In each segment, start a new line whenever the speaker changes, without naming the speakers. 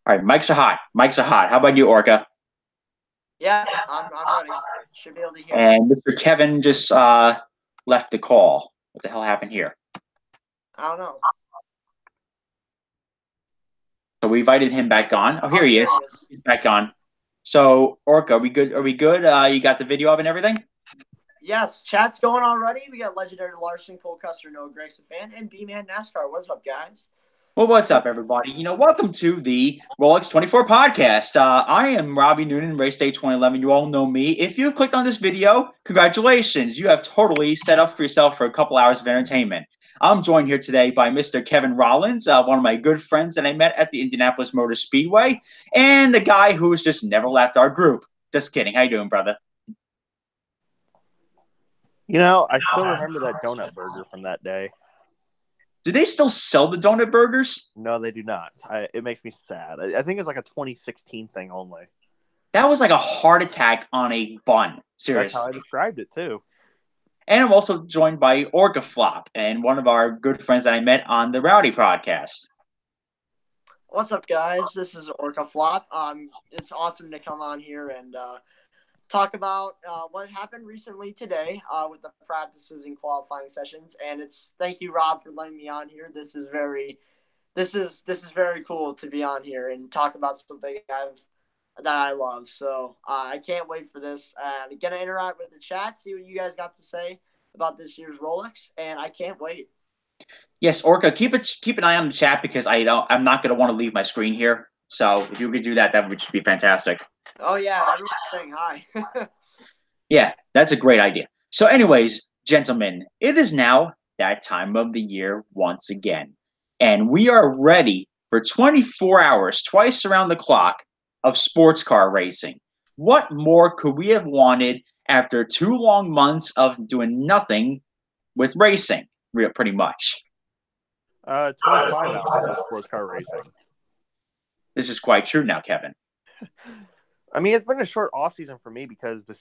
All right, mics are hot. Mics are hot. How about you, Orca?
Yeah, I'm ready. Should be able to hear me.
And Mr. Kevin just left the call. What the hell happened here?
I don't know.
So we invited him back on. Oh, here
Oh,
he
there
is.
he is.
He's back on. So, Orca, are we good? Are we good? You got the video up and everything?
Yes, chat's going already. We got legendary Larson, Cole Custer, Noah Gregson fan, and B Man NASCAR. What's up, guys?
Well, what's up, everybody? Welcome to the Rolex 24 podcast. I am Robbie Noonan, Race Day 2011. You all know me. If you clicked on this video, congratulations. You have totally set up for yourself for a couple hours of entertainment. I'm joined here today by Mr. Kevin Rollins, one of my good friends that I met at the Indianapolis Motor Speedway, and a guy who has just never left our group. Just kidding. How you doing, brother?
I still remember that donut burger from that day.
Do they still sell the donut burgers?
No, they do not. It makes me sad. I think it's like a 2016 thing only.
That was like a heart attack on a bun.
That's
Seriously.
how I described it, too.
And I'm also joined by Orca Flop and one of our good friends that I met on the Rowdy podcast.
What's up, guys? This is Orca Flop. It's awesome to come on here and talk about what happened recently today with the practices and qualifying sessions. And it's thank you, Rob, for letting me on here. This is very cool to be on here and talk about something that I love. So I can't wait for this. And gonna interact with the chat, see what you guys got to say about this year's Rolex, and I can't wait.
Yes, Orca, keep an eye on the chat because I'm not gonna want to leave my screen here. So if you could do that, that would be fantastic.
Oh yeah, everyone's saying hi.
Yeah, that's a great idea. So, anyways, gentlemen, it is now that time of the year once again. And we are ready for 24 hours, twice around the clock, of sports car racing. What more could we have wanted after 2 long months of doing nothing with racing, pretty much?
25 hours of sports car racing.
This is quite true now, Kevin.
I mean, it's been a short off season for me because the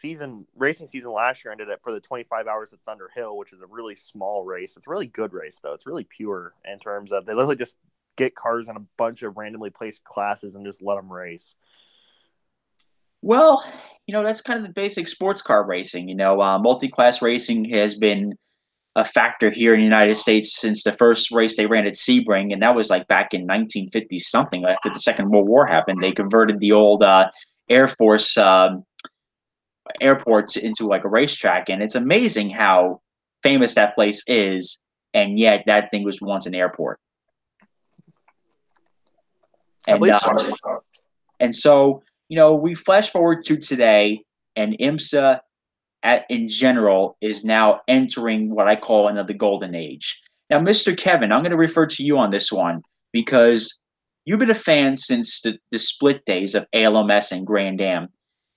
racing season last year ended up for the 25 hours at Thunder Hill, which is a really small race. It's a really good race, though. It's really pure in terms of they literally just get cars in a bunch of randomly placed classes and just let them race.
Well, that's kind of the basic sports car racing. Multi-class racing has been a factor here in the United States since the first race they ran at Sebring, and that was like back in 1950 something. After the Second World War happened, they converted the old Air Force airports into like a racetrack, and it's amazing how famous that place is, and yet that thing was once an airport.
I
And
believe so.
and so we flash forward to today, and IMSA in general is now entering what I call another golden age. Now, Mr. Kevin, I'm going to refer to you on this one because you've been a fan since the split days of ALMS and Grand Am.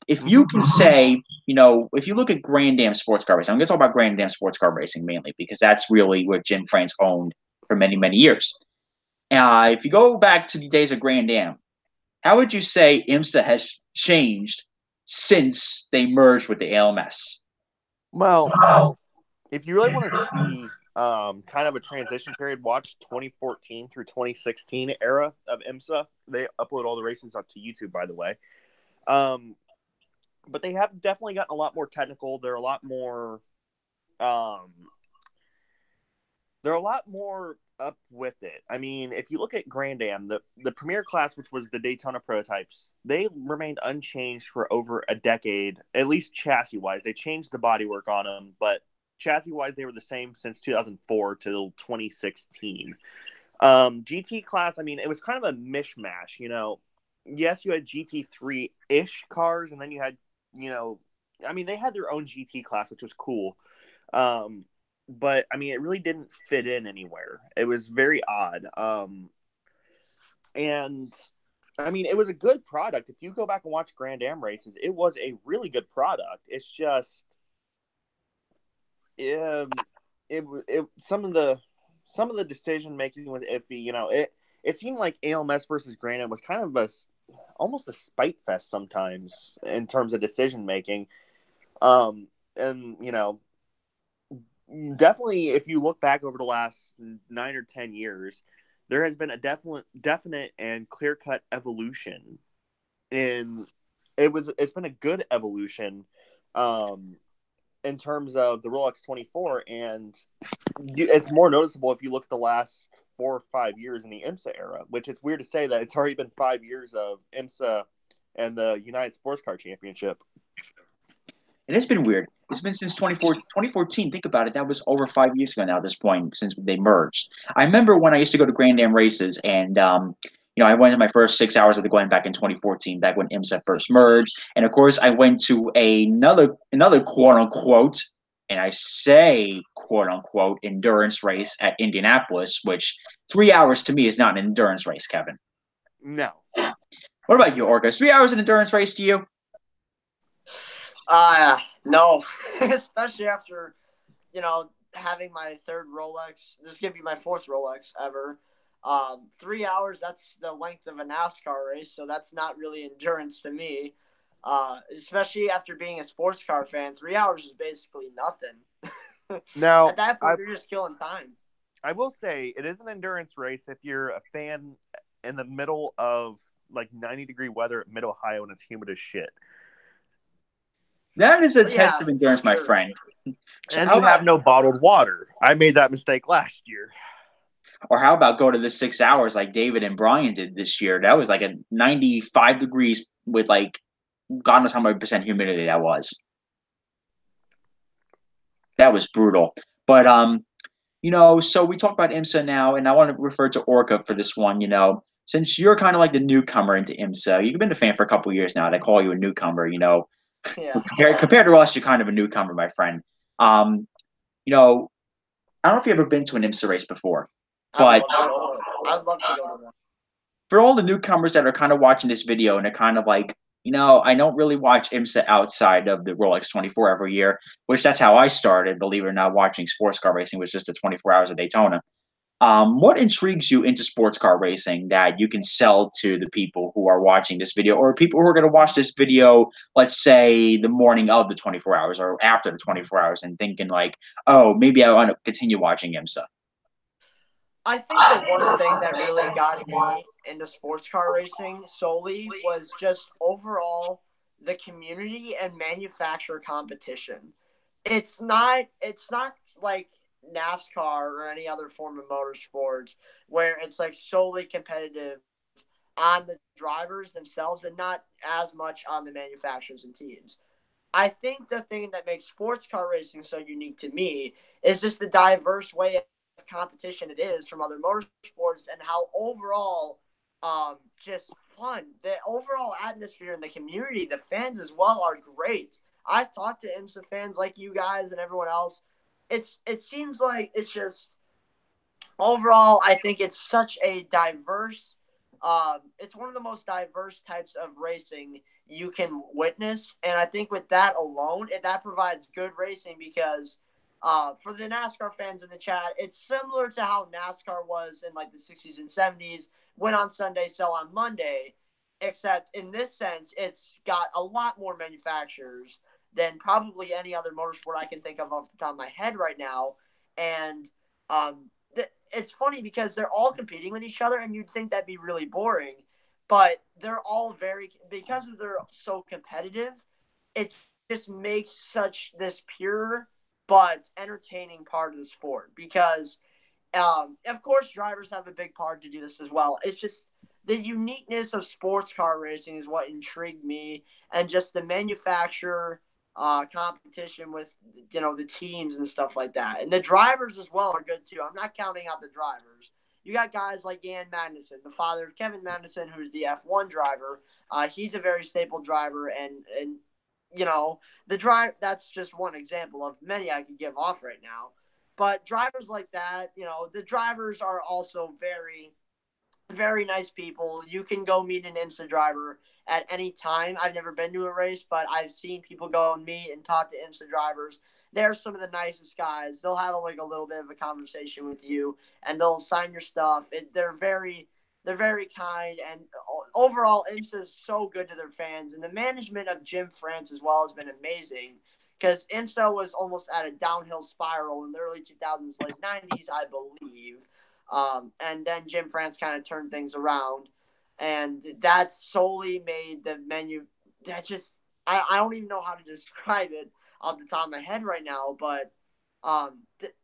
If you can say, if you look at Grand Am sports car racing, I'm going to talk about Grand Am sports car racing mainly because that's really what Jim France owned for many, many years. If you go back to the days of Grand Am, how would you say IMSA has changed since they merged with the ALMS?
Well, if you really want to see kind of a transition period, watch 2014 through 2016 era of IMSA. They upload all the races onto YouTube, by the way. But they have definitely gotten a lot more technical. They're a lot more up with it. I mean, if you look at Grand Am, the premier class, which was the Daytona prototypes, they remained unchanged for over a decade, at least chassis-wise. They changed the bodywork on them, but chassis-wise, they were the same since 2004 till 2016. GT class, I mean, it was kind of a mishmash, Yes, you had GT3-ish cars, and then you had, I mean, they had their own GT class, which was cool. But I mean, it really didn't fit in anywhere. It was very odd. And I mean, it was a good product. If you go back and watch Grand Am races, it was a really good product. It's just, some of the decision making was iffy. It seemed like ALMS versus Grand Am was kind of almost a spite fest sometimes in terms of decision making. And definitely, if you look back over the last 9 or 10 years, there has been a definite and clear-cut evolution in it's been a good evolution in terms of the Rolex 24, and it's more noticeable if you look at the last 4 or 5 years in the IMSA era, which it's weird to say that it's already been 5 years of IMSA and the United Sports Car Championship.
It has been weird. It's been since 2014. Think about it. That was over 5 years ago now at this point since they merged. I remember when I used to go to Grand Am races, and I went to my first 6 hours of the Glen back in 2014, back when IMSA first merged. And of course, I went to another quote unquote, and I say quote unquote, endurance race at Indianapolis, which 3 hours to me is not an endurance race, Kevin.
No.
What about you, Orca? Is 3 hours an endurance race to you?
No, especially after, having my third Rolex. This is going to be my fourth Rolex ever. 3 hours, that's the length of a NASCAR race, so that's not really endurance to me. Especially after being a sports car fan, 3 hours is basically nothing.
Now,
at that point, you're just killing time.
I will say it is an endurance race if you're a fan in the middle of like 90-degree weather at Mid-Ohio and it's humid as shit.
That is a test of endurance, my friend.
And you have no bottled water. I made that mistake last year.
Or how about go to the 6 hours like David and Brian did this year? That was like a 95 degrees with like God knows how many percent humidity that was. That was brutal. But so we talked about IMSA now, and I want to refer to Orca for this one. Since you're kind of like the newcomer into IMSA, you've been a fan for a couple of years now. They call you a newcomer.
Yeah.
Compared to us, you're kind of a newcomer, my friend. I don't know if you've ever been to an IMSA race before, but
I'd love to go to one.
For all the newcomers that are kind of watching this video and they're kind of like, I don't really watch IMSA outside of the Rolex 24 every year, which that's how I started, believe it or not, watching sports car racing was just the 24 hours of Daytona. What intrigues you into sports car racing that you can sell to the people who are watching this video, or people who are going to watch this video, let's say the morning of the 24 hours or after the 24 hours and thinking like, oh, maybe I want to continue watching IMSA?
I think the one thing that really got me into sports car racing solely was just overall the community and manufacturer competition. It's not like NASCAR or any other form of motorsports where it's like solely competitive on the drivers themselves and not as much on the manufacturers and teams. I think the thing that makes sports car racing so unique to me is just the diverse way of competition it is from other motorsports and how overall just fun. The overall atmosphere in the community, the fans as well are great. I've talked to IMSA fans like you guys and everyone else. It seems like it's just overall, I think it's such a diverse it's one of the most diverse types of racing you can witness. And I think with that alone, that provides good racing because for the NASCAR fans in the chat, it's similar to how NASCAR was in like the 60s and 70s, win on Sunday, sell on Monday, except in this sense, it's got a lot more manufacturers than probably any other motorsport I can think of off the top of my head right now. And it's funny because they're all competing with each other, and you'd think that'd be really boring, but they're all because they're so competitive, it just makes such this pure but entertaining part of the sport because, of course, drivers have a big part to do this as well. It's just the uniqueness of sports car racing is what intrigued me, and just the manufacturer competition with the teams and stuff like that, and the drivers as well are good too. I'm not counting out the drivers. You got guys like Ian Magnussen, the father of Kevin Magnussen, who's the F1 driver. He's a very staple driver, and the drive. That's just one example of many I could give off right now. But drivers like that, the drivers are also very, very nice people. You can go meet an IMSA driver at any time. I've never been to a race, but I've seen people go and meet and talk to IMSA drivers. They're some of the nicest guys. They'll have a little bit of a conversation with you, and they'll sign your stuff. They're very kind, and overall, IMSA is so good to their fans. And the management of Jim France as well has been amazing because IMSA was almost at a downhill spiral in the early 2000s, late 90s, I believe. And then Jim France kind of turned things around, and that solely made the menu. That just I don't even know how to describe it off the top of my head right now, but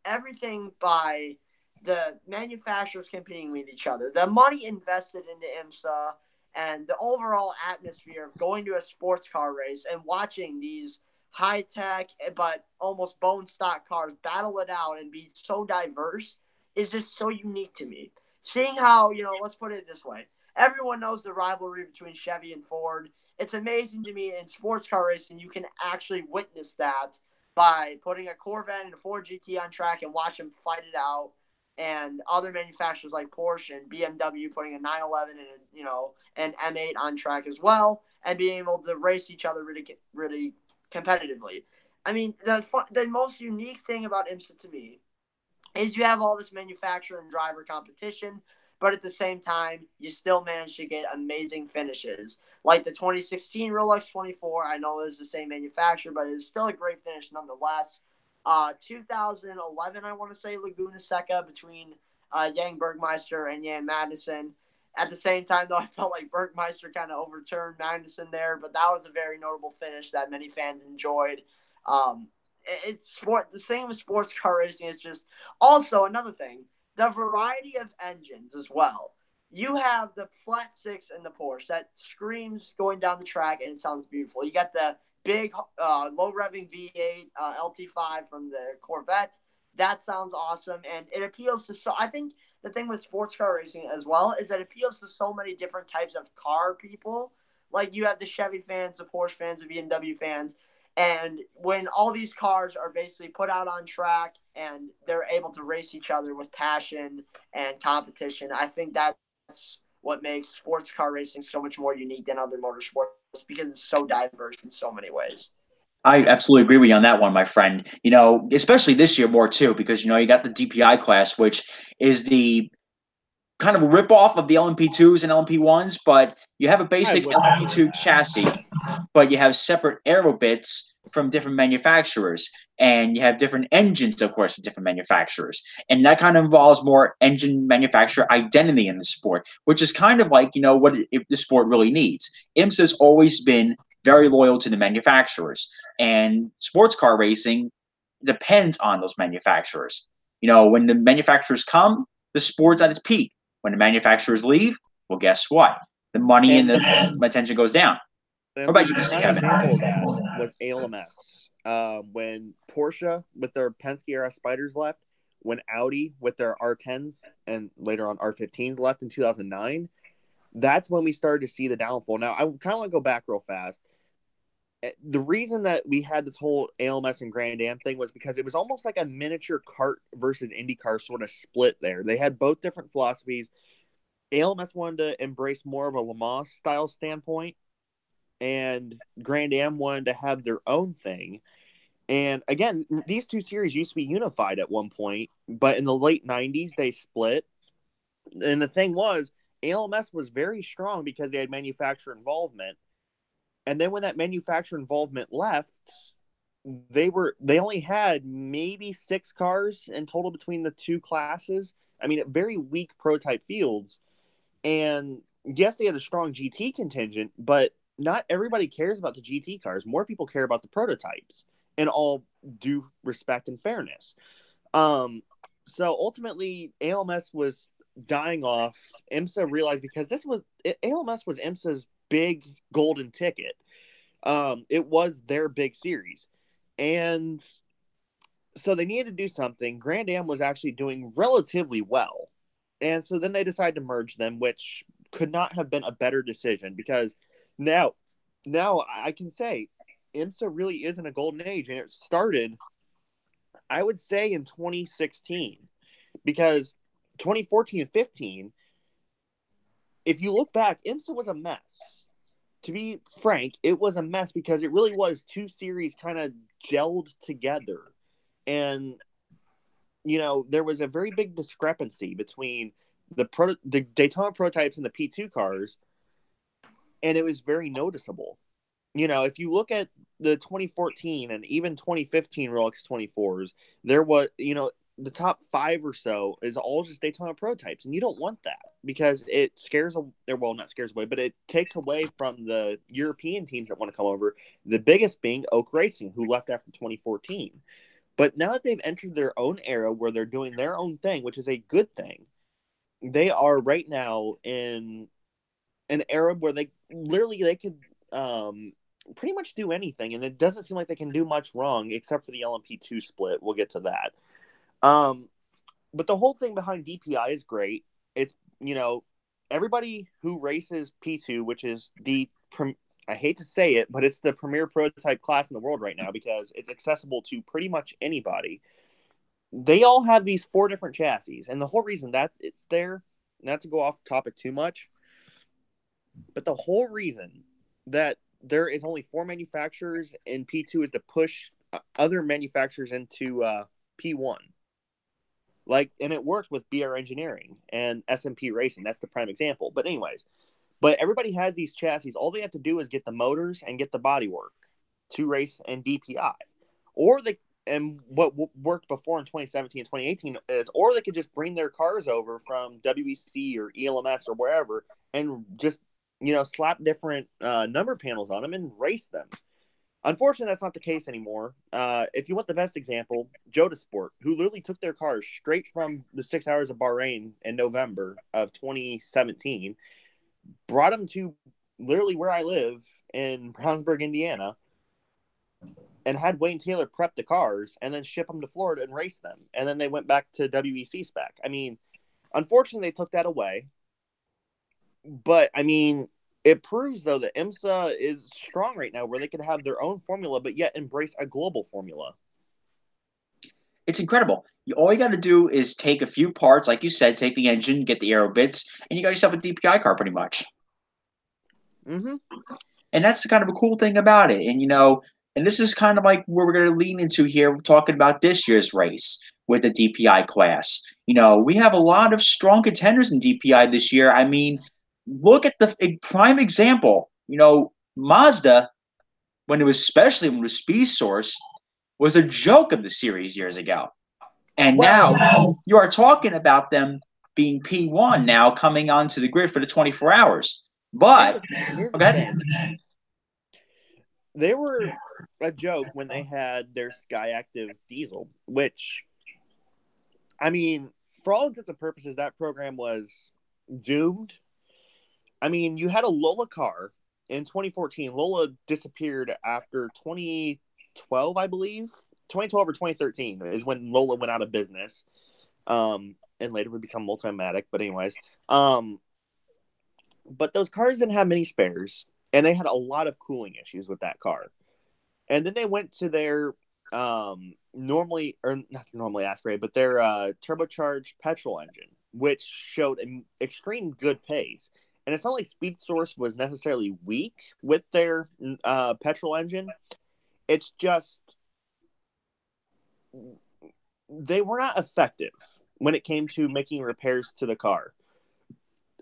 everything by the manufacturers competing with each other, the money invested into IMSA, and the overall atmosphere of going to a sports car race and watching these high tech but almost bone stock cars battle it out and be so diverse is just so unique to me. Seeing how, let's put it this way. Everyone knows the rivalry between Chevy and Ford. It's amazing to me in sports car racing you can actually witness that by putting a Corvette and a Ford GT on track and watch them fight it out, and other manufacturers like Porsche and BMW putting a 911 and an M8 on track as well, and being able to race each other really, really competitively. I mean, the most unique thing about IMSA to me is you have all this manufacturer and driver competition, but at the same time, you still manage to get amazing finishes. Like the 2016 Rolex 24, I know it was the same manufacturer, but it's still a great finish nonetheless. 2011, I want to say, Laguna Seca between Yang Bergmeister and Jan Magnussen. At the same time, though, I felt like Bergmeister kind of overturned Magnussen there, but that was a very notable finish that many fans enjoyed. It's the same with sports car racing. It's just also another thing, the variety of engines as well. You have the flat six in the Porsche that screams going down the track and it sounds beautiful. You got the big low revving V8 LT5 from the Corvette. That sounds awesome, and it appeals to I think the thing with sports car racing as well is that it appeals to so many different types of car people. Like you have the Chevy fans, the Porsche fans, the BMW fans. And when all these cars are basically put out on track and they're able to race each other with passion and competition, I think that's what makes sports car racing so much more unique than other motorsports because it's so diverse in so many ways.
I absolutely agree with you on that one, my friend. Especially this year more too, because you got the DPI class, which is the kind of a ripoff of the LMP2s and LMP1s, but you have a basic LMP2 chassis, but you have separate aero bits from different manufacturers, and you have different engines, of course, from different manufacturers, and that kind of involves more engine manufacturer identity in the sport, which is kind of like what the sport really needs. IMSA's always been very loyal to the manufacturers, and sports car racing depends on those manufacturers. When the manufacturers come, the sport's at its peak. When the manufacturers leave, well, guess what? The money and the attention goes down. What about you, Mr. Kevin?
An example of that was ALMS. When Porsche with their Penske era Spiders left, when Audi with their R10s and later on R15s left in 2009, that's when we started to see the downfall. Now, I kind of want to go back real fast. The reason that we had this whole ALMS and Grand Am thing was because it was almost like a miniature kart versus IndyCar sort of split there. They had both different philosophies. ALMS wanted to embrace more of a Le Mans style standpoint, and Grand Am wanted to have their own thing. And again, these two series used to be unified at one point, but in the late 90s, they split. And the thing was, ALMS was very strong because they had manufacturer involvement. And then when that manufacturer involvement left, they only had maybe 6 cars in total between the two classes. I mean, very weak prototype fields. And yes, they had a strong GT contingent, but not everybody cares about the GT cars. More people care about the prototypes, in all due respect and fairness. So ultimately, ALMS was dying off. IMSA realized because ALMS was IMSA's big golden ticket. It was their big series. And so they needed to do something. Grand Am was actually doing relatively well. And so then they decided to merge them, which could not have been a better decision because now I can say IMSA really is in a golden age, and it started, I would say, in 2016 because 2014 and 15, if you look back, IMSA was a mess. To be frank, it was a mess because it really was two series kind of gelled together. And, there was a very big discrepancy between the Daytona prototypes and the P2 cars, and it was very noticeable. If you look at the 2014 and even 2015 Rolex 24s, there was, the top 5 or so is all just Daytona prototypes, and you don't want that because it scares, well, not scares away, but it takes away from the European teams that want to come over. The biggest being Oak Racing, who left after 2014. But now that they've entered their own era where they're doing their own thing, which is a good thing, they are right now in an era where they could pretty much do anything, and it doesn't seem like they can do much wrong except for the LMP2 split. We'll get to that. But the whole thing behind DPI is great. It's, everybody who races P2, which is I hate to say it, but it's the premier prototype class in the world right now because it's accessible to pretty much anybody. They all have these 4 different chassis, and the whole reason that it's there, not to go off topic too much, but the whole reason that there is only 4 manufacturers in P2 is to push other manufacturers into P1. And it worked with BR Engineering and SMP Racing. That's the prime example. But anyways, everybody has these chassis. All they have to do is get the motors and get the bodywork to race in DPI. And what worked before in 2017 and 2018 is, or they could just bring their cars over from WEC or ELMS or wherever and just, slap different number panels on them and race them. Unfortunately, that's not the case anymore. If you want the best example, Joda Sport, who literally took their cars straight from the 6 hours of Bahrain in November of 2017, brought them to literally where I live in Brownsburg, Indiana, and had Wayne Taylor prep the cars and then ship them to Florida and race them. And then they went back to WEC spec. I mean, unfortunately, they took that away. But, I mean, it proves, though, that IMSA is strong right now where they can have their own formula but yet embrace a global formula.
It's incredible. All you got to do is take a few parts, like you said, take the engine, get the aero bits, and you got yourself a DPI car pretty much.
Mm-hmm.
And that's kind of a cool thing about it. And this is kind of like where we're going to lean into here, talking about this year's race with the DPI class. We have a lot of strong contenders in DPI this year. I mean, look at the prime example. Mazda, when it was Speed Source, was a joke of the series years ago. And now you are talking about them being P1 now coming onto the grid for the 24 hours. But
here's the thing. They were a joke when they had their Sky Active diesel, which, I mean, for all intents and purposes, that program was doomed. I mean, you had a Lola car in 2014. Lola disappeared after 2012, I believe. 2012 or 2013 is when Lola went out of business. And later would become Multimatic. But anyways, but those cars didn't have many spares, and they had a lot of cooling issues with that car. And then they went to their not normally aspirated, but their turbocharged petrol engine, which showed an extreme good pace. And it's not like Speed Source was necessarily weak with their petrol engine. It's just they were not effective when it came to making repairs to the car.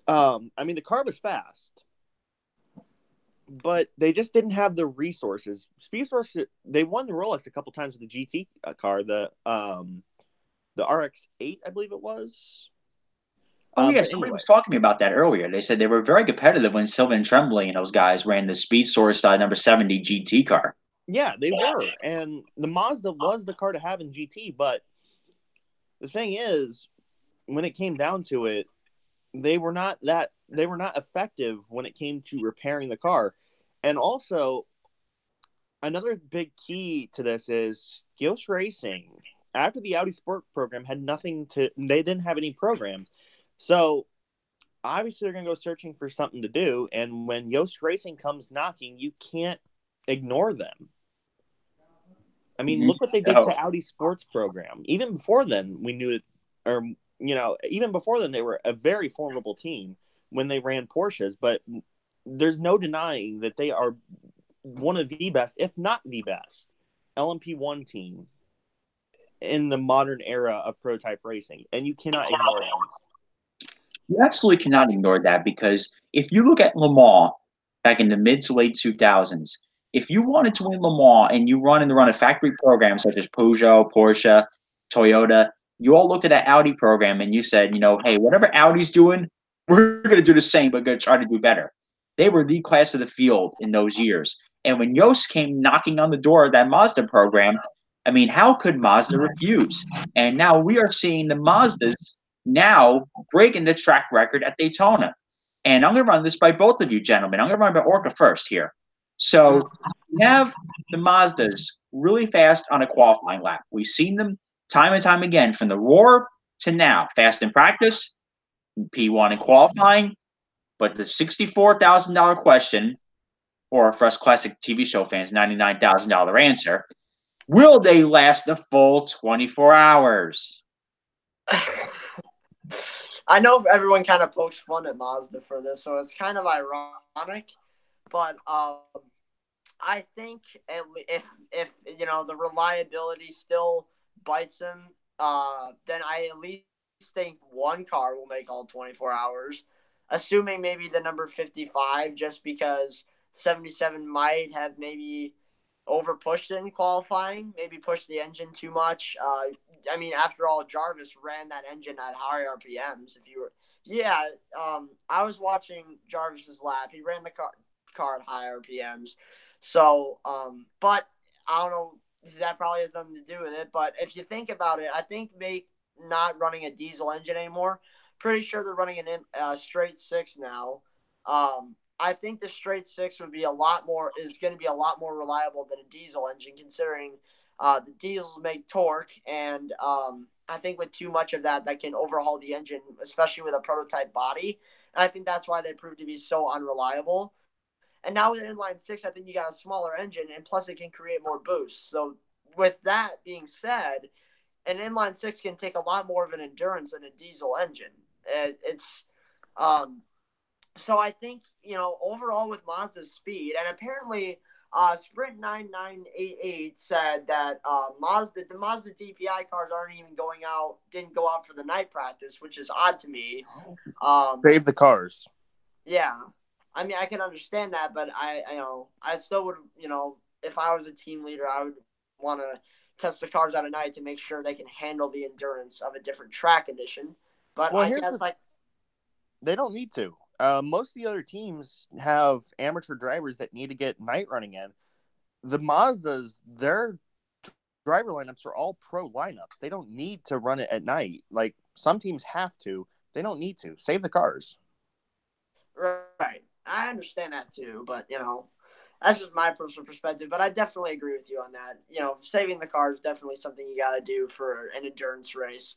I mean, the car was fast, but they just didn't have the resources. Speed Source, they won the Rolex a couple times with the GT car, the RX-8, I believe it was.
Oh, yeah, somebody was talking to me about that earlier. They said they were very competitive when Sylvain Tremblay and those guys ran the Speed Source number 70 GT car.
Yeah, they were. And the Mazda was the car to have in GT, but the thing is, when it came down to it, they were not effective when it came to repairing the car. And also, another big key to this is Ghost Racing, after the Audi Sport program, they didn't have any programs. So obviously they're going to go searching for something to do. And when Yoast Racing comes knocking, you can't ignore them. I mean, look what they did to Audi Sports program. Even before then, we knew it, or, even before then, they were a very formidable team when they ran Porsches. But there's no denying that they are one of the best, if not the best, LMP1 team in the modern era of prototype racing. And you cannot ignore them.
You absolutely cannot ignore that, because if you look at Le Mans back in the mid to late 2000s, if you wanted to win Le Mans and you run a factory program such as Peugeot, Porsche, Toyota, you all looked at that Audi program and you said, hey, whatever Audi's doing, we're going to do the same, but going to try to do better. They were the class of the field in those years. And when Yost came knocking on the door of that Mazda program, I mean, how could Mazda refuse? And now we are seeing the Mazdas now breaking the track record at Daytona. And I'm going to run this by both of you, gentlemen. I'm going to run by Orca first here. So we have the Mazdas really fast on a qualifying lap. We've seen them time and time again from the Roar to now, fast in practice, P1 in qualifying. But the $64,000 question, or for us classic TV show fans, $99,000 answer, will they last the full 24 hours?
I know everyone kind of pokes fun at Mazda for this, so it's kind of ironic. But I think if the reliability still bites them, then I at least think one car will make all 24 hours, assuming maybe the number 55, just because 77 might have maybe over pushed in qualifying, maybe pushed the engine too much. I mean, after all, Jarvis ran that engine at high RPMs. I was watching Jarvis's lap. He ran the car at high RPMs. So, but I don't know. That probably has nothing to do with it. But if you think about it, I think not running a diesel engine anymore. Pretty sure they're running a straight six now. I think the straight six is going to be a lot more reliable than a diesel engine, considering the diesels make torque, and I think with too much of that can overhaul the engine, especially with a prototype body. And I think that's why they prove to be so unreliable. And now with an inline six, I think you got a smaller engine, and plus it can create more boost. So with that being said, an inline six can take a lot more of an endurance than a diesel engine. So I think, overall with Mazda's speed, and apparently Sprint 9988 said that the Mazda DPI cars didn't go out for the night practice, which is odd to me.
Save the cars.
Yeah. I mean, I can understand that, but I still would, if I was a team leader, I would want to test the cars out at night to make sure they can handle the endurance of a different track condition. But
they don't need to. Most of the other teams have amateur drivers that need to get night running in. The Mazdas, their driver lineups are all pro lineups. They don't need to run it at night. Like, some teams have to. They don't need to. Save the cars.
Right. I understand that too, but, that's just my personal perspective. But I definitely agree with you on that. Saving the car is definitely something you got to do for an endurance race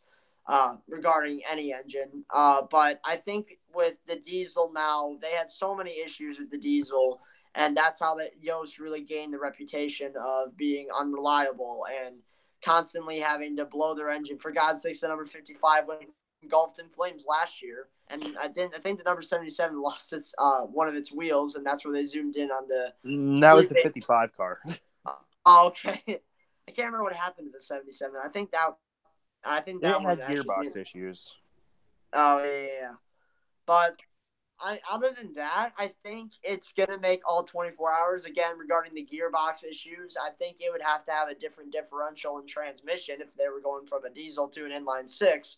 regarding any engine. But I think with the diesel now, they had so many issues with the diesel, and that's how Yost really gained the reputation of being unreliable and constantly having to blow their engine. For God's sakes, the number 55 went engulfed in flames last year. And I think the number 77 lost one of its wheels, and that's where they zoomed in on the.
That was the 55 car.
Okay, I can't remember what happened to the 77. I think that
had gearbox issues.
Oh yeah. But other than that, I think it's gonna make all 24 hours. Again, regarding the gearbox issues, I think it would have to have a different differential in transmission if they were going from a diesel to an inline six.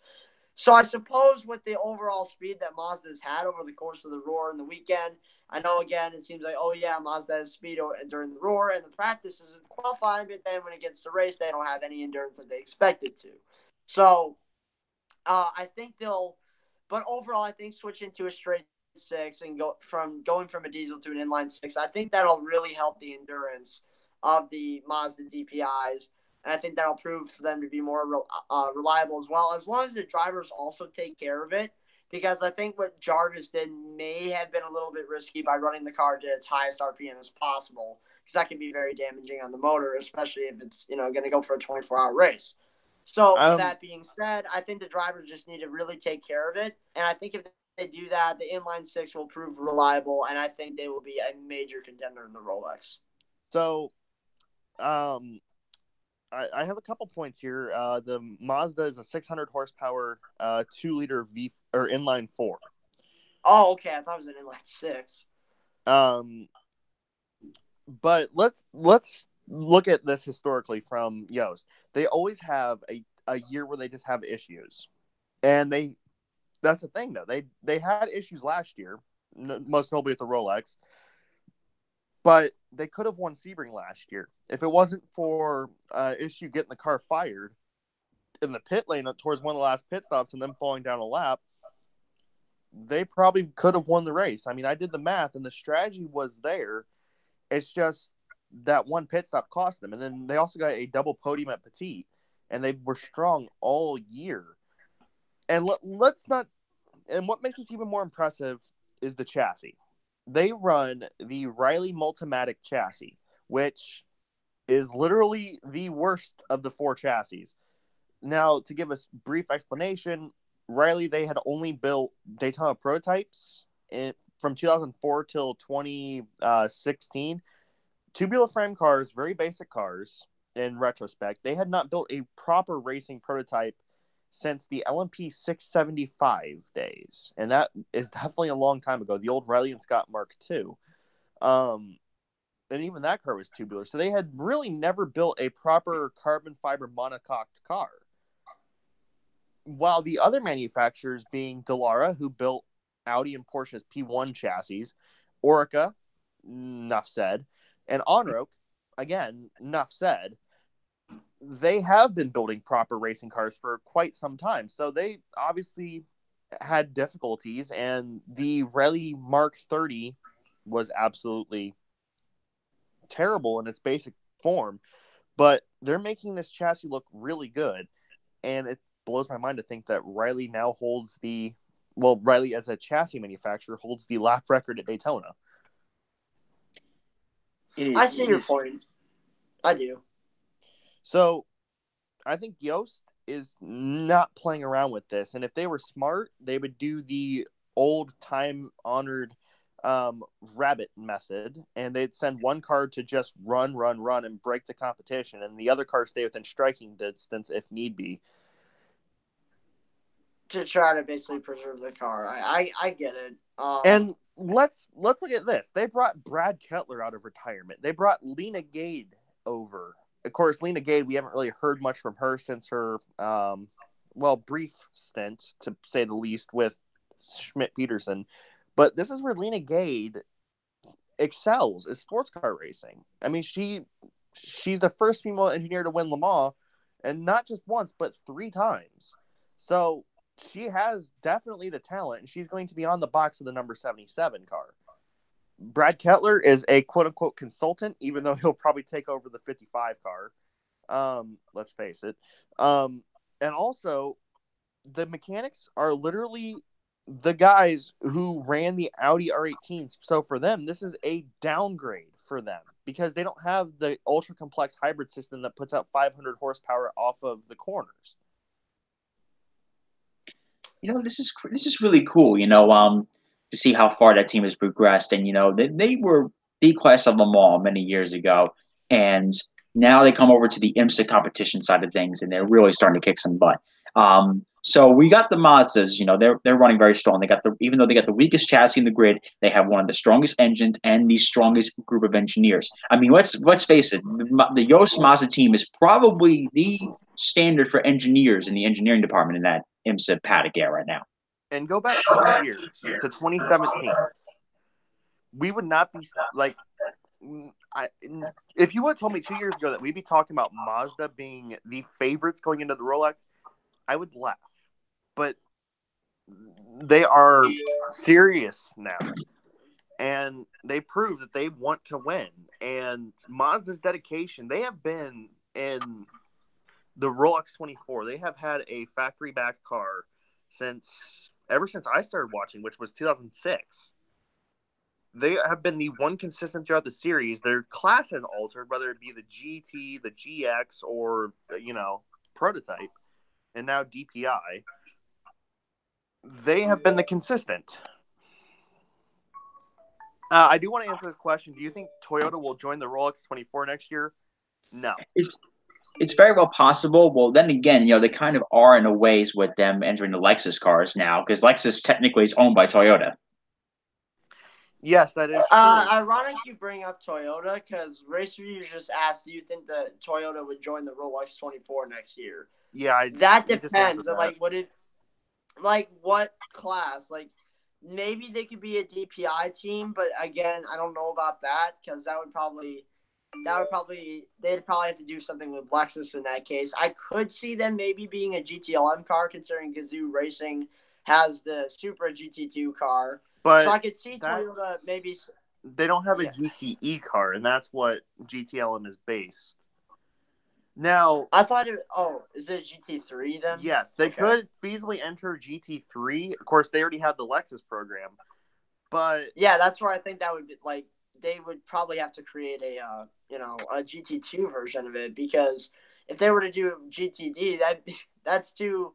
So I suppose with the overall speed that Mazda's had over the course of the Roar and the weekend, I know, again, it seems like, oh, yeah, Mazda has speed during the Roar and the practices and qualifying, but then when it gets to race, they don't have any endurance that they expected to. So I think but overall, I think switching to a straight six and going from a diesel to an inline six, I think that'll really help the endurance of the Mazda DPIs. And I think that'll prove for them to be more reliable as well, as long as the drivers also take care of it. Because I think what Jarvis did may have been a little bit risky by running the car to its highest RPM as possible, because that can be very damaging on the motor, especially if it's going to go for a 24-hour race. So with that being said, I think the drivers just need to really take care of it. And I think if they do that, the inline six will prove reliable, and I think they will be a major contender in the Rolex.
So, I have a couple points here. The Mazda is a 600 horsepower, 2-liter inline 4.
Oh, okay. I thought it was an inline 6.
But let's look at this historically from Yost. They always have a year where they just have issues. And that's the thing, though. They had issues last year, most notably with the Rolex, but they could have won Sebring last year. If it wasn't for issue getting the car fired in the pit lane towards one of the last pit stops and them falling down a lap, they probably could have won the race. I mean, I did the math, and the strategy was there. It's just that one pit stop cost them. And then they also got a double podium at Petit, and they were strong all year. And let's not – and what makes this even more impressive is the chassis. They run the Riley Multimatic chassis, which is literally the worst of the 4 chassis. Now, to give a brief explanation, Riley, they had only built Daytona prototypes from 2004 till 2016. Tubular frame cars, very basic cars in retrospect. They had not built a proper racing prototype since the LMP 675 days. And that is definitely a long time ago. The old Riley and Scott Mark II. And even that car was tubular. So they had really never built a proper carbon fiber monocoque car. While the other manufacturers being Dallara, who built Audi and Porsche's P1 chassis, Orca, enough said, and Onroc, again, enough said, they have been building proper racing cars for quite some time. So they obviously had difficulties, and the Rally Mark 30 was absolutely terrible in its basic form. But they're making this chassis look really good, and it blows my mind to think that Riley now holds Riley as a chassis manufacturer holds the lap record at Daytona.
I see your point. I do.
So I think Yost is not playing around with this. And if they were smart, they would do the old time-honored rabbit method, and they'd send one car to just run, and break the competition, and the other car stay within striking distance if need be.
To try to basically preserve the car. I get it.
And let's look at this. They brought Brad Kettler out of retirement. They brought Lena Gade over. Of course, Lena Gade, we haven't really heard much from her since her, brief stint, to say the least, with Schmidt-Peterson. But this is where Lena Gade excels, is sports car racing. I mean, she's the first female engineer to win Le Mans, and not just once, but 3 times. So she has definitely the talent, and she's going to be on the box of the number 77 car. Brad Kettler is a quote-unquote consultant, even though he'll probably take over the 55 car. Let's face it. And also, the mechanics are literally the guys who ran the Audi R18s. So for them, this is a downgrade for them, because they don't have the ultra-complex hybrid system that puts out 500 horsepower off of the corners.
This is really cool, to see how far that team has progressed. And, they were the class of Le Mans many years ago. And now they come over to the IMSA competition side of things, and they're really starting to kick some butt. So we got the Mazdas, they're running very strong. Even though they got the weakest chassis in the grid, they have one of the strongest engines and the strongest group of engineers. I mean, let's face it, the Yost Mazda team is probably the standard for engineers in the engineering department in that IMSA paddock right now.
And go back 2 years to 2017. We would not be like, if you would have told me 2 years ago that we'd be talking about Mazda being the favorites going into the Rolex, I would laugh. But they are serious now, and they prove that they want to win. And Mazda's dedication, they have been in the Rolex 24. They have had a factory-backed car ever since I started watching, which was 2006. They have been the one consistent throughout the series. Their class has altered, whether it be the GT, the GX, or, prototype, and now DPI. They have been the consistent. I do want to answer this question. Do you think Toyota will join the Rolex 24 next year? No.
It's very well possible. Well, then again, they kind of are in a ways with them entering the Lexus cars now, because Lexus technically is owned by Toyota.
Yes, that is true.
Ironic you bring up Toyota, because Race Reviews just asked, do you think that Toyota would join the Rolex 24 next year?
Yeah,
That
you just answered
depends.
that.
Like, would it, like, what class? Like, maybe they could be a DPI team, but again, I don't know about that because they'd probably have to do something with Lexus in that case. I could see them maybe being a GTLM car, considering Gazoo Racing has the Supra GT2 car. So
But
I could see Toyota maybe.
they don't have a
Yeah.
GTE car, and that's what GTLM is based. Now,
I thought it. Oh, is it GT3 then?
yes, they
Okay.
could feasibly enter GT3. Of course, they already have the Lexus program, but
Yeah, that's where I think that would be like they would probably have to create a a GT2 version of it, because if they were to do GTD, that's two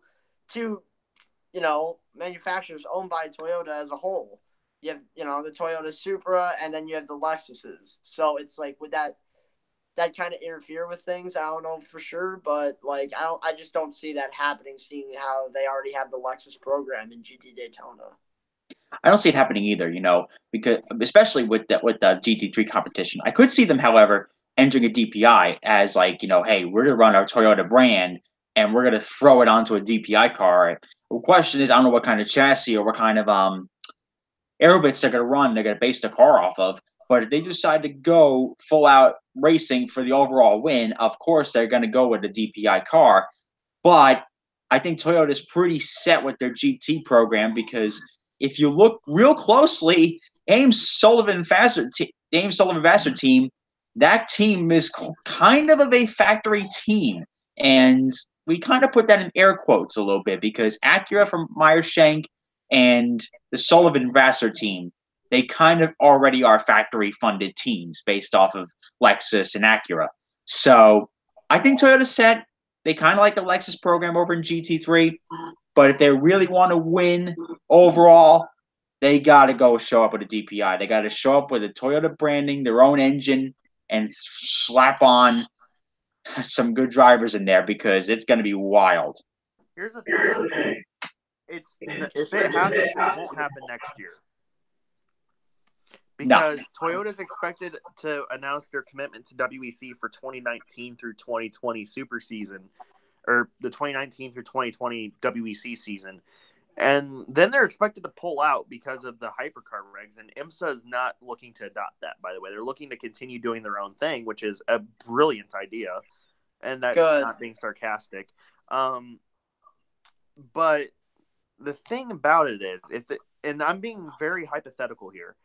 manufacturers owned by Toyota as a whole. You have the Toyota Supra, and then you have the Lexuses. So it's like, would that kind of interfere with things? I don't know for sure, but like I just don't see that happening, seeing how they already have the Lexus program in GT Daytona.
I don't see it happening either, because especially with the GT3 competition. I could see them, however, entering a DPI as like, hey, we're gonna run our Toyota brand and we're gonna throw it onto a DPI car. The question is, I don't know what kind of chassis or what kind of aerobits they're gonna run. They're gonna base the car off of. But if they decide to go full out racing for the overall win, of course they're gonna go with the DPI car. But I think Toyota's pretty set with their GT program, because if you look real closely, Ames Sullivan Vassar team, that team is kind of a factory team. And we kind of put that in air quotes a little bit, because Acura from Meyershank and the Sullivan Vassar team, they kind of already are factory funded teams based off of Lexus and Acura. So I think Toyota's set. They kind of like the Lexus program over in GT3, but if they really want to win overall, they got to go show up with a DPI. They got to show up with a Toyota branding, their own engine, and slap on some good drivers in there, because it's going to be wild.
here's the thing: if it happens, it won't happen next year.
No.
Because Toyota is expected to announce their commitment to WEC for 2019 through 2020 super season, or the 2019 through 2020 WEC season. And then they're expected to pull out because of the hypercar regs. And IMSA is not looking to adopt that, by the way. They're looking to continue doing their own thing, which is a brilliant idea. And that's
Good.
not being sarcastic. But the thing about it is, and I'm being very hypothetical here,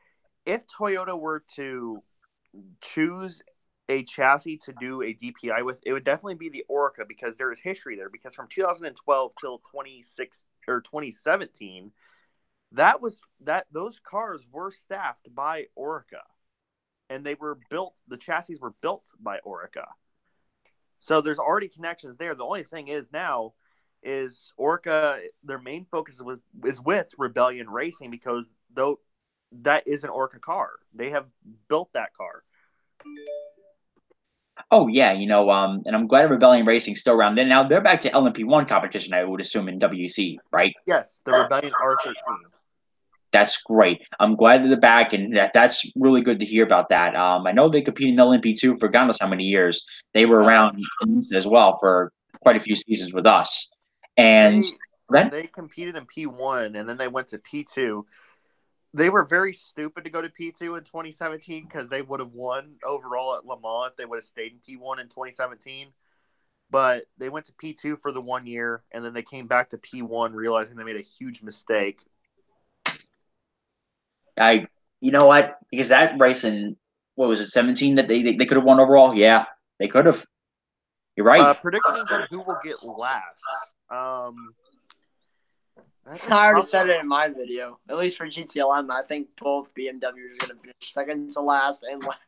if Toyota were to choose a chassis to do a DPI with, it would definitely be the Orca, because there is history there. Because from 2012 till 2017, those cars were staffed by Orca, and the chassis were built by Orca. So there's already connections there. The only thing is now is Orca, their main focus is with Rebellion Racing, because that is an Orca car. They have built that car.
Oh yeah, and I'm glad Rebellion Racing's still around. And now they're back to LMP1 competition, I would assume, in WC, right?
Yes, the Rebellion R13.
That's great. I'm glad that they're back, and that's really good to hear about that. I know they competed in LMP2 for God knows how many years. They were around as well for quite a few seasons with us. And
they competed in P1, and then they went to P2. They were very stupid to go to P2 in 2017, because they would have won overall at Le Mans if they would have stayed in P1 in 2017. But they went to P2 for the 1 year, and then they came back to P1, realizing they made a huge mistake.
You know what? Because that race in, what was it, 17 that they could have won overall? Yeah, they could have. You're right.
Predictions on who will get last.
I already said it in my video. At least for GTLM, I think both BMWs are going to finish second to last and last,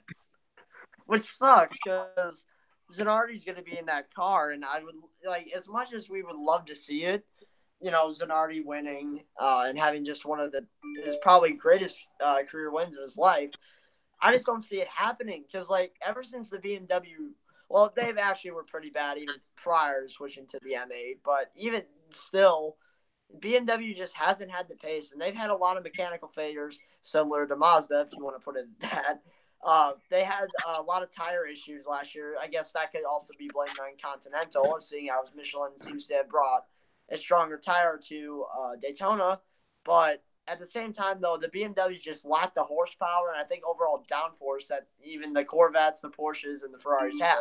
which sucks because Zanardi's going to be in that car, and I would like, as much as we would love to see it, Zanardi winning and having just one of his probably greatest career wins of his life. I just don't see it happening, because like ever since the BMW, well, they've actually were pretty bad even prior to switching to the M8, but even still, BMW just hasn't had the pace, and they've had a lot of mechanical failures, similar to Mazda, if you want to put it that. They had a lot of tire issues last year. I guess that could also be blamed on Continental, seeing as Michelin seems to have brought a stronger tire to Daytona. But at the same time, though, the BMW just lacked the horsepower and I think overall downforce that even the Corvettes, the Porsches, and the Ferraris had.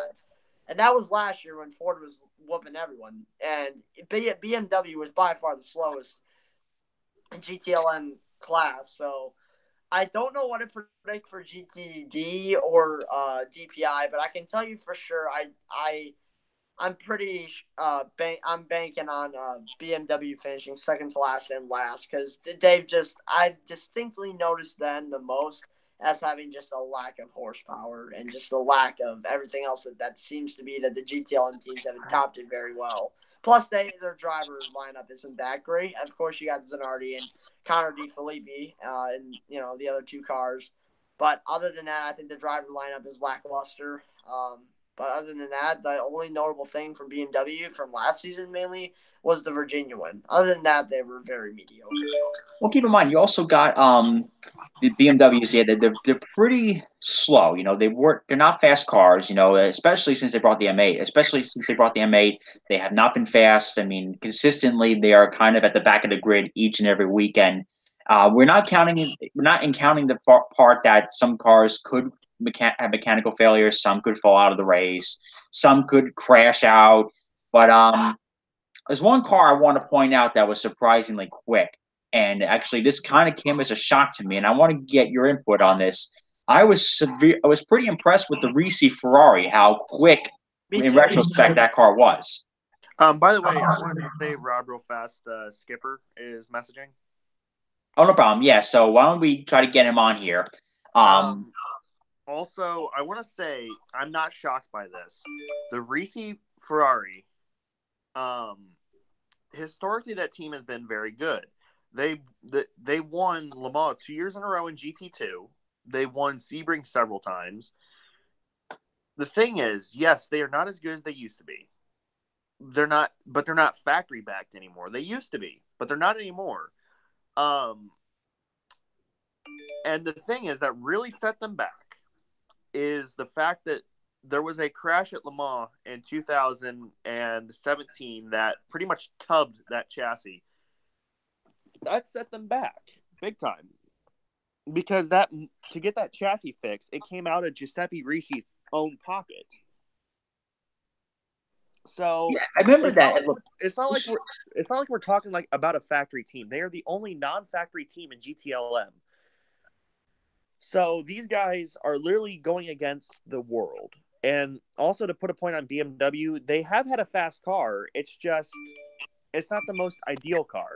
And that was last year when Ford was whooping everyone. And BMW was by far the slowest in GTLM class. So I don't know what to predict for GTD or DPI, but I can tell you for sure I'm pretty I'm banking on BMW finishing second to last and last because I've distinctly noticed them the most as having just a lack of horsepower and just a lack of everything else that seems to be that the GTLM teams haven't topped it very well. Plus, their driver lineup isn't that great. Of course, you got Zanardi and Connor DeFilippi and the other two cars. But other than that, I think the driver lineup is lackluster. But other than that, the only notable thing from BMW from last season mainly was the Virginia one. Other than that, they were very mediocre.
Well, keep in mind, you also got the BMWs. Yeah, they're pretty slow. They're not fast cars. Especially since they brought the M8. Especially since they brought the M8, they have not been fast. I mean, consistently, they are kind of at the back of the grid each and every weekend. We're not counting the part that some cars could have mechanical failures. Some could fall out of the race. Some could crash out. But there's one car I want to point out that was surprisingly quick. And actually, this kind of came as a shock to me, and I want to get your input on this. I was pretty impressed with the Risi Ferrari, how quick, in retrospect, that car was.
By the way, I wanted to say Rob real fast. Skipper is messaging.
Oh, no problem. Yeah, so why don't we try to get him on here?
Also, I want to say I'm not shocked by this. The Risi Ferrari, historically, that team has been very good. They won Le Mans 2 years in a row in GT2. They won Sebring several times. The thing is, yes, they are not as good as they used to be. They're not factory backed anymore. They used to be, but they're not anymore. And the thing is that really set them back is the fact that there was a crash at Le Mans in 2017 that pretty much tubbed that chassis. That set them back big time because to get that chassis fixed, it came out of Giuseppe Risi's own pocket. So
yeah, I remember that.
It's not like we're talking like about a factory team. They are the only non-factory team in GTLM. So these guys are literally going against the world. And also to put a point on BMW, they have had a fast car. It's just it's not the most ideal car.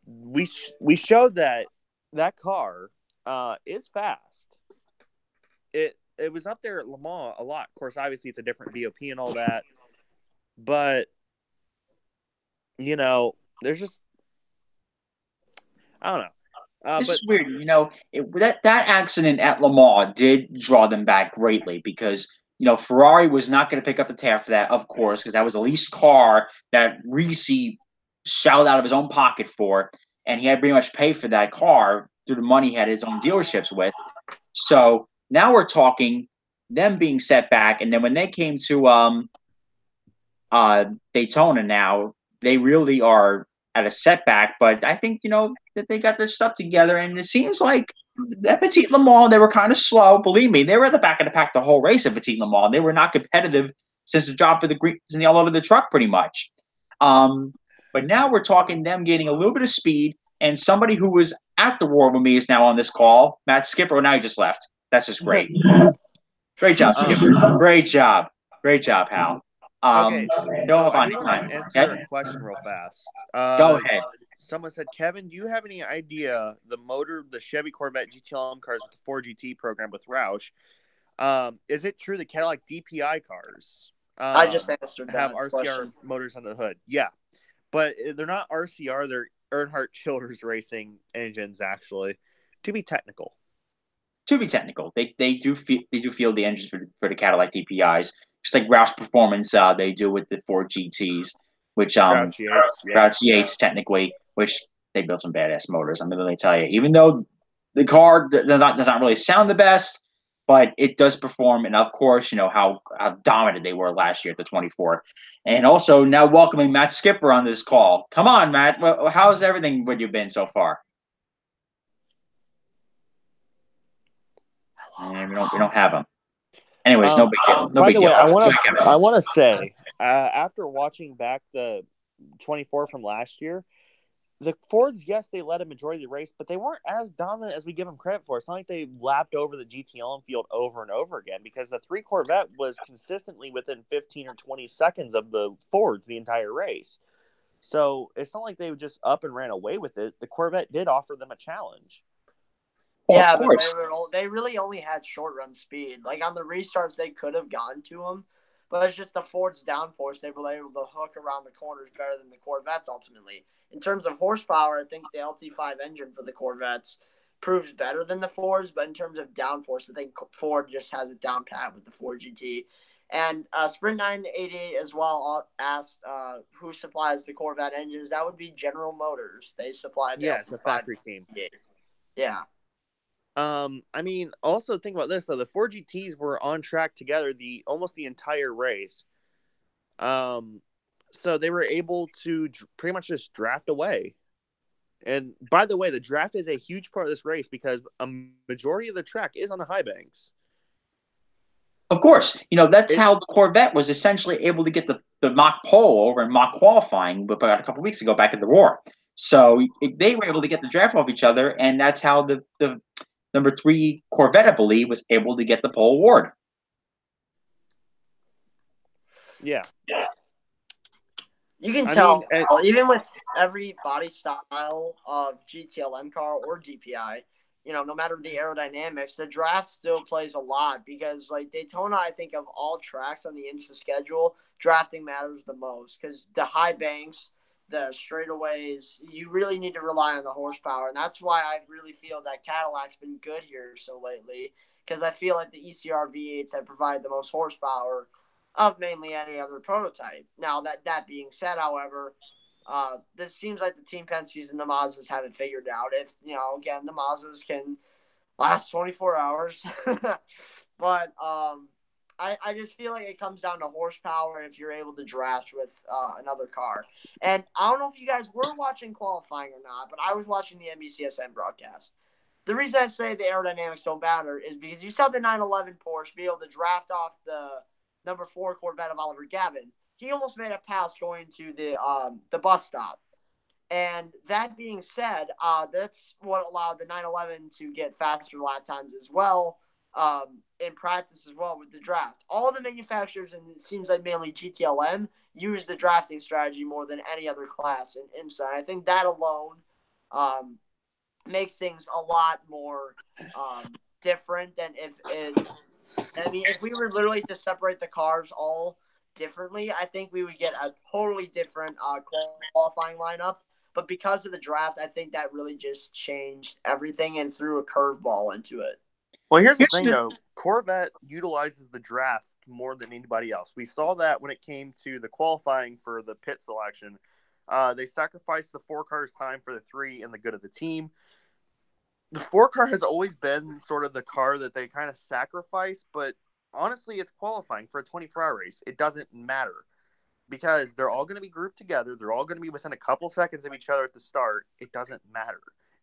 We showed that car is fast. It was up there at Le Mans a lot. Of course, obviously it's a different VOP and all that, but there's just I don't know.
This is weird. That accident at Le Mans did draw them back greatly because Ferrari was not going to pick up the tab for that, of course, because that was the least car that Risi shelled out of his own pocket for, and he had pretty much paid for that car through the money he had his own dealerships with. So now we're talking them being set back, and then when they came to Daytona, now they really are at a setback. But I think that they got their stuff together, and it seems like at Petit Le Mans they were kind of slow. Believe me, they were at the back of the pack the whole race at Petit Le Mans. They were not competitive since the drop of the grease and all over the truck, pretty much. But now we're talking them gaining a little bit of speed, and somebody who was at the war with me is now on this call. Matt Skipper. Oh, now he just left. That's just great. Great job, Skipper. Great job, Hal.
Okay,
so
I do want to answer a question real fast.
Go ahead.
Someone said, Kevin, do you have any idea the Chevy Corvette GTLM cars with the 4GT program with Roush? Is it true the Cadillac DPI cars
I just answered
have
that
RCR
question.
motors under the hood? Yeah, but they're not RCR. They're Earnhardt Childers Racing engines, actually, to be technical.
They do feel the engines for the Cadillac DPIs, just like Roush Performance they do with the Ford GTs, which Roush Yates technically, which they built some badass motors. I'm going to tell you, even though the car does not really sound the best, but it does perform. And of course, how dominant they were last year at the 24. And also now welcoming Matt Skipper on this call. Come on, Matt. How's everything with you been so far? And we don't have him. Anyways, no big deal. No
by
big
the
deal.
way, I want to say, after watching back the 24 from last year, the Fords, yes, they led a majority of the race, but they weren't as dominant as we give them credit for. It's not like they lapped over the GTLM field over and over again, because the 3 Corvette was consistently within 15 or 20 seconds of the Fords the entire race. So it's not like they just up and ran away with it. The Corvette did offer them a challenge.
Yeah, but they really only had short run speed. Like on the restarts, they could have gotten to them, but it's just the Ford's downforce. They were able to hook around the corners better than the Corvettes ultimately. In terms of horsepower, I think the LT5 engine for the Corvettes proves better than the Fords, but in terms of downforce, I think Ford just has it down pat with the Ford GT. And Sprint 988 as well asked who supplies the Corvette engines. That would be General Motors. They supply the
it's a factory team.
Yeah.
I mean, also think about this though. The 4 GTs were on track together almost the entire race. So they were able to pretty much just draft away. And by the way, the draft is a huge part of this race because a majority of the track is on the high banks.
Of course, that's how the Corvette was essentially able to get the mock pole over in mock qualifying about a couple weeks ago back at the Roar. So they were able to get the draft off each other, and that's how the number 3 Corvette, I believe, was able to get the pole award.
Yeah.
You can tell, even with every body style of GTLM car or DPI, no matter the aerodynamics, the draft still plays a lot because, like Daytona, I think of all tracks on the IMSA schedule, drafting matters the most because the high banks, the straightaways, you really need to rely on the horsepower. And that's why I really feel that Cadillac's been good here so lately because I feel like the ECR V8s have provided the most horsepower of mainly any other prototype. Now, that being said, however, this seems like the Team Penske's and the Mazdas haven't figured out if, again, the Mazdas can last 24 hours. But I just feel like it comes down to horsepower if you're able to draft with another car. And I don't know if you guys were watching qualifying or not, but I was watching the NBCSN broadcast. The reason I say the aerodynamics don't matter is because you saw the 911 Porsche be able to draft off the number 4 Corvette of Oliver Gavin. He almost made a pass going to the bus stop. And that being said, that's what allowed the 911 to get faster lap times as well in practice as well with the draft. All the manufacturers, and it seems like mainly GTLM, use the drafting strategy more than any other class in IMSA. And I think that alone makes things a lot more different than if we were literally to separate the cars all differently, I think we would get a totally different qualifying lineup. But because of the draft, I think that really just changed everything and threw a curveball into it.
Well, here's the thing, though. Corvette utilizes the draft more than anybody else. We saw that when it came to the qualifying for the pit selection. They sacrificed the 4 cars' time for the 3 and the good of the team. The 4 car has always been sort of the car that they kind of sacrifice, but honestly, it's qualifying for a 24-hour race. It doesn't matter because they're all going to be grouped together. They're all going to be within a couple seconds of each other at the start. It doesn't matter.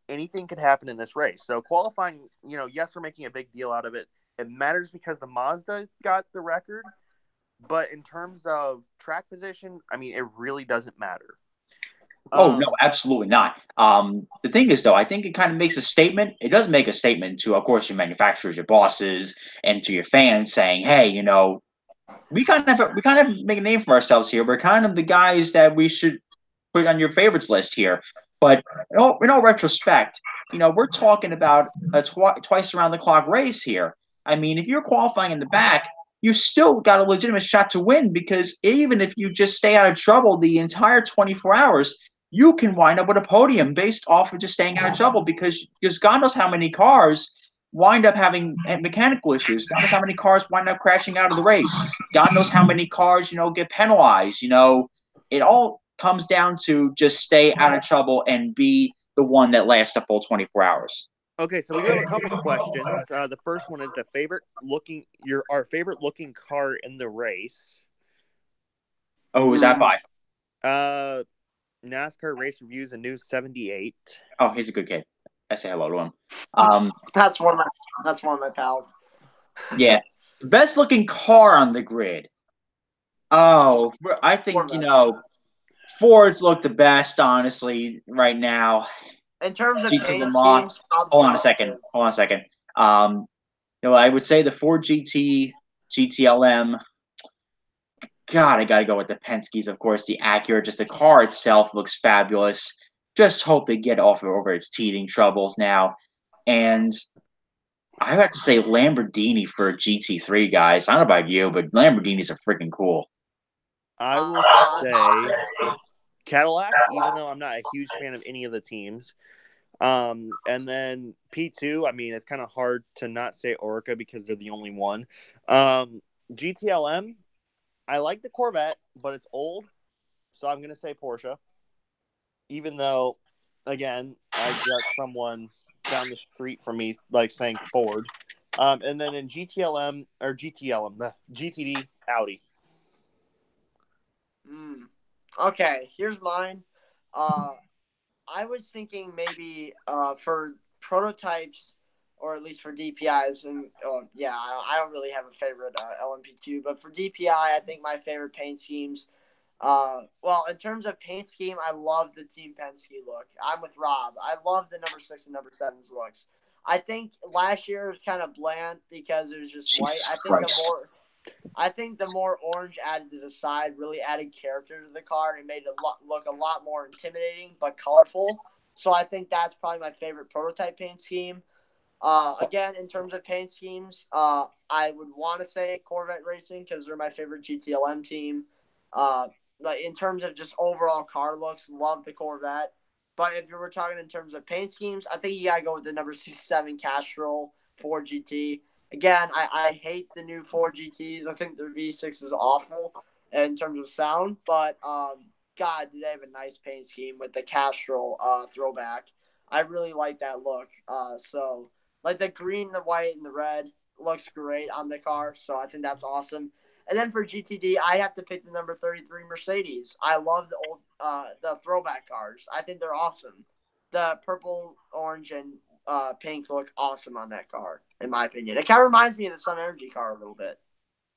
Anything could happen in this race. So qualifying, yes, we're making a big deal out of it. It matters because the Mazda got the record, but in terms of track position, I mean, it really doesn't matter.
Oh, no, absolutely not. The thing is, though, I think it kind of makes a statement. It does make a statement to, of course, your manufacturers, your bosses, and to your fans saying, hey, we kind of make a name for ourselves here. We're kind of the guys that we should put on your favorites list here. But in all retrospect, we're talking about a twice around the clock race here. I mean, if you're qualifying in the back, you still got a legitimate shot to win because even if you just stay out of trouble the entire 24 hours, you can wind up with a podium based off of just staying out of trouble because God knows how many cars wind up having mechanical issues. God knows how many cars wind up crashing out of the race. God knows how many cars, get penalized. It all comes down to just stay out of trouble and be the one that lasts a full 24 hours.
Okay, so we do have a couple questions. The first one is our favorite looking car in the race.
Oh, who's that by?
Uh, NASCAR Race Reviews and News 78.
Oh, he's a good kid. I say hello to him.
That's one of my pals.
Yeah, the best looking car on the grid. Oh, I think Fords look the best, honestly, right now.
In terms of
GT
paint
Lamar.
schemes,
Hold on a second. I would say the Ford GT, GTLM. God, I gotta go with the Penske's, of course. The Acura, just the car itself looks fabulous. Just hope they get off over its teething troubles now. And I have to say Lamborghini for GT3, guys. I don't know about you, but Lamborghinis are freaking cool.
I will say Cadillac, even though I'm not a huge fan of any of the teams. And then P2, I mean, it's kind of hard to not say Orca because they're the only one. GTLM, I like the Corvette, but it's old, so I'm going to say Porsche. Even though, again, I got someone down the street from me like saying Ford. And then in GTD, Audi.
Okay, here's mine. I was thinking maybe for prototypes, or at least for DPIs, and I don't really have a favorite LMP2, but for DPI, I think my favorite paint schemes. In terms of paint scheme, I love the Team Penske look. I'm with Rob. I love the number 6 and number 7's looks. I think last year was kind of bland because it was just white. I think the more orange added to the side really added character to the car and made it look a lot more intimidating but colorful. So I think that's probably my favorite prototype paint scheme. Again, in terms of paint schemes, I would want to say Corvette Racing because they're my favorite GTLM team. Like in terms of just overall car looks, love the Corvette. But if you were talking in terms of paint schemes, I think you gotta go with the number 67 Castrol Ford GT. Again, I hate the new Ford GTs. I think their V6 is awful in terms of sound, but God, do they have a nice paint scheme with the Castrol throwback. I really like that look. So like the green, the white, and the red looks great on the car. So I think that's awesome. And then for GTD, I have to pick the number 33 Mercedes. I love the old, the throwback cars. I think they're awesome. The purple, orange, and pink look awesome on that car, in my opinion. It kind of reminds me of the Sun Energy car a little bit.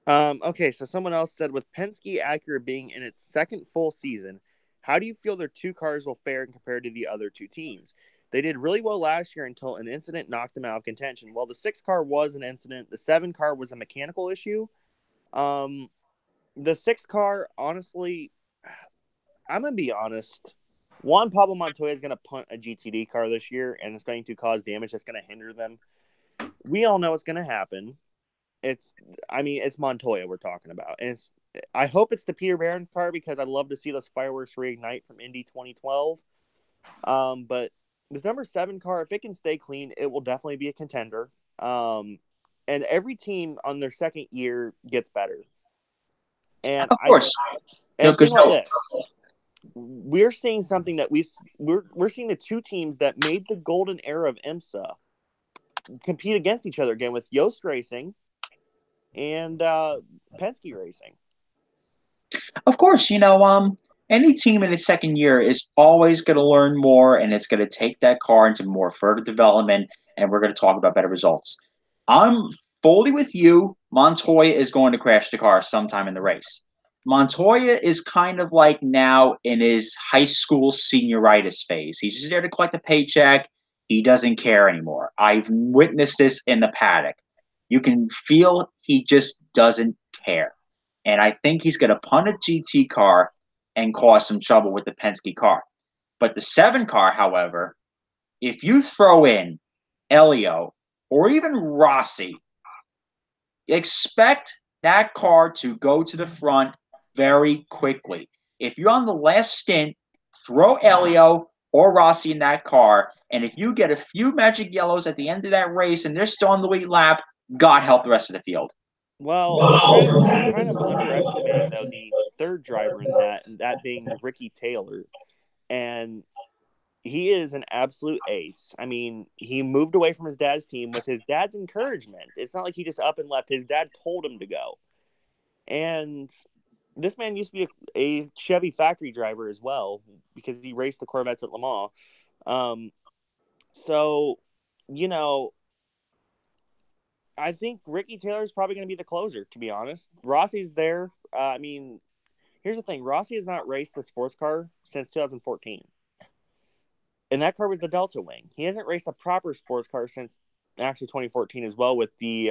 Okay, so someone else said with Penske Acura being in its second full season, how do you feel their two cars will fare compared to the other two teams? They did really well last year until an incident knocked them out of contention. While the 6 car was an incident, the 7 car was a mechanical issue. The 6 car, honestly, I'm going to be honest. Juan Pablo Montoya is going to punt a GTD car this year, and it's going to cause damage that's going to hinder them. We all know what's going to happen. It's Montoya we're talking about. And I hope it's the Peter Barron car because I'd love to see those fireworks reignite from Indy 2012. But the number 7 car, if it can stay clean, it will definitely be a contender. And every team on their second year gets better. And
of course.
Think about this. We're seeing something that we're seeing the two teams that made the golden era of IMSA compete against each other again with Yost Racing and Penske Racing.
Of course, any team in its second year is always going to learn more, and it's going to take that car into more further development, and we're going to talk about better results. I'm fully with you. Montoya is going to crash the car sometime in the race. Montoya is kind of like now in his high school senioritis phase. He's just there to collect a paycheck. He doesn't care anymore. I've witnessed this in the paddock. You can feel he just doesn't care. And I think he's going to punt a GT car and cause some trouble with the Penske car. But the 7 car, however, if you throw in Elio or even Rossi, expect that car to go to the front very quickly. If you're on the last stint, throw Elio or Rossi in that car, and if you get a few magic yellows at the end of that race and they're still on the lead lap, God help the rest of the field.
Well, you're kind of underestimating, though, the third driver in that being Ricky Taylor. And he is an absolute ace. I mean, he moved away from his dad's team with his dad's encouragement. It's not like he just up and left. His dad told him to go. And this man used to be a Chevy factory driver as well because he raced the Corvettes at Le Mans. So, you know, I think Ricky Taylor is probably going to be the closer, to be honest. Rossi's there. I mean, here's the thing. Rossi has not raced the sports car since 2014. And that car was the Delta Wing. He hasn't raced a proper sports car since actually 2014 as well with the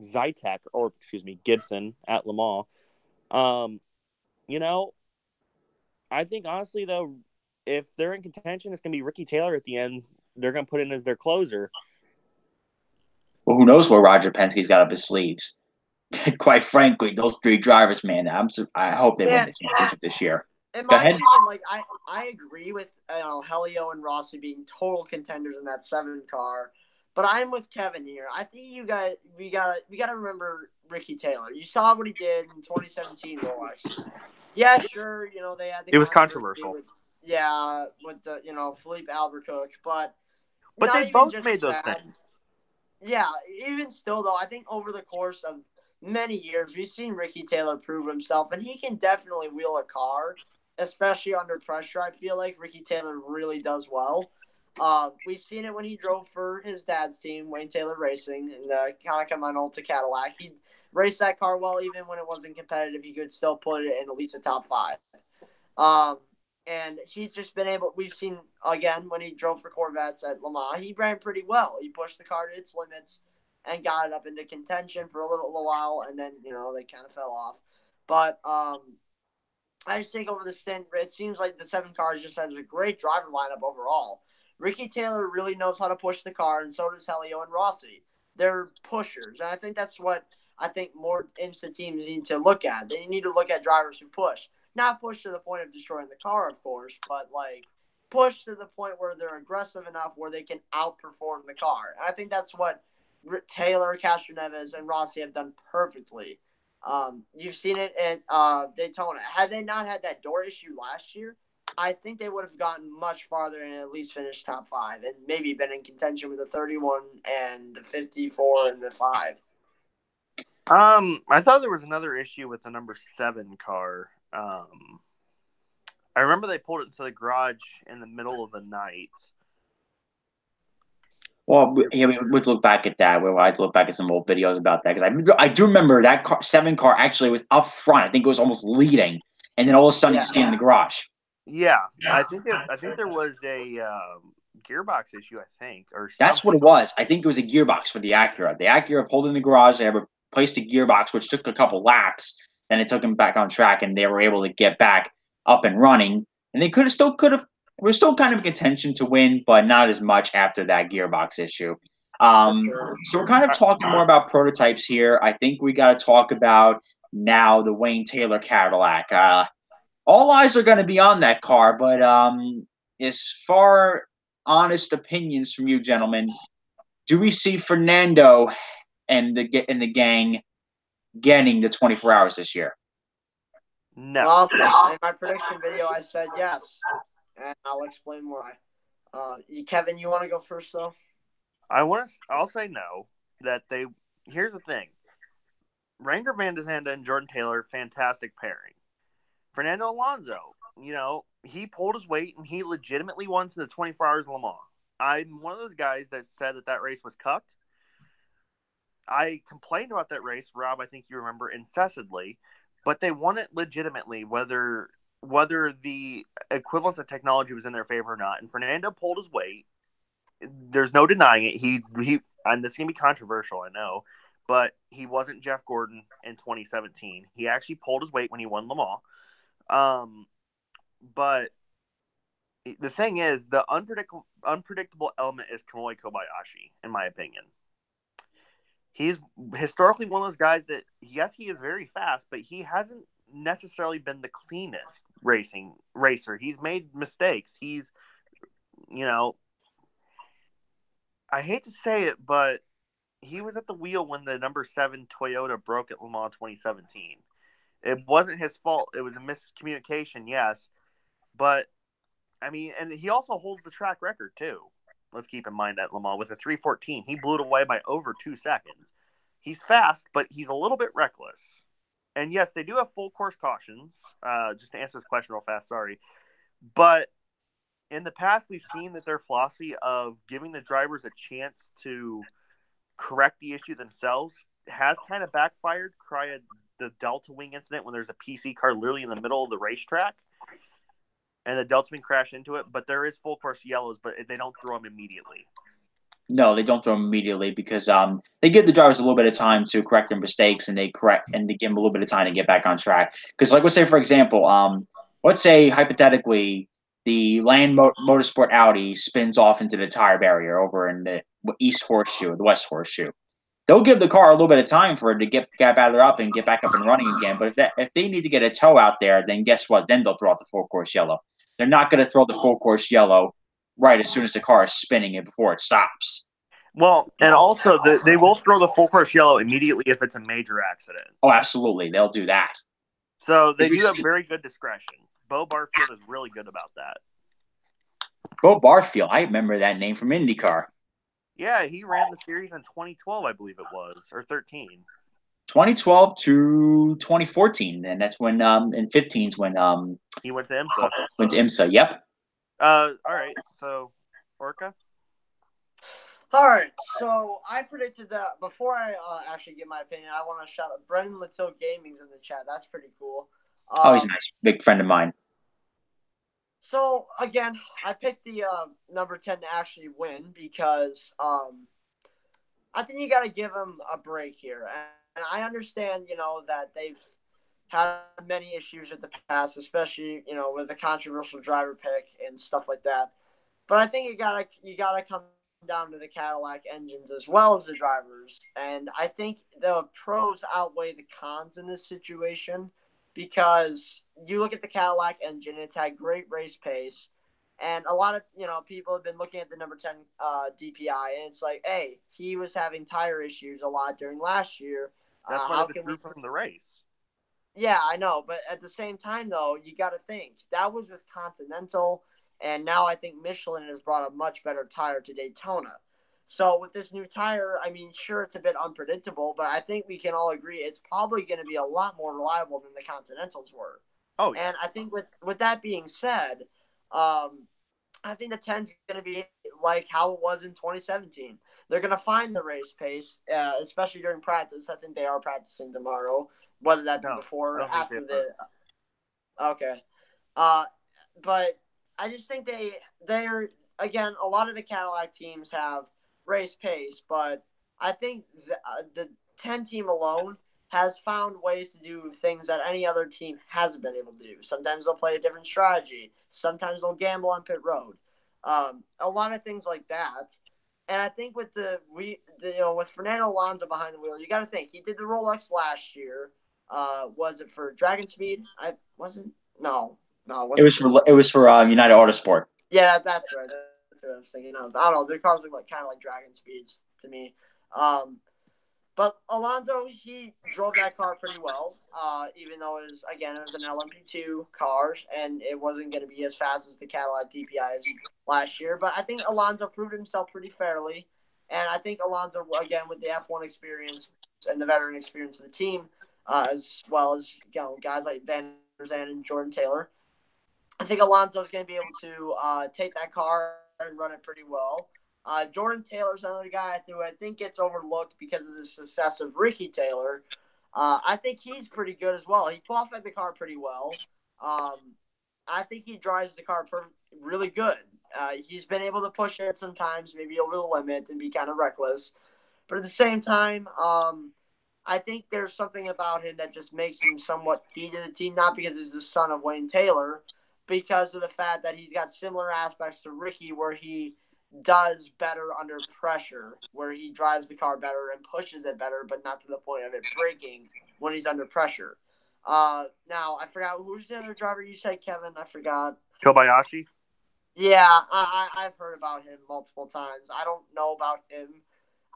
Zytek, or excuse me, Gibson at Le Mans. You know, I think honestly, though, if they're in contention, it's going to be Ricky Taylor at the end. They're going to put in as their closer.
Well, who knows what Roger Penske's got up his sleeves? Quite frankly, those three drivers, man, I hope they win the championship this year.
In
Go
my
ahead.
opinion, like I agree with Helio and Rossi being total contenders in that 7 car, but I'm with Kevin here. I think we gotta remember Ricky Taylor. You saw what he did in 2017 Rolex. Yeah, sure, they had the
It was
controversy
controversial.
with the Philippe Albuquerque, but
they both made those things.
Yeah, even still though, I think over the course of many years we've seen Ricky Taylor prove himself, and he can definitely wheel a car, especially under pressure. I feel like Ricky Taylor really does well. We've seen it when he drove for his dad's team, Wayne Taylor Racing, in the Continental Cadillac. He raced that car well, even when it wasn't competitive. He could still put it in at least a top 5. And he's just been able. We've seen again when he drove for Corvettes at Le Mans, he ran pretty well. He pushed the car to its limits and got it up into contention for a little while, and then they kind of fell off. But I just think over the stint, it seems like the 7 cars just has a great driver lineup overall. Ricky Taylor really knows how to push the car, and so does Helio and Rossi. They're pushers, and I think that's what I think more IMSA teams need to look at. They need to look at drivers who push. Not push to the point of destroying the car, of course, but push to the point where they're aggressive enough where they can outperform the car. And I think that's what Taylor, Castroneves, and Rossi have done perfectly. You've seen it at Daytona. Had they not had that door issue last year, I think they would have gotten much farther and at least finished top 5 and maybe been in contention with the 31 and the 54 and the 5.
I thought there was another issue with the number 7 car. I remember they pulled it into the garage in the middle of the night.
Well, yeah, we'd look back at that. I'd look back at some old videos about that because I do remember that 7 car actually was up front. I think it was almost leading, and then all of a sudden you see it in the garage.
Yeah, I think there was a gearbox issue. I think, or something.
That's what it was. I think it was a gearbox for the Acura. The Acura pulled in the garage. They had replaced the gearbox, which took a couple laps. Then it took them back on track, and they were able to get back up and running. And they could have. We're still kind of in contention to win, but not as much after that gearbox issue. So we're kind of talking more about prototypes here. I think we got to talk about now the Wayne Taylor Cadillac. All eyes are going to be on that car, but as far honest opinions from you gentlemen, do we see Fernando and the gang getting the 24 hours this year?
No.
Well, in my prediction video, I said yes, and I'll explain why. Kevin, you want to go first, though?
I'll say no. Here's the thing: Ranger Van de Zanda and Jordan Taylor, fantastic pairing. Fernando Alonso, he pulled his weight and he legitimately won to the 24 Hours of Le Mans. I'm one of those guys that said that race was cucked. I complained about that race, Rob. I think you remember incessantly. But they won it legitimately, whether the equivalence of technology was in their favor or not. And Fernando pulled his weight. There's no denying it. He and this is gonna be controversial, I know, but he wasn't Jeff Gordon in 2017. He actually pulled his weight when he won Le Mans. But the thing is, the unpredictable element is Kamui Kobayashi, in my opinion. He's historically one of those guys that, yes, he is very fast, but he hasn't necessarily been the cleanest racer. He's made mistakes. He's, I hate to say it, but he was at the wheel when the number 7 Toyota broke at Le Mans 2017. It wasn't his fault. It was a miscommunication, yes, but I mean, and he also holds the track record too. Let's keep in mind at Le Mans with a 3:14, he blew it away by over 2 seconds. He's fast, but he's a little bit reckless. And yes, they do have full course cautions. Just to answer this question real fast, sorry. But in the past, we've seen that their philosophy of giving the drivers a chance to correct the issue themselves has kind of backfired. Cry the Delta Wing incident when there's a PC car literally in the middle of the racetrack and the Delta Wing crashed into it. But there is full course yellows, but they don't throw them immediately.
No, they don't throw them immediately because they give the drivers a little bit of time to correct their mistakes, and they give them a little bit of time to get back on track. Because, like, let's say for example, let's say hypothetically the Motorsport Audi spins off into the tire barrier over in the East Horseshoe, the West Horseshoe. They'll give the car a little bit of time for it to get back up and get back up and running again. But if they need to get a tow out there, then guess what? Then they'll throw out the full course yellow. They're not going to throw the full course yellow right as soon as the car is spinning it before it stops.
Well, and also they will throw the full course yellow immediately if it's a major accident.
Oh, absolutely. They'll do that.
So they do have very good discretion. Bo Barfield is really good about that.
Bo Barfield. I remember that name from IndyCar.
Yeah, he ran the series in 2012, I believe it was, or 13.
2012 to 2014, and that's when in 15's when
he went to IMSA.
Went to IMSA. Yep.
All right. So, Orca.
All right, so I predicted that before I actually give my opinion. I want to shout out Brendan Little Gaming's in the chat. That's pretty cool.
He's a nice, big friend of mine.
So again, I picked the number 10 to actually win because I think you got to give him a break here, and I understand that they've had many issues in the past, especially with the controversial driver pick and stuff like that. But I think you gotta come down to the Cadillac engines as well as the drivers. And I think the pros outweigh the cons in this situation because you look at the Cadillac engine, it's had great race pace. And a lot of, people have been looking at the number 10 DPI, and it's like, hey, he was having tire issues a lot during last year.
That's why they threw from the race.
Yeah, I know. But at the same time, though, you got to think. That was with Continental. And now I think Michelin has brought a much better tire to Daytona. So with this new tire, I mean, sure, it's a bit unpredictable, but I think we can all agree it's probably going to be a lot more reliable than the Continentals were.
Oh, yeah.
And I think with that being said, I think the 10's going to be like how it was in 2017. They're going to find the race pace, especially during practice. I think they are practicing tomorrow, whether that be before or after the – okay. But – I just think they're again, a lot of the Cadillac teams have race pace, but I think the 10 team alone has found ways to do things that any other team hasn't been able to do. Sometimes they'll play a different strategy. Sometimes they'll gamble on pit road. A lot of things like that. And I think with with Fernando Alonso behind the wheel, you got to think he did the Rolex last year. Was it for Dragon Speed? I wasn't. No. No,
it was for United Autosport.
Yeah, that's right. That's what I was thinking of. I don't know. Their cars look kind of like Dragon Speeds to me. But Alonso, he drove that car pretty well, even though it was an LMP2 car, and it wasn't going to be as fast as the Cadillac DPIs last year. But I think Alonso proved himself pretty fairly, and I think Alonso, again, with the F1 experience and the veteran experience of the team, as well as guys like Van der Zandt and Jordan Taylor, I think Alonso is going to be able to take that car and run it pretty well. Jordan Taylor's another guy who I think gets overlooked because of the success of Ricky Taylor. I think he's pretty good as well. He qualified the car pretty well. I think he drives the car really good. He's been able to push it sometimes, maybe over the limit and be kind of reckless. But at the same time, I think there's something about him that just makes him somewhat key to the team, not because he's the son of Wayne Taylor, because of the fact that he's got similar aspects to Ricky where he does better under pressure, where he drives the car better and pushes it better, but not to the point of it breaking when he's under pressure. Now, I forgot, who's the other driver you said, Kevin? I forgot.
Kobayashi?
Yeah, I've heard about him multiple times. I don't know about him.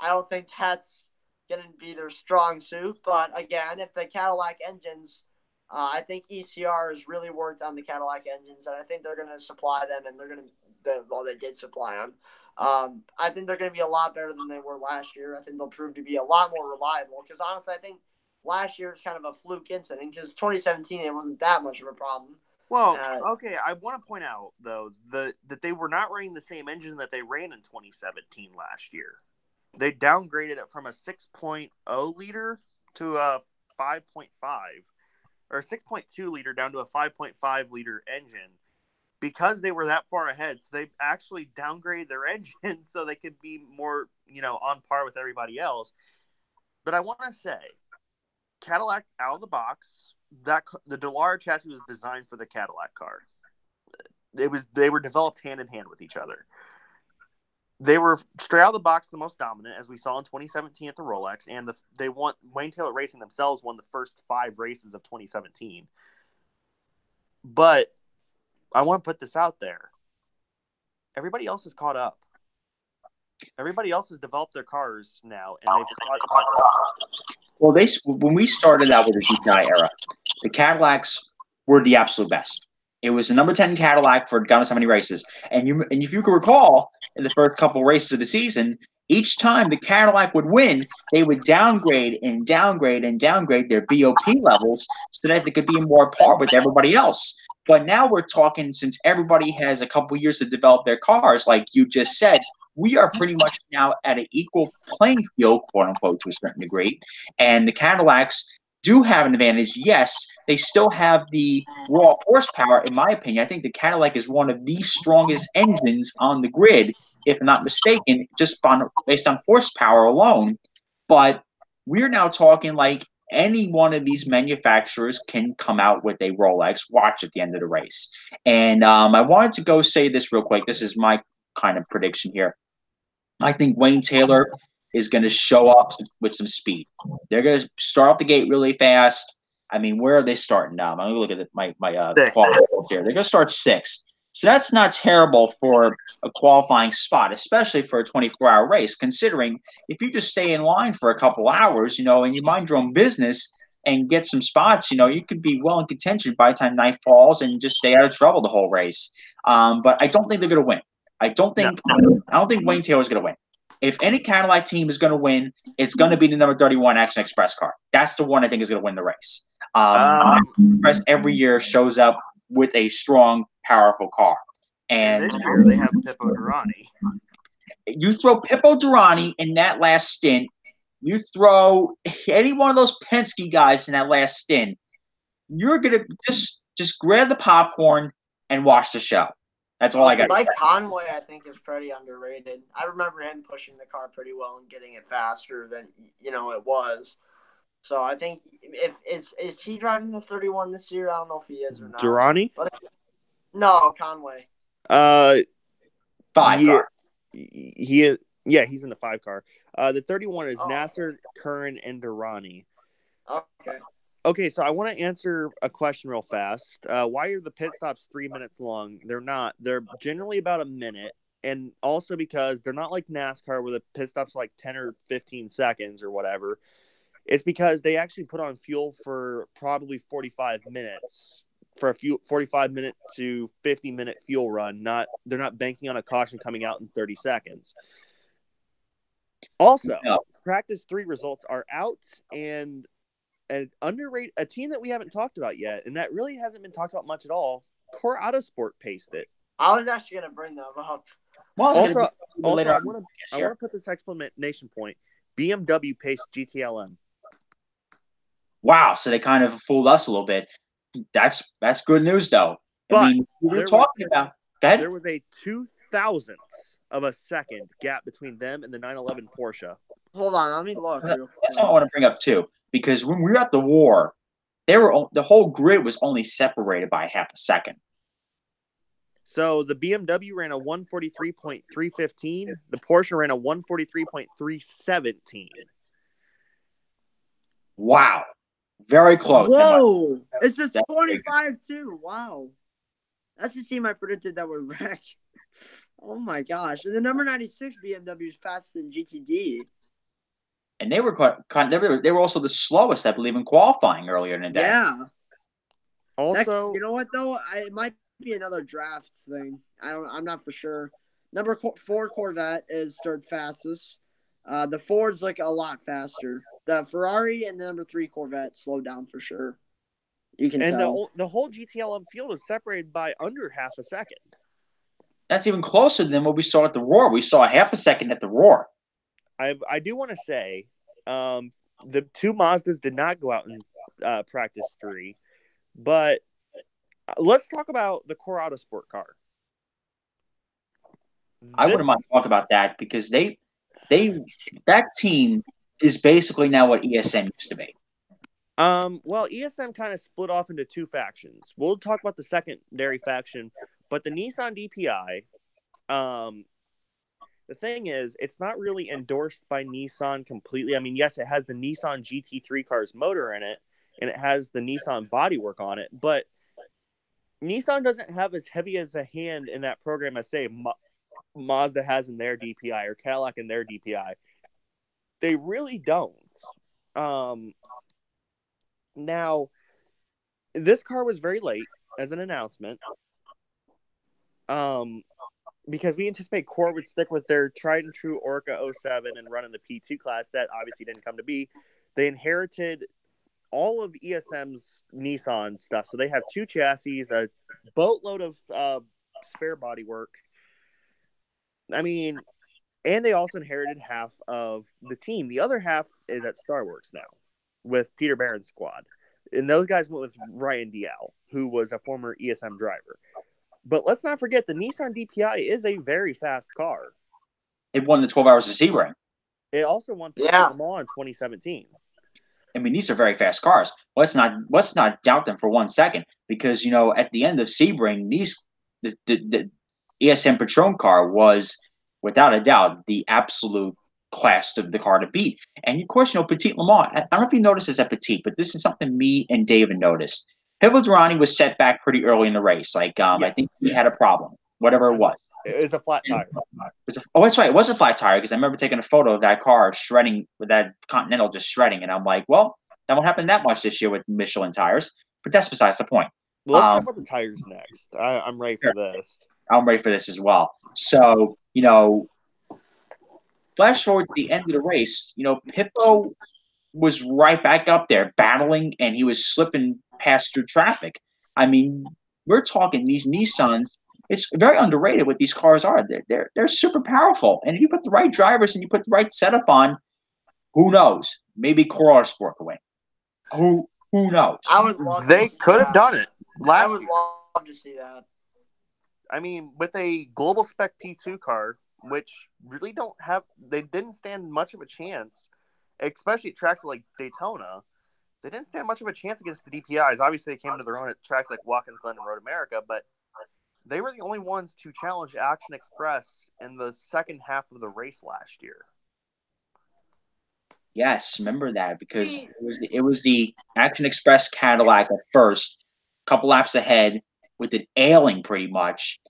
I don't think that's going to be their strong suit, but again, if the Cadillac engines I think ECR has really worked on the Cadillac engines, and I think they're going to supply them, and they did supply them. I think they're going to be a lot better than they were last year. I think they'll prove to be a lot more reliable because, honestly, I think last year was kind of a fluke incident because 2017 it wasn't that much of a problem.
Well, okay, I want to point out, though, that they were not running the same engine that they ran in 2017 last year. They downgraded it from a 6.0 liter to a 5.5, or 6.2 liter down to a 5.5 liter engine because they were that far ahead. So they actually downgraded their engine so they could be more, on par with everybody else. But I want to say, Cadillac out of the box, the Dallara chassis was designed for the Cadillac car. They were developed hand in hand with each other. They were straight out of the box the most dominant, as we saw in 2017 at the Rolex, and Wayne Taylor Racing themselves won the first 5 races of 2017. But I want to put this out there: everybody else has caught up. Everybody else has developed their cars now, and they've caught up.
Well, when we started out with the GTI era, the Cadillacs were the absolute best. It was the number 10 Cadillac for God knows how many races. And if you can recall, in the first couple races of the season, each time the Cadillac would win, they would downgrade and downgrade and downgrade their BOP levels so that they could be more par with everybody else. But now we're talking, since everybody has a couple years to develop their cars, like you just said, we are pretty much now at an equal playing field, quote unquote, to a certain degree. And the Cadillacs do have an advantage. Yes, they still have the raw horsepower, in my opinion. I think the Cadillac is one of the strongest engines on the grid, if I'm not mistaken, just based on horsepower alone. But we're now talking like any one of these manufacturers can come out with a Rolex watch at the end of the race. And I wanted to go say this real quick. This is my kind of prediction here. I think Wayne Taylor is going to show up with some speed. They're going to start off the gate really fast. I mean, where are they starting now? I'm going to look at my qualifying here. They're going to start 6th. So that's not terrible for a qualifying spot, especially for a 24-hour race, considering if you just stay in line for a couple hours, and you mind your own business and get some spots, you could be well in contention by the time night falls and just stay out of trouble the whole race. But I don't think they're going to win. I don't think Wayne Taylor is going to win. If any Cadillac team is going to win, it's going to be the number 31 Action Express car. That's the one I think is going to win the race. Action Express every year shows up with a strong, powerful car. And
this year they have Pippo Durrani.
You throw Pippo Durrani in that last stint, you throw any one of those Penske guys in that last stint, you're going to just grab the popcorn and watch the show. That's all I got.
Mike Conway, I think, is pretty underrated. I remember him pushing the car pretty well and getting it faster than it was. So I think is he driving the 31 this year? I don't know if he is or not.
Durrani?
No, Conway.
5 car.
He is. Yeah, he's in the 5 car. The 31 is Nasser, Curran, and Durrani.
Okay.
Okay, so I want to answer a question real fast. Why are the pit stops 3 minutes long? They're not. They're generally about a minute, and also because they're not like NASCAR where the pit stops like 10 or 15 seconds or whatever. It's because they actually put on fuel for probably 45 minutes for a 45-minute to 50-minute fuel run. They're not banking on a caution coming out in 30 seconds. Also, practice 3 results are out, and a team that we haven't talked about yet, and that really hasn't been talked about much at all. Core Autosport paced it.
I was actually going to bring that up.
Well,
I want to put this explanation point. BMW paced GTLM.
Wow, so they kind of fooled us a little bit. That's good news, though.
But
we're talking about. Go ahead.
There was a 0.002 of a second gap between them and the 911 Porsche.
Hold on, let me look.
That's what I want to bring up too, because when we were at the war, the whole grid was only separated by half a second.
So the BMW ran a 143.315. The Porsche ran a 143.317.
Wow. Very close.
Whoa. It's just 25 too. Wow. That's the team I predicted that would wreck. Oh my gosh. And the number 96 BMW is faster than GTD.
And they were also the slowest, I believe, in qualifying earlier in the day.
Yeah.
Also,
you know what though? It might be another draft thing. I'm not for sure. Number 4 Corvette is third fastest. The Ford's like a lot faster. The Ferrari and the number 3 Corvette slowed down for sure. You can
and
tell.
the whole GTLM field is separated by under half a second.
That's even closer than what we saw at the Roar. We saw half a second at the Roar.
I do want to say, the two Mazdas did not go out in practice 3, but let's talk about the Core Autosport car.
I wouldn't mind talking about that because that team is basically now what ESM used to be.
Well, ESM kind of split off into 2 factions. We'll talk about the secondary faction, but the Nissan DPI, the thing is, it's not really endorsed by Nissan completely. I mean, yes, it has the Nissan GT3 car's motor in it, and it has the Nissan bodywork on it, but Nissan doesn't have as heavy as a hand in that program as, say, Mazda has in their DPI or Cadillac in their DPI. They really don't. Now, this car was very late as an announcement. Because we anticipate Core would stick with their tried and true Orca 07 and run in the P2 class. That obviously didn't come to be. They inherited all of ESM's Nissan stuff. So they have 2 chassis, a boatload of spare body work. I mean, and they also inherited half of the team. The other half is at StarWorks now with Peter Barron's squad. And those guys went with Ryan Dial, who was a former ESM driver. But let's not forget, the Nissan DPI is a very fast car.
It won the 12 Hours of Sebring.
It also won Le Mans in 2017.
I mean, these are very fast cars. Let's not doubt them for 1 second, because at the end of Sebring, the ESM Patron car was without a doubt the absolute class of the car to beat. And of course, Petit Le Mans. I don't know if you noticed this at Petit, but this is something me and David noticed. Pivo Durrani was set back pretty early in the race. Yes. I think he had a problem, whatever it was.
It was a flat tire.
That's right. It was a flat tire because I remember taking a photo of that car shredding, with that Continental just shredding. And I'm like, well, that won't happen that much this year with Michelin tires. But that's besides the point.
Well, let's talk about the tires next. I'm ready for this.
I'm ready for this as well. So, flash forward to the end of the race, Pippo was right back up there battling, and he was slipping past through traffic. I mean, we're talking these Nissans. It's very underrated what these cars are. They're super powerful, and if you put the right drivers and you put the right setup on, who knows? Maybe Core Autosport could win. Who knows?
They could have done it.
I would love to see that.
I mean, with a global spec P2 car, which really they didn't stand much of a chance, especially at tracks like Daytona. They didn't stand much of a chance against the DPIs. Obviously, they came into their own at tracks like Watkins Glen and Road America, but they were the only ones to challenge Action Express in the second half of the race last year.
Yes, remember that, because it was the Action Express Cadillac at first, a couple laps ahead, with it ailing pretty much,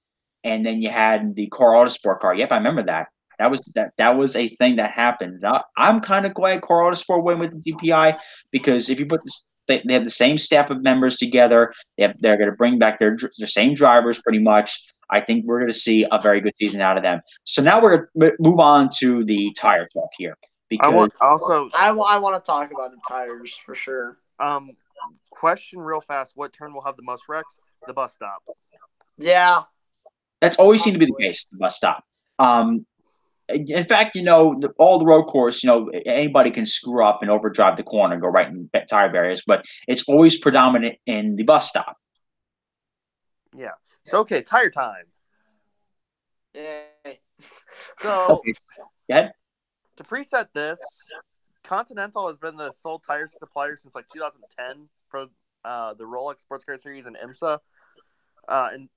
and then you had the Core Autosport car. Yep, I remember that. That was a thing that happened. I'm kind of glad Core Autosport went with the DPI, because if you put this, they have the same staff of members together. They're going to bring back their same drivers pretty much. I think we're going to see a very good season out of them. So now we're going to move on to the tire talk here. Because
I want to talk about the tires for sure.
Question real fast: what turn will have the most wrecks? The bus stop.
Yeah,
that's always seemed to be the case. The bus stop. In fact, all the road course, anybody can screw up and overdrive the corner and go right in tire barriers, but it's always predominant in the bus stop.
Yeah. So, okay, tire time.
Yay.
So,
okay. Go ahead.
To preset this, Continental has been the sole tire supplier since 2010 for the Rolex Sports Car Series and IMSA, and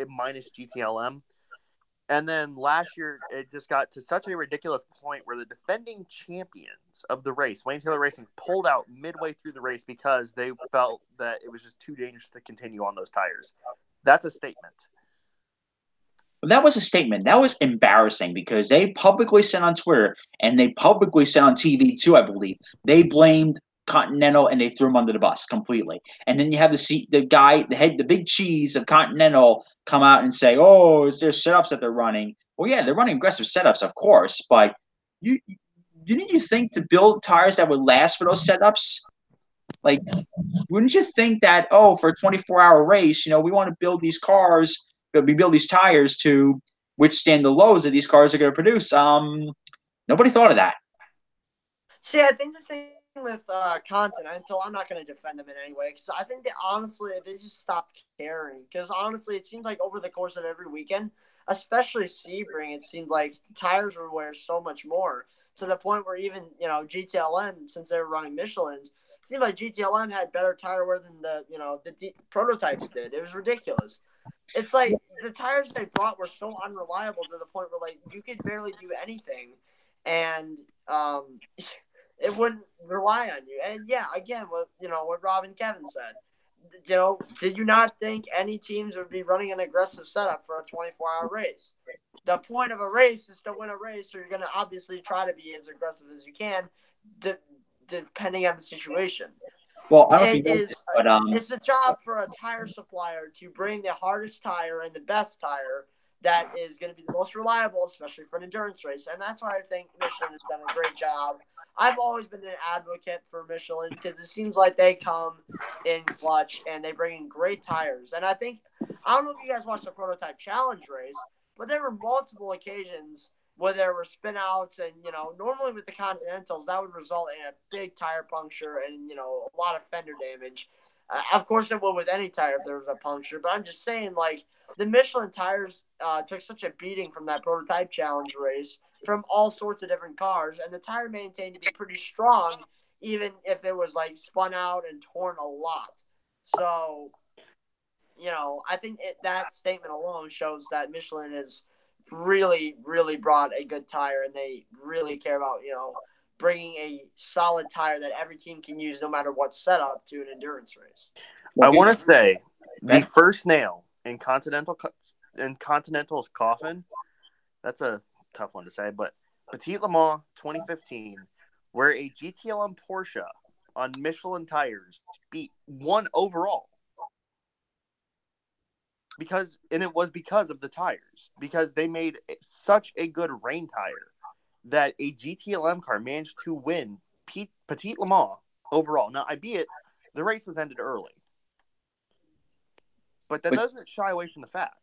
minus GTLM. And then last year, it just got to such a ridiculous point where the defending champions of the race, Wayne Taylor Racing, pulled out midway through the race because they felt that it was just too dangerous to continue on those tires. That's a statement.
That was a statement. That was embarrassing, because they publicly said on Twitter, and they publicly said on TV too, I believe, they blamed Continental and they threw him under the bus completely. And then you have the big cheese of Continental come out and say, "Oh, it's their setups that they're running." Well, yeah, they're running aggressive setups, of course, but you didn't you think to build tires that would last for those setups? Like, wouldn't you think that, for a 24-hour race, we want to build these cars, but we build these tires to withstand the loads that these cars are going to produce? Nobody thought of that.
See, I think the thing with Continental, I'm not going to defend them in any way because I think that honestly, they just stopped caring. Because honestly, it seems like over the course of every weekend, especially Sebring, it seemed like the tires were wearing so much more to the point where even GTLM, since they were running Michelin's, it seemed like GTLM had better tire wear than the prototypes did. It was ridiculous. It's like the tires they brought were so unreliable to the point where like you could barely do anything, and it wouldn't rely on you. And yeah, again, what Rob and Kevin said. Did you not think any teams would be running an aggressive setup for a 24-hour race? The point of a race is to win a race, so you're going to obviously try to be as aggressive as you can, depending on the situation.
Well, I don't think this, but
It's the job for a tire supplier to bring the hardest tire and the best tire that is going to be the most reliable, especially for an endurance race. And that's why I think Michelin has done a great job. I've always been an advocate for Michelin because it seems like they come in clutch and they bring in great tires. And I don't know if you guys watched the Prototype Challenge race, but there were multiple occasions where there were spin outs and, normally with the Continentals, that would result in a big tire puncture and, a lot of fender damage. Of course, it would with any tire if there was a puncture, but I'm just saying, like, the Michelin tires took such a beating from that Prototype Challenge race from all sorts of different cars, and the tire maintained to be pretty strong, even if it was, like, spun out and torn a lot. So, I think that statement alone shows that Michelin has really, really brought a good tire, and they really care about, bringing a solid tire that every team can use no matter what setup to an endurance race.
I want to say the first nail in Continental's coffin, that's a tough one to say, but Petit Le Mans 2015, where a GTLM Porsche on Michelin tires beat one overall. It was because of the tires, because they made such a good rain tire that a GTLM car managed to win Petit Le Mans overall. Now, albeit the race was ended early, but that doesn't shy away from the fact.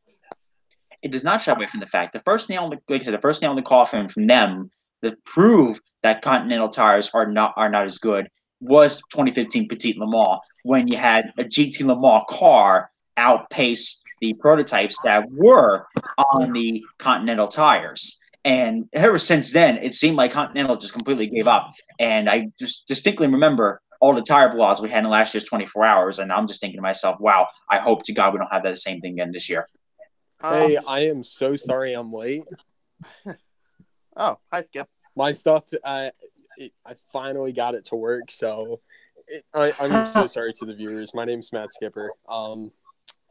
It does not shy away from the fact. The first nail in the coffin from them to prove that Continental tires are not as good was 2015 Petit Le Mans, when you had a GT Le Mans car outpace the prototypes that were on the Continental tires. And ever since then, it seemed like Continental just completely gave up. And I just distinctly remember all the tire blowouts we had in last year's 24 hours. And I'm just thinking to myself, wow, I hope to God we don't have that same thing again this year.
Hey, I am so sorry I'm late.
Oh, hi, Skip.
My stuff, I finally got it to work, so I'm so sorry to the viewers. My name's Matt Skipper.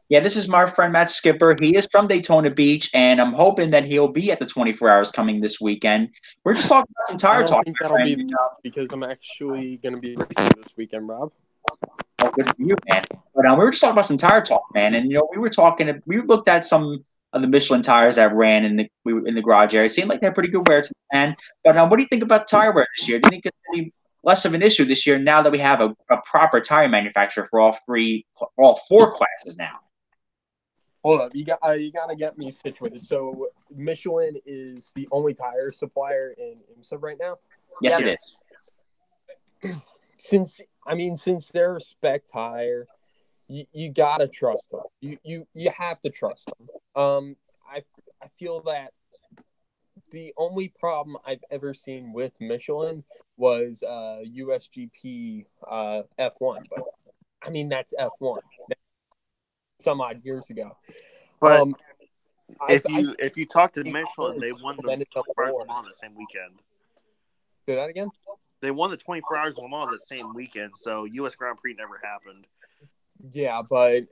Yeah, this is my friend Matt Skipper. He is from Daytona Beach, and I'm hoping that he'll be at the 24 hours coming this weekend. We're just talking about some tire talk.
I don't think that'll be because I'm actually going to be racing this weekend, Rob.
Oh, good for you, man. But we were just talking about some tire talk, man. And, we looked at some of the Michelin tires that ran in the garage area. It seemed like they had pretty good wear to the end. But what do you think about tire wear this year? Do you think it's going to be less of an issue this year now that we have a proper tire manufacturer for all four classes now?
Hold up, you gotta get me situated. So Michelin is the only tire supplier in IMSA right now?
Yes, it is.
Since they're a spec tire, you gotta trust them. You have to trust them. I feel that the only problem I've ever seen with Michelin was USGP F1, but that's F1. Some odd years ago.
But if you talk to Michelin, they won the 24 hours of Le Mans the same weekend.
Say that again?
They won the 24 hours of Le Mans the same weekend, so U.S. Grand Prix never happened.
Yeah, but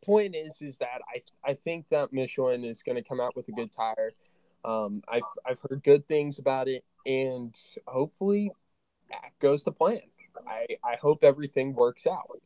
point is that I think that Michelin is going to come out with a good tire. I've heard good things about it, and hopefully that goes to plan. I hope everything works out.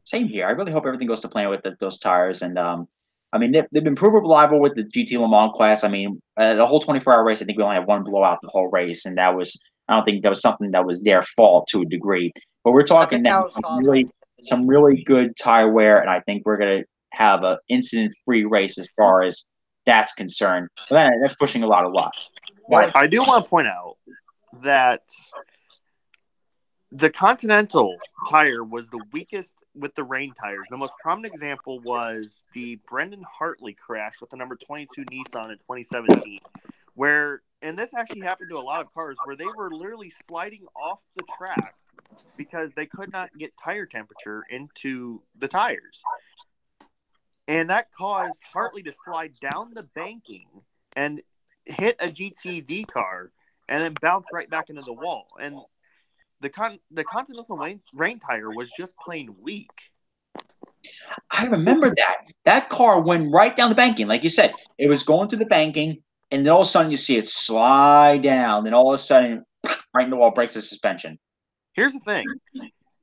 Same here. I really hope everything goes to plan with those tires. And I mean, they've been pretty reliable with the GT Le Mans class. I mean, the whole 24-hour race, I think we only had one blowout the whole race, and I don't think that was something that was their fault to a degree. But we're
I
talking
think
now
that was caused
some really good tire wear, and I think we're gonna have an incident-free race as far as that's concerned. But that's pushing a lot of luck.
Well, I do want to point out that the Continental tire was the weakest with the rain tires. The most prominent example was the Brendan Hartley crash with the number 22 Nissan in 2017, and this actually happened to a lot of cars, where they were literally sliding off the track because they could not get tire temperature into the tires. And that caused Hartley to slide down the banking and hit a GTD car and then bounce right back into the wall. And the Continental rain tire was just plain weak.
I remember that. That car went right down the banking. Like you said, it was going to the banking, and then all of a sudden you see it slide down. Then all of a sudden, right in the wall, breaks the suspension.
Here's the thing.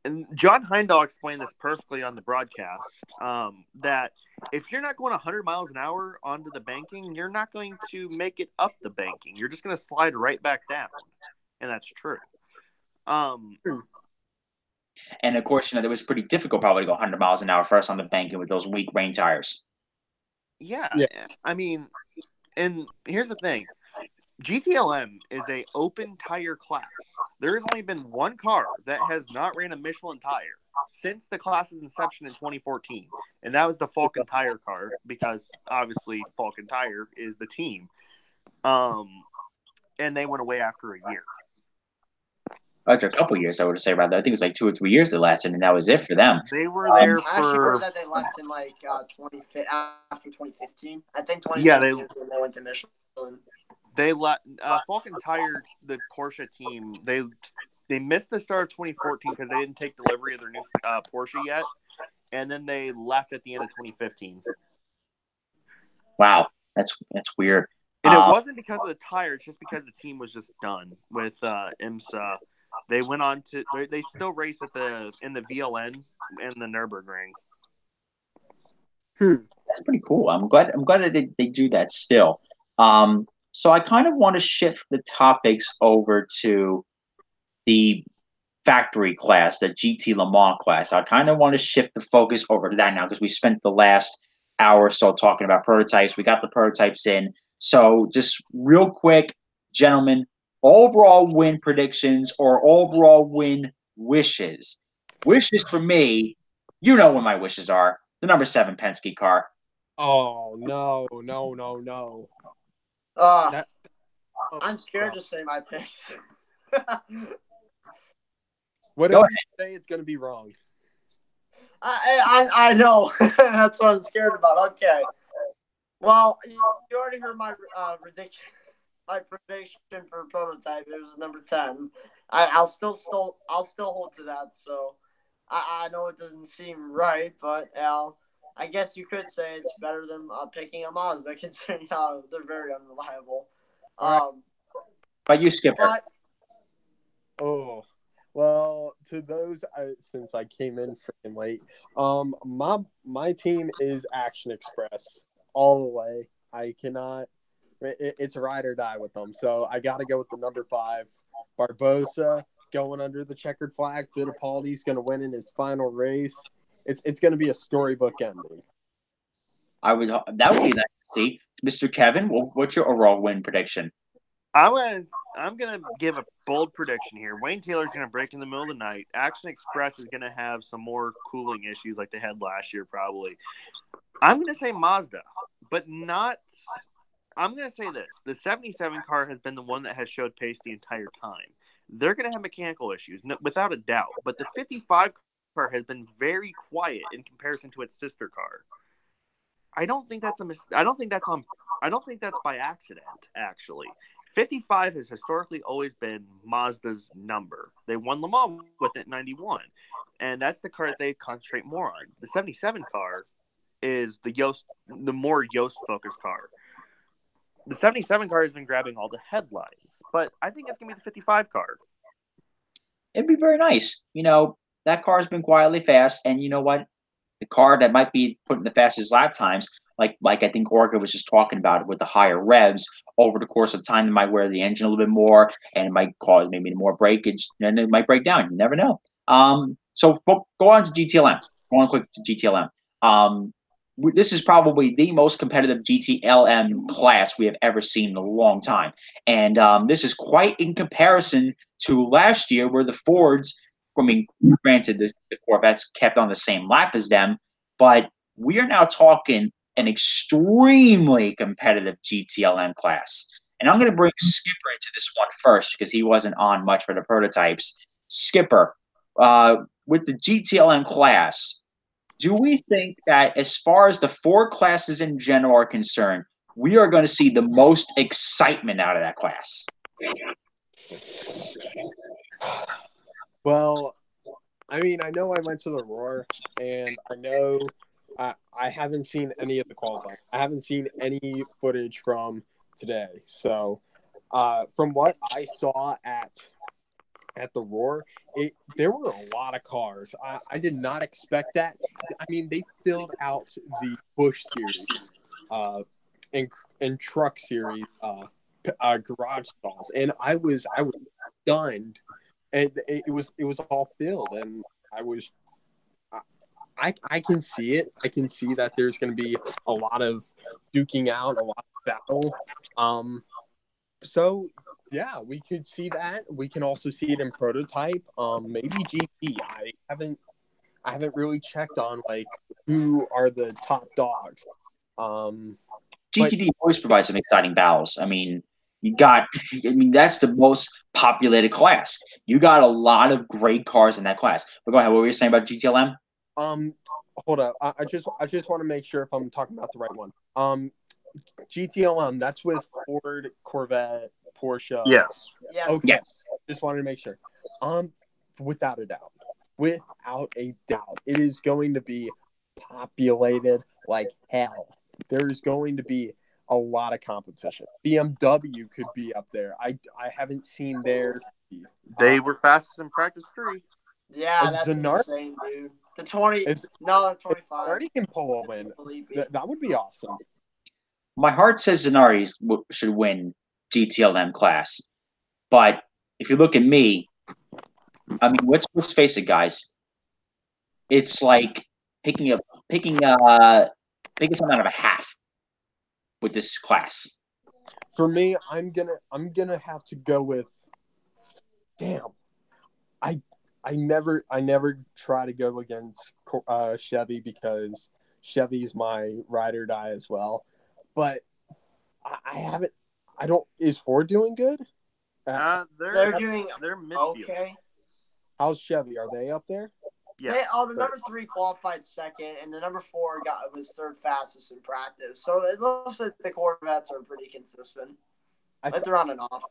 And John Heindahl explained this perfectly on the broadcast, that if you're not going 100 miles an hour onto the banking, you're not going to make it up the banking. You're just going to slide right back down. And that's true.
And of course, it was pretty difficult probably to go 100 miles an hour first on the banking with those weak rain tires.
Yeah. I mean, and here's the thing. GTLM is a open tire class. There has only been one car that has not ran a Michelin tire since the class's inception in 2014, and that was the Falcon Tire car, because obviously Falcon Tire is the team. And they went away after a year.
After a couple of years, I would say, rather. I think it was like 2 or 3 years they lasted, and that was it for them.
They were there
I actually heard
for...
that they left in like after 2015. I think 2015
Yeah,
they went to Michelin.
They let Falcon Tire, the Porsche team. They missed the start of 2014 because they didn't take delivery of their new Porsche yet, and then they left at the end of 2015.
Wow, that's weird.
And it wasn't because of the tire; it's just because the team was just done with IMSA. They went on to. They still race in the VLN and the Nürburgring.
That's pretty cool. I'm glad that they do that still. So I kind of want to shift the topics over to the factory class, the GT Le Mans class. I kind of want to shift the focus over to that now, because we spent the last hour or so talking about prototypes. We got the prototypes in. So just real quick, gentlemen, overall win predictions or overall win wishes. Wishes for me, you know what my wishes are. The number 7 Penske car.
Oh, no.
I'm scared to say my picks.
Whatever you say, it's going to be wrong.
I know. That's what I'm scared about. Okay. Well, you already heard my prediction. My prediction for prototype, it was number 10. I'll still hold to that. So I know it doesn't seem right, but I guess you could say it's better than picking a Mazda, considering how they're very unreliable.
But you, Skipper.
Oh, well, to those, since I came in freaking late, my team is Action Express all the way. I cannot. It's a ride or die with them, so I got to go with the number 5, Barbosa, going under the checkered flag. Fittipaldi's going to win in his final race. It's going to be a storybook ending.
That would be nice to see. Mr. Kevin, what's your overall win prediction?
I'm gonna give a bold prediction here. Wayne Taylor's gonna break in the middle of the night. Action Express is gonna have some more cooling issues like they had last year, probably. I'm gonna say Mazda, but not. I'm gonna say this: the 77 car has been the one that has showed pace the entire time. They're gonna have mechanical issues, without a doubt. But the 55 car has been very quiet in comparison to its sister car. I don't think that's by accident, actually. 55 has historically always been Mazda's number. They won Le Mans with it in 91, and that's the car that they concentrate more on. The 77 car is the more Yost-focused car. The 77 car has been grabbing all the headlines, but I think it's going to be the 55 car.
it'd be very nice. That car's been quietly fast, and you know what? The car that might be putting the fastest lap times, like I think Orca was just talking about it with the higher revs over the course of time, it might wear the engine a little bit more, and it might cause maybe more breakage, and it might break down. You never know. So go on to GTLM. Go on quick to GTLM. This is probably the most competitive GTLM class we have ever seen in a long time, and this is quite in comparison to last year, where the Fords. I mean, granted, the Corvettes kept on the same lap as them, but we are now talking an extremely competitive GTLM class. And I'm going to bring Skipper into this one first because he wasn't on much for the prototypes. Skipper, with the GTLM class, do we think that as far as the four classes in general are concerned, we are going to see the most excitement out of that class?
Well, I mean, I know I went to the Roar, and I know I haven't seen any of the qualifying. I haven't seen any footage from today. So, from what I saw at the Roar, there were a lot of cars. I did not expect that. I mean, they filled out the Bush series, and truck series, garage stalls, and I was stunned. And it was all filled, and I can see it. I can see that there's going to be a lot of duking out, a lot of battle. So yeah, we could see that. We can also see it in prototype. Maybe GP. I haven't really checked on like who are the top dogs.
GTD always provides some exciting battles. I mean, that's the most populated class. You got a lot of great cars in that class. But go ahead. What were you saying about GTLM?
Hold up. I just want to make sure if I'm talking about the right one. GTLM. That's with Ford, Corvette, Porsche.
Yes.
Yeah.
Okay.
Yes.
Just wanted to make sure. Without a doubt, it is going to be populated like hell. There's going to be a lot of competition. BMW could be up there. I haven't seen their speed.
They were fastest in practice 3.
Yeah, that's insane, dude. The 20, the 25.
Already can pull a win. That would be awesome.
My heart says Zanardi should win GTLM class, but if you look at me, I mean, let's face it, guys. It's like picking something out of a hat with this class.
For me, I'm gonna have to go with. Damn, I never try to go against Chevy because Chevy's my ride or die as well. But I haven't. I don't. Is Ford doing good?
They're doing
midfield.
okay.
How's Chevy? Are they up there?
Yeah. The number 3 qualified second, and the number 4 was third fastest in practice. So it looks like the Corvettes are pretty consistent. They're on and off.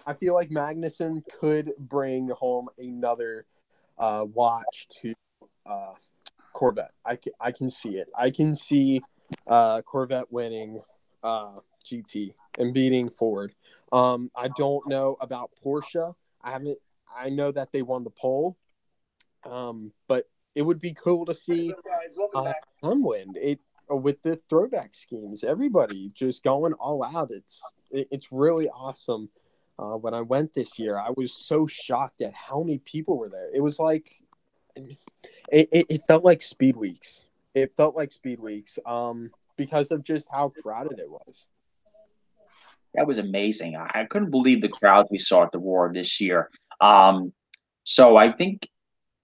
I feel like Magnussen could bring home another watch to Corvette. I can see it. I can see Corvette winning GT and beating Ford. I don't know about Porsche. I know that they won the pole. But it would be cool to see them win it with the throwback schemes. Everybody just going all out. It's really awesome. When I went this year, I was so shocked at how many people were there. It was like it felt like Speed Weeks. It felt like Speed Weeks because of just how crowded it was.
That was amazing. I couldn't believe the crowd we saw at the War this year. So I think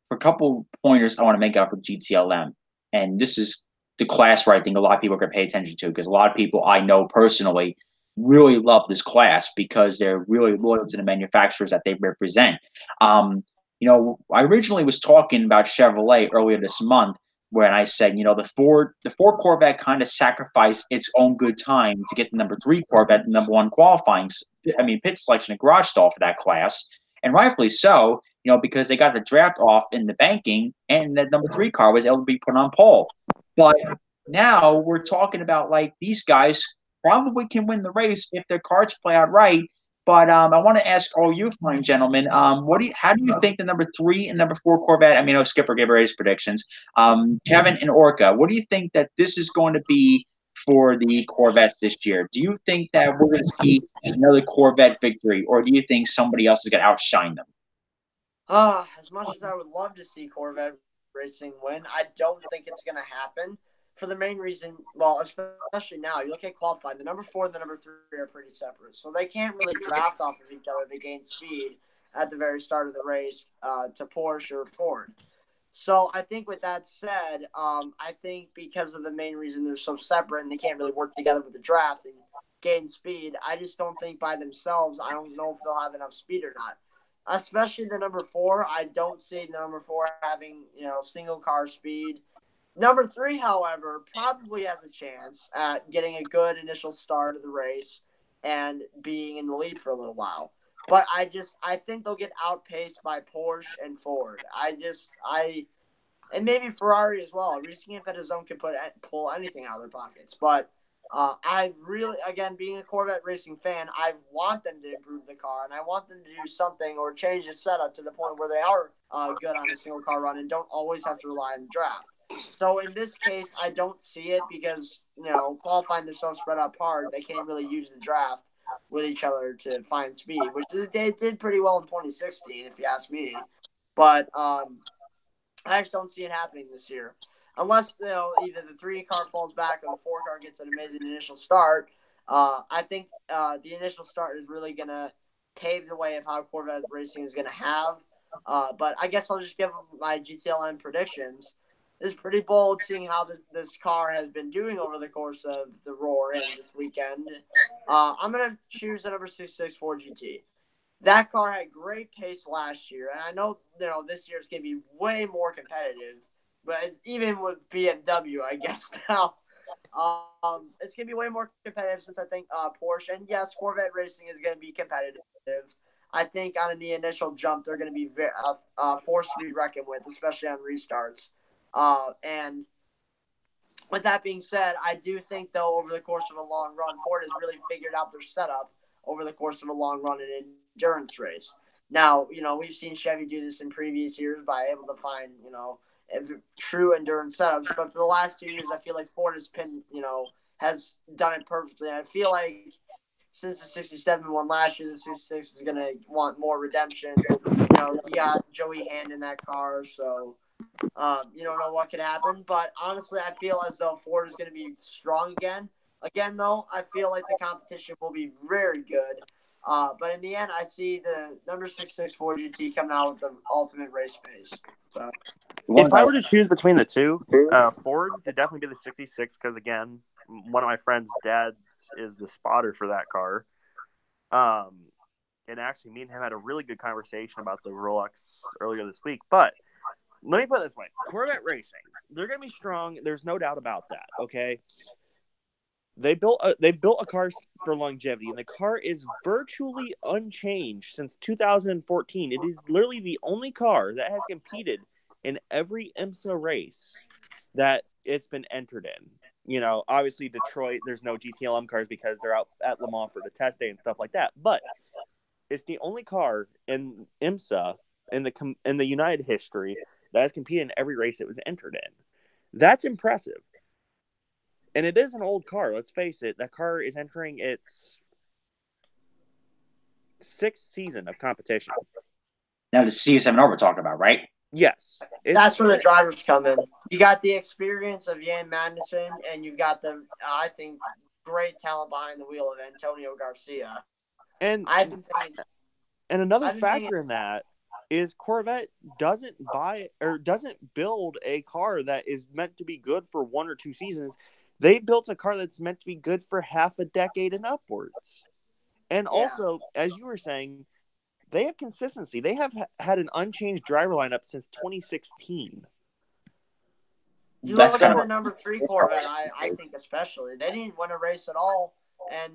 for a couple pointers I want to make out for GTLM, and this is the class where I think a lot of people are going to pay attention to because a lot of people I know personally really love this class because they're really loyal to the manufacturers that they represent. I originally was talking about Chevrolet earlier this month when I said, the Ford Corvette kind of sacrificed its own good time to get the number 3 Corvette, the number 1 pit selection and garage stall for that class. And rightfully so, because they got the draft off in the banking and that number 3 car was able to be put on pole. But now we're talking about like these guys probably can win the race if their cards play out right. But I want to ask all you fine gentlemen, how do you think the number 3 and number 4 Corvette? I mean, no, Skipper gave his predictions. Kevin and Orca, what do you think that this is going to be for the Corvettes this year? Do you think that we're going to see another Corvette victory, or do you think somebody else is going to outshine them?
As much as I would love to see Corvette Racing win, I don't think it's going to happen for the main reason, well, especially now, you look at qualifying, the number 4 and the number 3 are pretty separate. So they can't really draft off of each other to gain speed at the very start of the race to Porsche or Ford. So I think with that said, I think because of the main reason they're so separate and they can't really work together with the draft and gain speed, I just don't think by themselves, I don't know if they'll have enough speed or not. Especially the number 4, I don't see the number 4 having, single car speed. Number 3, however, probably has a chance at getting a good initial start of the race and being in the lead for a little while. But I think they'll get outpaced by Porsche and Ford. And maybe Ferrari as well. Racing Infinite of Zone can pull anything out of their pockets. But I really, again, being a Corvette racing fan, I want them to improve the car, and I want them to do something or change the setup to the point where they are good on a single car run and don't always have to rely on the draft. So in this case, I don't see it because, qualifying they're so spread out apart, they can't really use the draft with each other to find speed, which they did pretty well in 2016, if you ask me. But I just don't see it happening this year. Unless, either the 3 car falls back or the 4 car gets an amazing initial start. I think the initial start is really going to pave the way of how Corvette racing is going to have. But I guess I'll just give my GTLM predictions. It's pretty bold seeing how this car has been doing over the course of the Roar and this weekend. I'm going to choose the number 66 Ford GT. That car had great pace last year, and I know, this year it's going to be way more competitive, but even with BMW, I guess now, it's going to be way more competitive since I think Porsche, and yes, Corvette racing is going to be competitive. I think on the initial jump, they're going to be forced to be reckoned with, especially on restarts. And with that being said, I do think, though, over the course of a long run, Ford has really figured out their setup over the course of a long run in an endurance race. Now, we've seen Chevy do this in previous years by able to find, true endurance setups. But for the last 2 years, I feel like Ford has done it perfectly. I feel like since the 67 won last year, the 66 is going to want more redemption. You got Joey Hand in that car, so you don't know what could happen. But honestly, I feel as though Ford is going to be strong again. Again, though, I feel like the competition will be very good. But in the end, I see the number 66 Ford GT coming out with the ultimate race pace. So,
if I were to choose between the two, Ford would definitely be the 66 because, again, one of my friend's dads is the spotter for that car. And actually, me and him had a really good conversation about the Rolex earlier this week. But let me put it this way. Corvette Racing, they're going to be strong. There's no doubt about that, okay? They built a car for longevity, and the car is virtually unchanged since 2014. It is literally the only car that has competed in every IMSA race that it's been entered in. Obviously Detroit, there's no GTLM cars because they're out at Le Mans for the test day and stuff like that. But it's the only car in IMSA in the United history that has competed in every race it was entered in. That's impressive. And it is an old car. Let's face it. That car is entering its 6th season of competition.
Now, the CS7R we're talking about, right?
Yes.
That's where the drivers come in. You got the experience of Jan Magnussen, and you've got the, I think, great talent behind the wheel of Antonio Garcia.
And another factor in that is Corvette doesn't build a car that is meant to be good for 1 or 2 seasons. They built a car that's meant to be good for half a decade and upwards. And also, as you were saying, they have consistency. They have had an unchanged driver lineup since 2016.
You look at the number 3 Corvette, I think especially. They didn't win a race at all. And,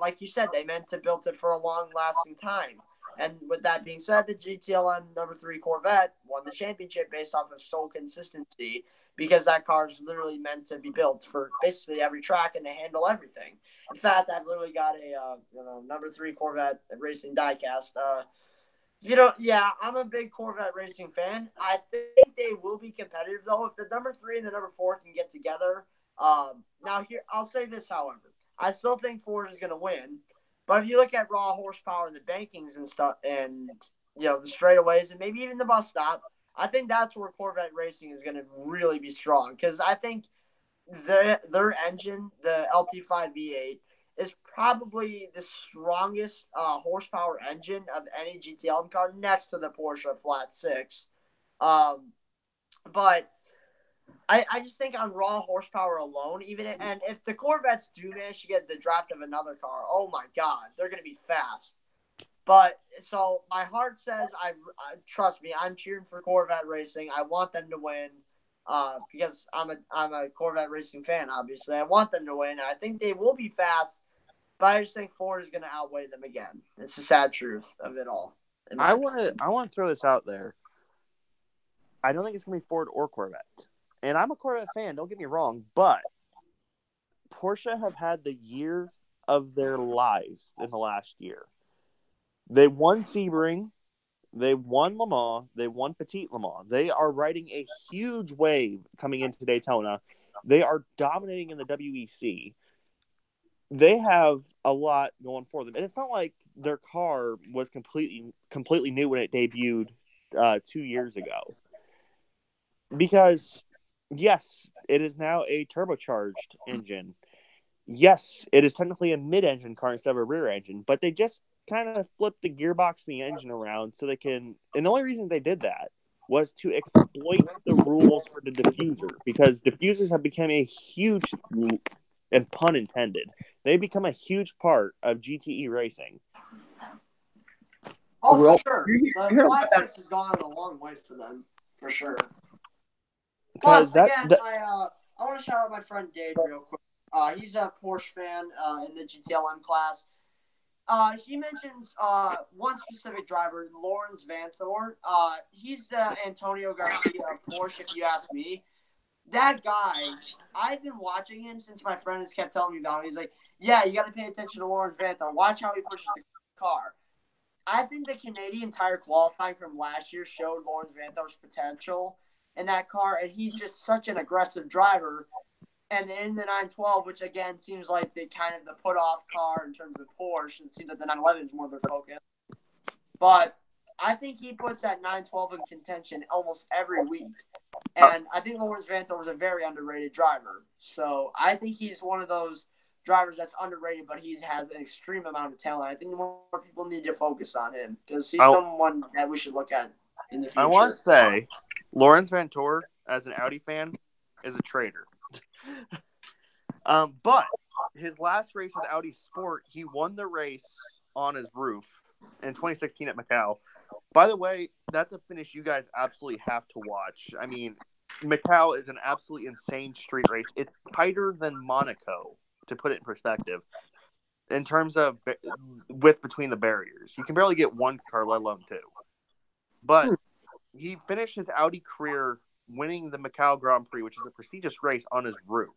like you said, they meant to build it for a long-lasting time. And with that being said, the GTLM number 3 Corvette won the championship based off of sole consistency because that car is literally meant to be built for basically every track and they handle everything. In fact, I've literally got a number 3 Corvette racing diecast. Yeah, I'm a big Corvette racing fan. I think they will be competitive though. If the number 3 and the number 4 can get together, now here I'll say this, however, I still think Ford is going to win. But if you look at raw horsepower and the bankings and stuff, and the straightaways and maybe even the bus stop, I think that's where Corvette racing is going to really be strong because I think their engine, the LT5 V8, is probably the strongest horsepower engine of any GTLM car next to the Porsche Flat Six. But I just think on raw horsepower alone, and if the Corvettes do manage to get the draft of another car, oh my God, they're going to be fast. But so my heart says, I trust me, I'm cheering for Corvette racing. I want them to win because I'm a Corvette racing fan. Obviously, I want them to win. I think they will be fast, but I just think Ford is going to outweigh them again. It's the sad truth of it all.
I want to throw this out there. I don't think it's going to be Ford or Corvette. And I'm a Corvette fan, don't get me wrong, but Porsche have had the year of their lives in the last year. They won Sebring, they won Le Mans, they won Petit Le Mans. They are riding a huge wave coming into Daytona. They are dominating in the WEC. They have a lot going for them. And it's not like their car was completely new when it debuted 2 years ago. Because yes, it is now a turbocharged engine. Yes, it is technically a mid-engine car instead of a rear engine, but they just kind of flipped the gearbox and the engine around so they can. And the only reason they did that was to exploit the rules for the diffuser because diffusers have become a huge, and pun intended, they become a huge part of GTE racing.
Oh, for sure. The Flat Six has gone a long way for them, for sure. Plus, I want to shout out my friend Dave real quick. He's a Porsche fan in the GTLM class. He mentions one specific driver, Lorenz Vanthoor. He's the Antonio Garcia of Porsche, if you ask me. That guy, I've been watching him since my friend has kept telling me about him. He's like, yeah, you got to pay attention to Lorenz Vanthoor. Watch how he pushes the car. I think the Canadian tire qualifying from last year showed Lorenz Vanthoor's potential in that car, and he's just such an aggressive driver. And in the 912, which again seems like the kind of the put-off car in terms of Porsche, it seems like the 911 is more their focus. But I think he puts that 912 in contention almost every week. And I think Lorenz Vanthoor is a very underrated driver. So I think he's one of those drivers that's underrated, but he has an extreme amount of talent. I think more people need to focus on him because he's someone that we should look at in the future.
I want to say, Lorenz Vanthoor, as an Audi fan, is a traitor. But his last race with Audi Sport, he won the race on his roof in 2016 at Macau. By the way, that's a finish you guys absolutely have to watch. I mean, Macau is an absolutely insane street race. It's tighter than Monaco, to put it in perspective, in terms of width between the barriers. You can barely get one car, let alone two. But he finished his Audi career winning the Macau Grand Prix, which is a prestigious race, on his roof.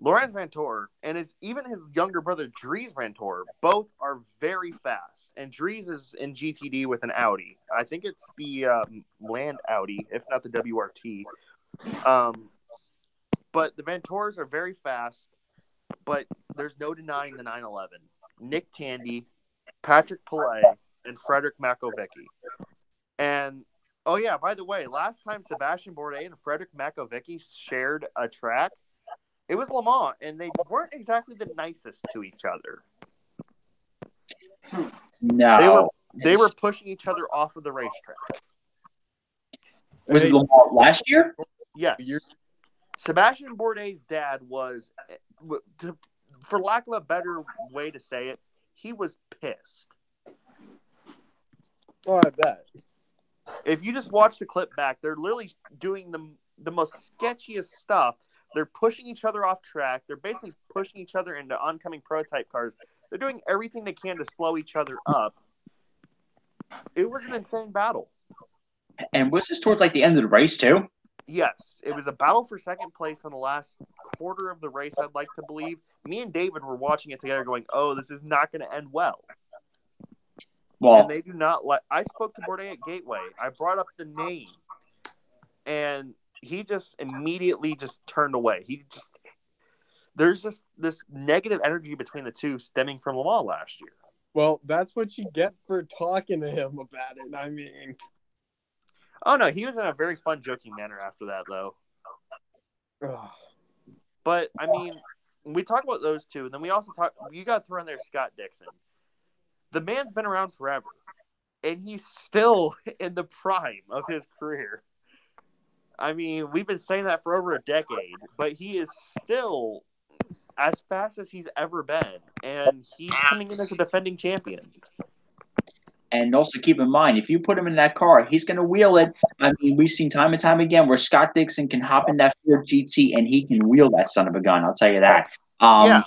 Lorenz Vanthoor and even his younger brother Dries Vanthoor both are very fast. And Dries is in GTD with an Audi. I think it's the Land Audi, if not the WRT. But the Vantoors are very fast, but there's no denying the 911. Nick Tandy, Patrick Pillay, and Frederick Makovicki. And oh yeah, by the way, last time Sebastian Bourdais and Frederick Makovicki shared a track, it was Le Mans, and they weren't exactly the nicest to each other.
No.
They were pushing each other off of the racetrack.
Was it Le Mans last year?
Yes. Sebastian Bourdais' dad was, for lack of a better way to say it, he was pissed.
Oh, I bet.
If you just watch the clip back, they're literally doing the most sketchiest stuff. They're pushing each other off track. They're basically pushing each other into oncoming prototype cars. They're doing everything they can to slow each other up. It was an insane battle.
And was this towards like the end of the race too?
Yes, it was a battle for second place in the last quarter of the race, I'd like to believe. Me and David were watching it together going, oh, this is not going to end well.
Well,
And they do not let. I spoke to Bourdais at Gateway. I brought up the name, and he just immediately just turned away. There's just this negative energy between the two stemming from Le Mans last year.
Well, that's what you get for talking to him about it. I mean,
oh no, he was in a very fun, joking manner after that, though.
ugh.
But I mean, we talk about those two, and then we also talk. You got to throw in there Scott Dixon. The man's been around forever, and he's still in the prime of his career. I mean, we've been saying that for over a decade, but he is still as fast as he's ever been, and he's coming in as a defending champion.
and also keep in mind, if you put him in that car, he's going to wheel it. I mean, we've seen time and time again where Scott Dixon can hop in that Ford GT and he can wheel that son of a gun. I'll tell you that.
Yeah.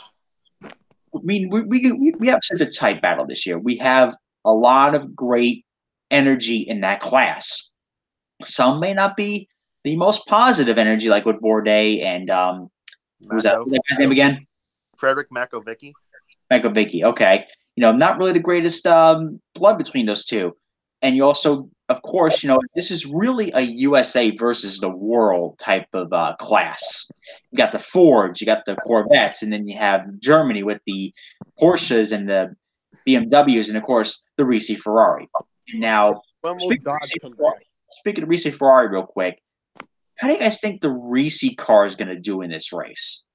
I mean, we have such a tight battle this year. We have a lot of great energy in that class. Some may not be the most positive energy, like with Bourdais and who's that? What's that guy's name again?
Frederick Makovicki.
Makovicki. Okay, not really the greatest blood between those two. And you also, of course, this is really a USA versus the world type of class. You got the Fords, you got the Corvettes, and then you have Germany with the Porsches and the BMWs, and of course the Ricci Ferrari. And now, speaking of Ricci Ferrari, real quick, how do you guys think the Ricci car is going to do in this race?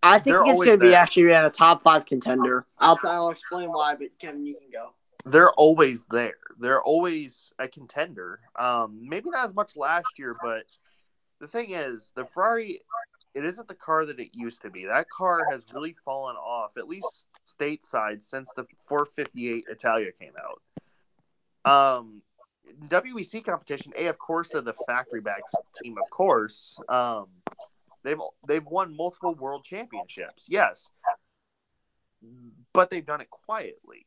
I think it's going to be actually at a top 5 contender. I'll explain why, but Kevin, you can go.
They're always there. They're always a contender. Maybe not as much last year, but the thing is, the Ferrari, it isn't the car that it used to be. That car has really fallen off, at least stateside, since the 458 Italia came out. WEC competition, AF Corsa, the factory back team, of course. They've won multiple world championships, yes, but they've done it quietly.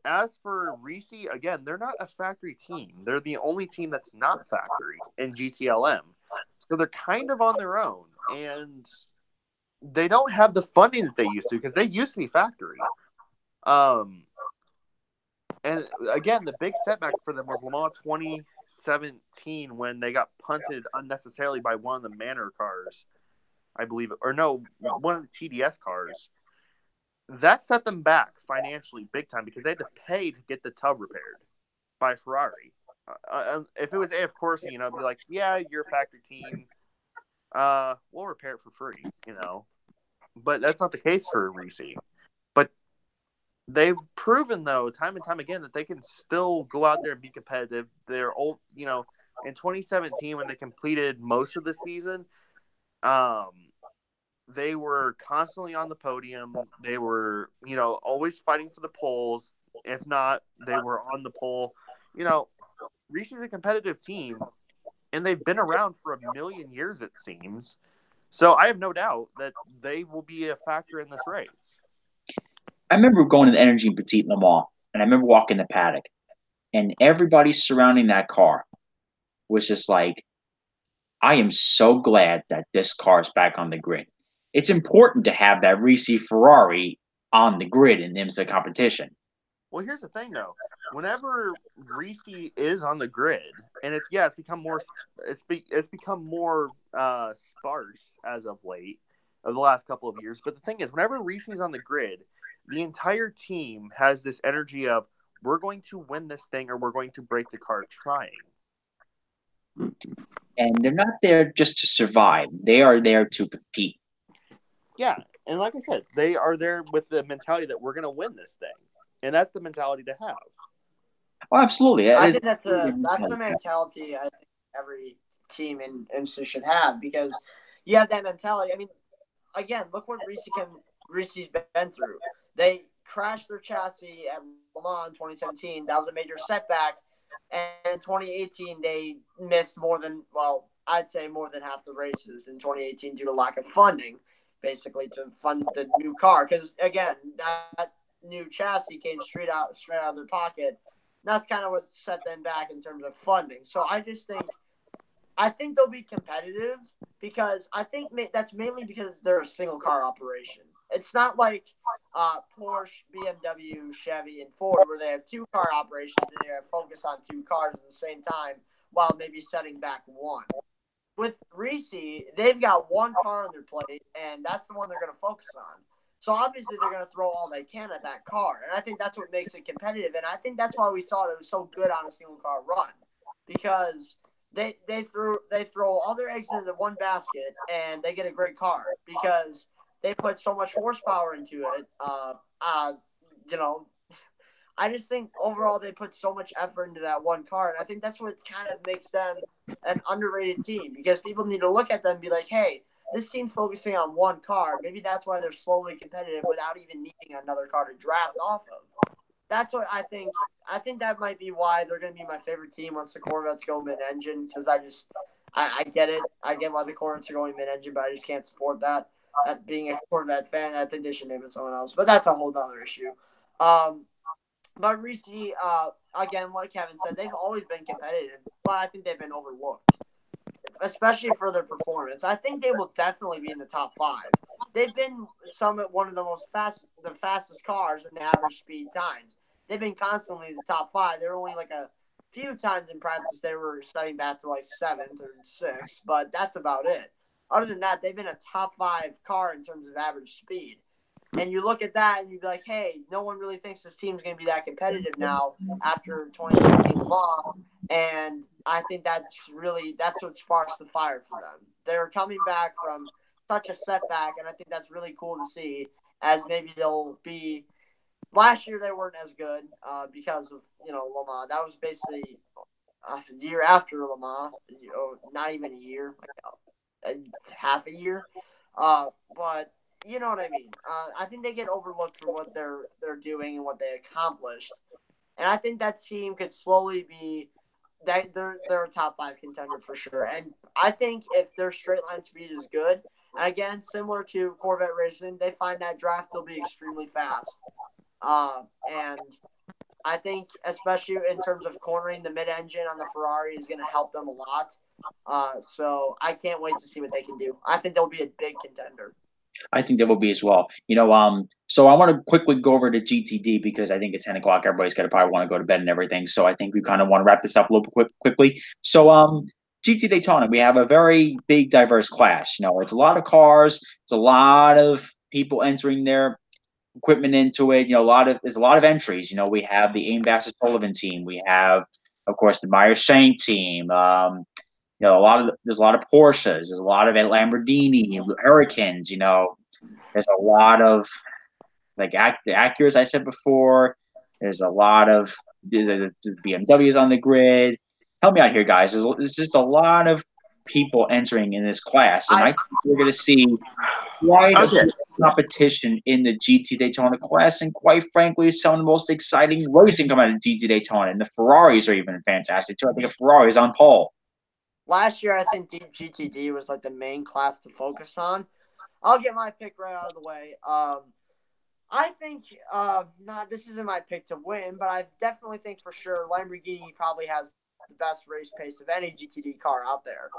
As for Ricci, again, they're not a factory team. They're the only team that's not factory in GTLM. So they're kind of on their own, and they don't have the funding that they used to, because they used to be factory. And again, the big setback for them was Le Mans 2017 when they got punted unnecessarily by one of the Manor cars, I believe, or no, one of the TDS cars. That set them back financially big time because they had to pay to get the tub repaired by Ferrari. If it was AF Corsa, it'd be like, yeah, you're a factory team. We'll repair it for free, But that's not the case for Ricci. But they've proven, though, time and time again, that they can still go out there and be competitive. They're old, in 2017 when they completed most of the season, they were constantly on the podium. They were, always fighting for the poles. If not, they were on the pole. Ricci's a competitive team, and they've been around for a million years, it seems. So I have no doubt that they will be a factor in this race.
I remember going to the Energy Petit Le Mans, and I remember walking the paddock, and everybody surrounding that car was just like, I am so glad that this car is back on the grid. It's important to have that Ricci Ferrari on the grid in IMSA competition.
Well, here's the thing, though. Whenever Ricci is on the grid, and it's become more sparse as of late, of the last couple of years. But the thing is, whenever Ricci's on the grid, the entire team has this energy of, we're going to win this thing or we're going to break the car trying.
And they're not there just to survive. They are there to compete.
Yeah, and like I said, they are there with the mentality that we're going to win this thing. And that's the mentality to have.
Oh, absolutely.
I think that's the mentality I think every team in IMSA should have, because you have that mentality. I mean, again, look what Ricci's been through. They crashed their chassis at Le Mans in 2017. That was a major setback. And in 2018, they missed I'd say more than half the races in 2018 due to lack of funding, basically, to fund the new car. Because, again, new chassis came straight out of their pocket. That's kind of what set them back in terms of funding. So I think they'll be competitive because I think that's mainly because they're a single car operation. It's not like Porsche, BMW, Chevy, and Ford where they have two car operations and they focus on two cars at the same time while maybe setting back one. With Reese, they've got one car on their plate, and that's the one they're going to focus on. So obviously they're going to throw all they can at that car, and I think that's what makes it competitive. And I think that's why we saw it was so good on a single car run, because they throw all their eggs into the one basket, and they get a great car because they put so much horsepower into it. You know, I just think overall they put so much effort into that one car, and I think that's what kind of makes them an underrated team because people need to look at them and be like, hey, this team's focusing on one car. Maybe that's why they're slowly competitive without even needing another car to draft off of. That's what I think. I think that might be why they're going to be my favorite team once the Corvettes go mid-engine because I get it. I get why the Corvettes are going mid-engine, but I just can't support that. Being a Corvette fan, I think they should name it someone else. But that's a whole other issue. But Reese, again, like Kevin said, they've always been competitive, but I think they've been overlooked, especially for their performance. I think they will definitely be in the top 5. They've been one of the fastest cars in the average speed times. They've been constantly in the top 5. There were only like a few times in practice they were setting back to like 7th or 6th, but that's about it. Other than that, they've been a top 5 car in terms of average speed. And you look at that and you'd be like, hey, no one really thinks this team's going to be that competitive now after 2019 Le Mans. And I think that's what sparks the fire for them. They're coming back from such a setback, and I think that's really cool to see as maybe they'll be – last year they weren't as good because of, Le Mans. That was basically a year after Le Mans, not even a year, like half a year. But – you know what I mean? I think they get overlooked for what they're doing and what they accomplished, and I think that team could slowly be that they're a top 5 contender for sure. And I think if their straight line speed is good, and again similar to Corvette racing, they find that draft will be extremely fast. And I think especially in terms of cornering the mid-engine on the Ferrari is going to help them a lot. So I can't wait to see what they can do. I think they'll be a big contender.
I think there will be as well. So I want to quickly go over to GTD because I think at 10 o'clock everybody's going to probably want to go to bed and everything. So I think we kind of want to wrap this up a little bit quickly. So GT Daytona, we have a very big, diverse class. It's a lot of cars. It's a lot of people entering their equipment into it. There's a lot of entries. We have the Aim Bassett Sullivan team. We have, of course, the Meyer Shank team. There's a lot of Porsches. There's a lot of Lamborghini, Hurricanes. There's a lot of the Acuras I said before. There's a lot of the BMWs on the grid. Help me out here, guys. There's just a lot of people entering in this class, and I think we're going to see quite a bit of competition in the GT Daytona class, and quite frankly, some of the most exciting racing come out of GT Daytona, and the Ferraris are even fantastic too. I think a Ferrari is on pole.
Last year, I think GTD was like the main class to focus on. I'll get my pick right out of the way. I think this isn't my pick to win, but I definitely think for sure Lamborghini probably has the best race pace of any GTD car out there.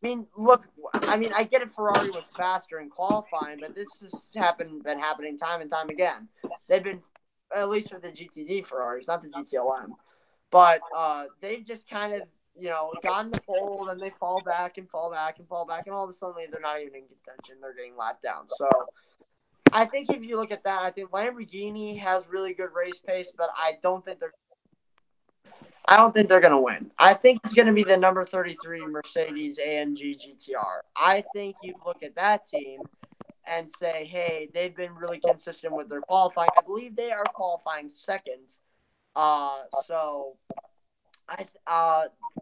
I get it. Ferrari was faster in qualifying, but this has been happening time and time again. They've been, at least with the GTD Ferraris, not the GTLM, but they've just kind of gotten the pole, then they fall back, and all of a sudden they're not even in contention. They're getting lapped down. So I think if you look at that, I think Lamborghini has really good race pace, but I don't think they're going to win. I think it's going to be the number 33 Mercedes AMG GTR. I think you look at that team and say, hey, they've been really consistent with their qualifying. I believe they are qualifying second. So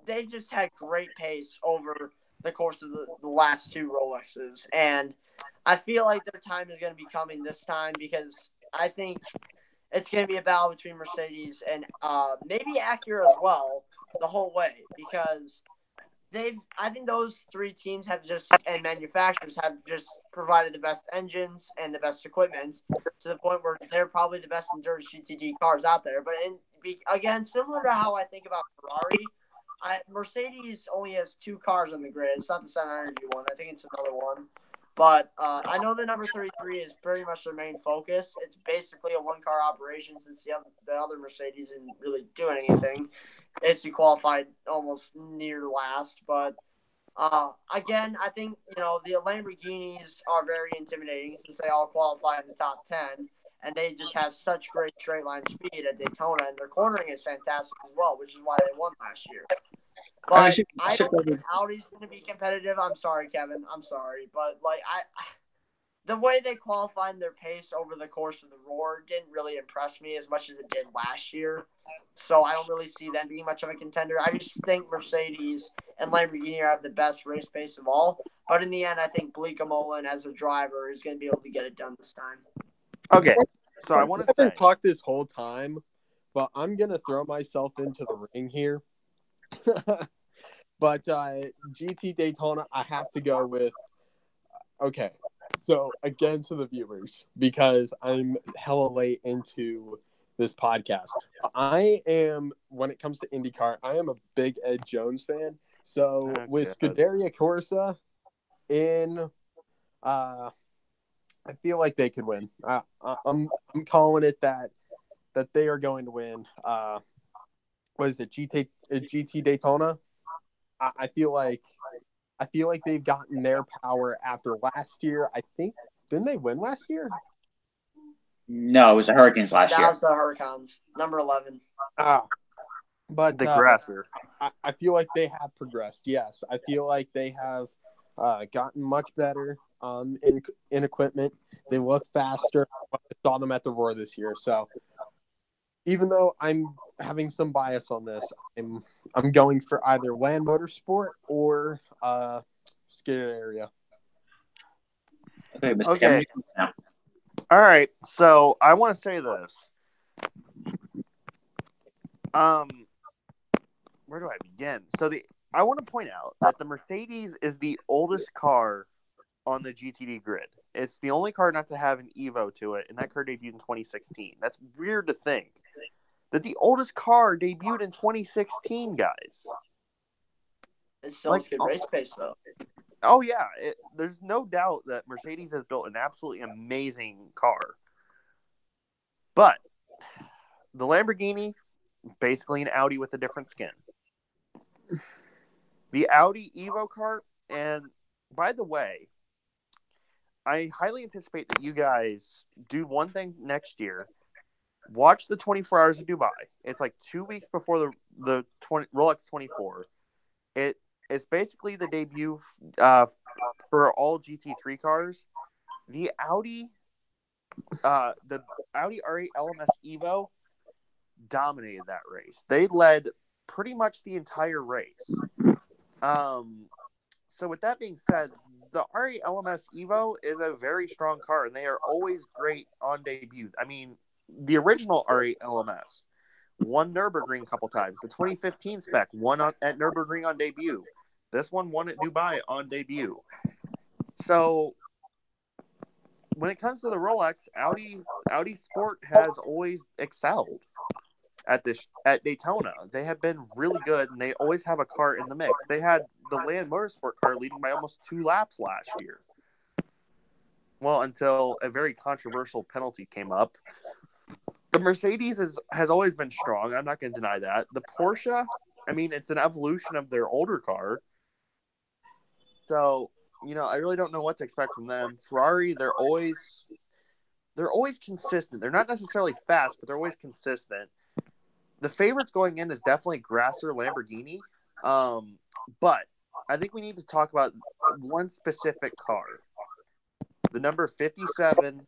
they just had great pace over the course of the last 2 Rolexes. And I feel like their time is going to be coming this time because I think it's going to be a battle between Mercedes and maybe Acura as well the whole way because I think those three teams and manufacturers have just provided the best engines and the best equipment to the point where they're probably the best endurance GTD cars out there. But again, similar to how I think about Ferrari, Mercedes only has two cars on the grid. It's not the Sun Energy one. I think it's another one. But I know the number 33 is pretty much their main focus. It's basically a one-car operation since the other Mercedes isn't really doing anything. Basically qualified almost near last. But again, I think, the Lamborghinis are very intimidating since they all qualify in the top 10. And they just have such great straight line speed at Daytona. And their cornering is fantastic as well, which is why they won last year. But I don't think Audi's going to be competitive. I'm sorry, Kevin. I'm sorry. But, the way they qualified their pace over the course of the Roar didn't really impress me as much as it did last year. So I don't really see them being much of a contender. I just think Mercedes and Lamborghini have the best race pace of all. But in the end, I think Blika Molen as a driver is going to be able to get it done this time.
Okay, so I want to say.
I haven't talked this whole time, but I'm going to throw myself into the ring here. But GT Daytona, I have to go with. Okay, so again to the viewers, because I'm hella late into this podcast. When it comes to IndyCar, I am a big Ed Jones fan. So with Scuderia Corsa I feel like they could win. I'm calling it that they are going to win. What is it? GT Daytona? I feel like they've gotten their power after last year. I think, didn't they win last year?
No, it was the Hurricanes last year.
That was the Hurricanes, number 11.
But
the Grasser.
I feel like they have progressed. Yes, I feel like they have gotten much better in equipment. They look faster. I saw them at the Roar this year. So even though I'm having some bias on this, I'm going for either Land Motorsport or Scuderia.
Okay, Mr. Kevin, now.
All right, so I want to say this. Where do I begin? So I want to point out that the Mercedes is the oldest car on the GTD grid. It's the only car not to have an Evo to it, and that car debuted in 2016. That's weird to think. That the oldest car debuted in 2016, guys.
It still has good race pace, though.
Oh, yeah. There's no doubt that Mercedes has built an absolutely amazing car. But the Lamborghini, basically an Audi with a different skin. The Audi Evo kart, and by the way, I highly anticipate that you guys do one thing next year. Watch the 24 Hours of Dubai. It's like 2 weeks before the Rolex 24. It's basically the debut for all GT3 cars. The Audi R8 LMS Evo dominated that race. They led pretty much the entire race. So with that being said, the R8 LMS Evo is a very strong car, and they are always great on debut. I mean, the original R8 LMS won Nürburgring a couple times. The 2015 spec won at Nürburgring on debut. This one won at Dubai on debut. So when it comes to the Rolex, Audi Sport has always excelled at Daytona. They have been really good, and they always have a car in the mix. They had the Land Motorsport car leading by almost 2 laps last year. Well, until a very controversial penalty came up. The Mercedes has always been strong. I'm not going to deny that. The Porsche, I mean, it's an evolution of their older car. So, I really don't know what to expect from them. Ferrari, they're always consistent. They're not necessarily fast, but they're always consistent. The favorites going in is definitely Grasser Lamborghini. But I think we need to talk about one specific car. The number 57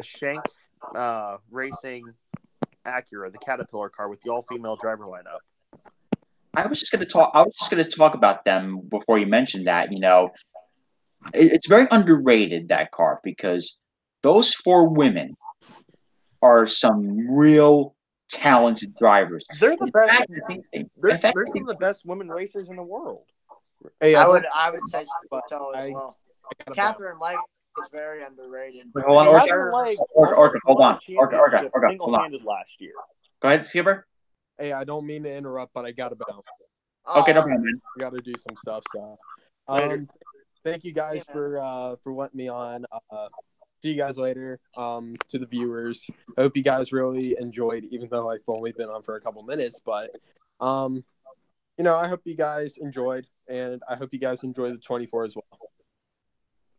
Shank Racing Acura, the Caterpillar car with the all-female driver lineup.
I was just going to talk about them before you mentioned that. It's very underrated, that car, because those 4 women are some real talented drivers.
They're the
In
best.
fact, I think
They're some of the best women racers in the world.
Hey,
I would say
but
so as well.
gotta
Catherine Legg is very underrated.
Wait, hold on,
I mean,
Orca.
Catherine Legg
Orca,
almost
hold
won
on.
the
Orca,
championship
hold on.
single-handed last year.
Go ahead, Skipper.
Hey, I don't mean to interrupt, but I gotta bounce.
Okay, no problem, man.
I gotta do some stuff. So,
Later.
thank you guys
Yeah, man.
for letting me on. See you guys later. To the viewers, I hope you guys really enjoyed, even though I've only been on for a couple minutes. But, I hope you guys enjoyed, and I hope you guys enjoy the 24 as well.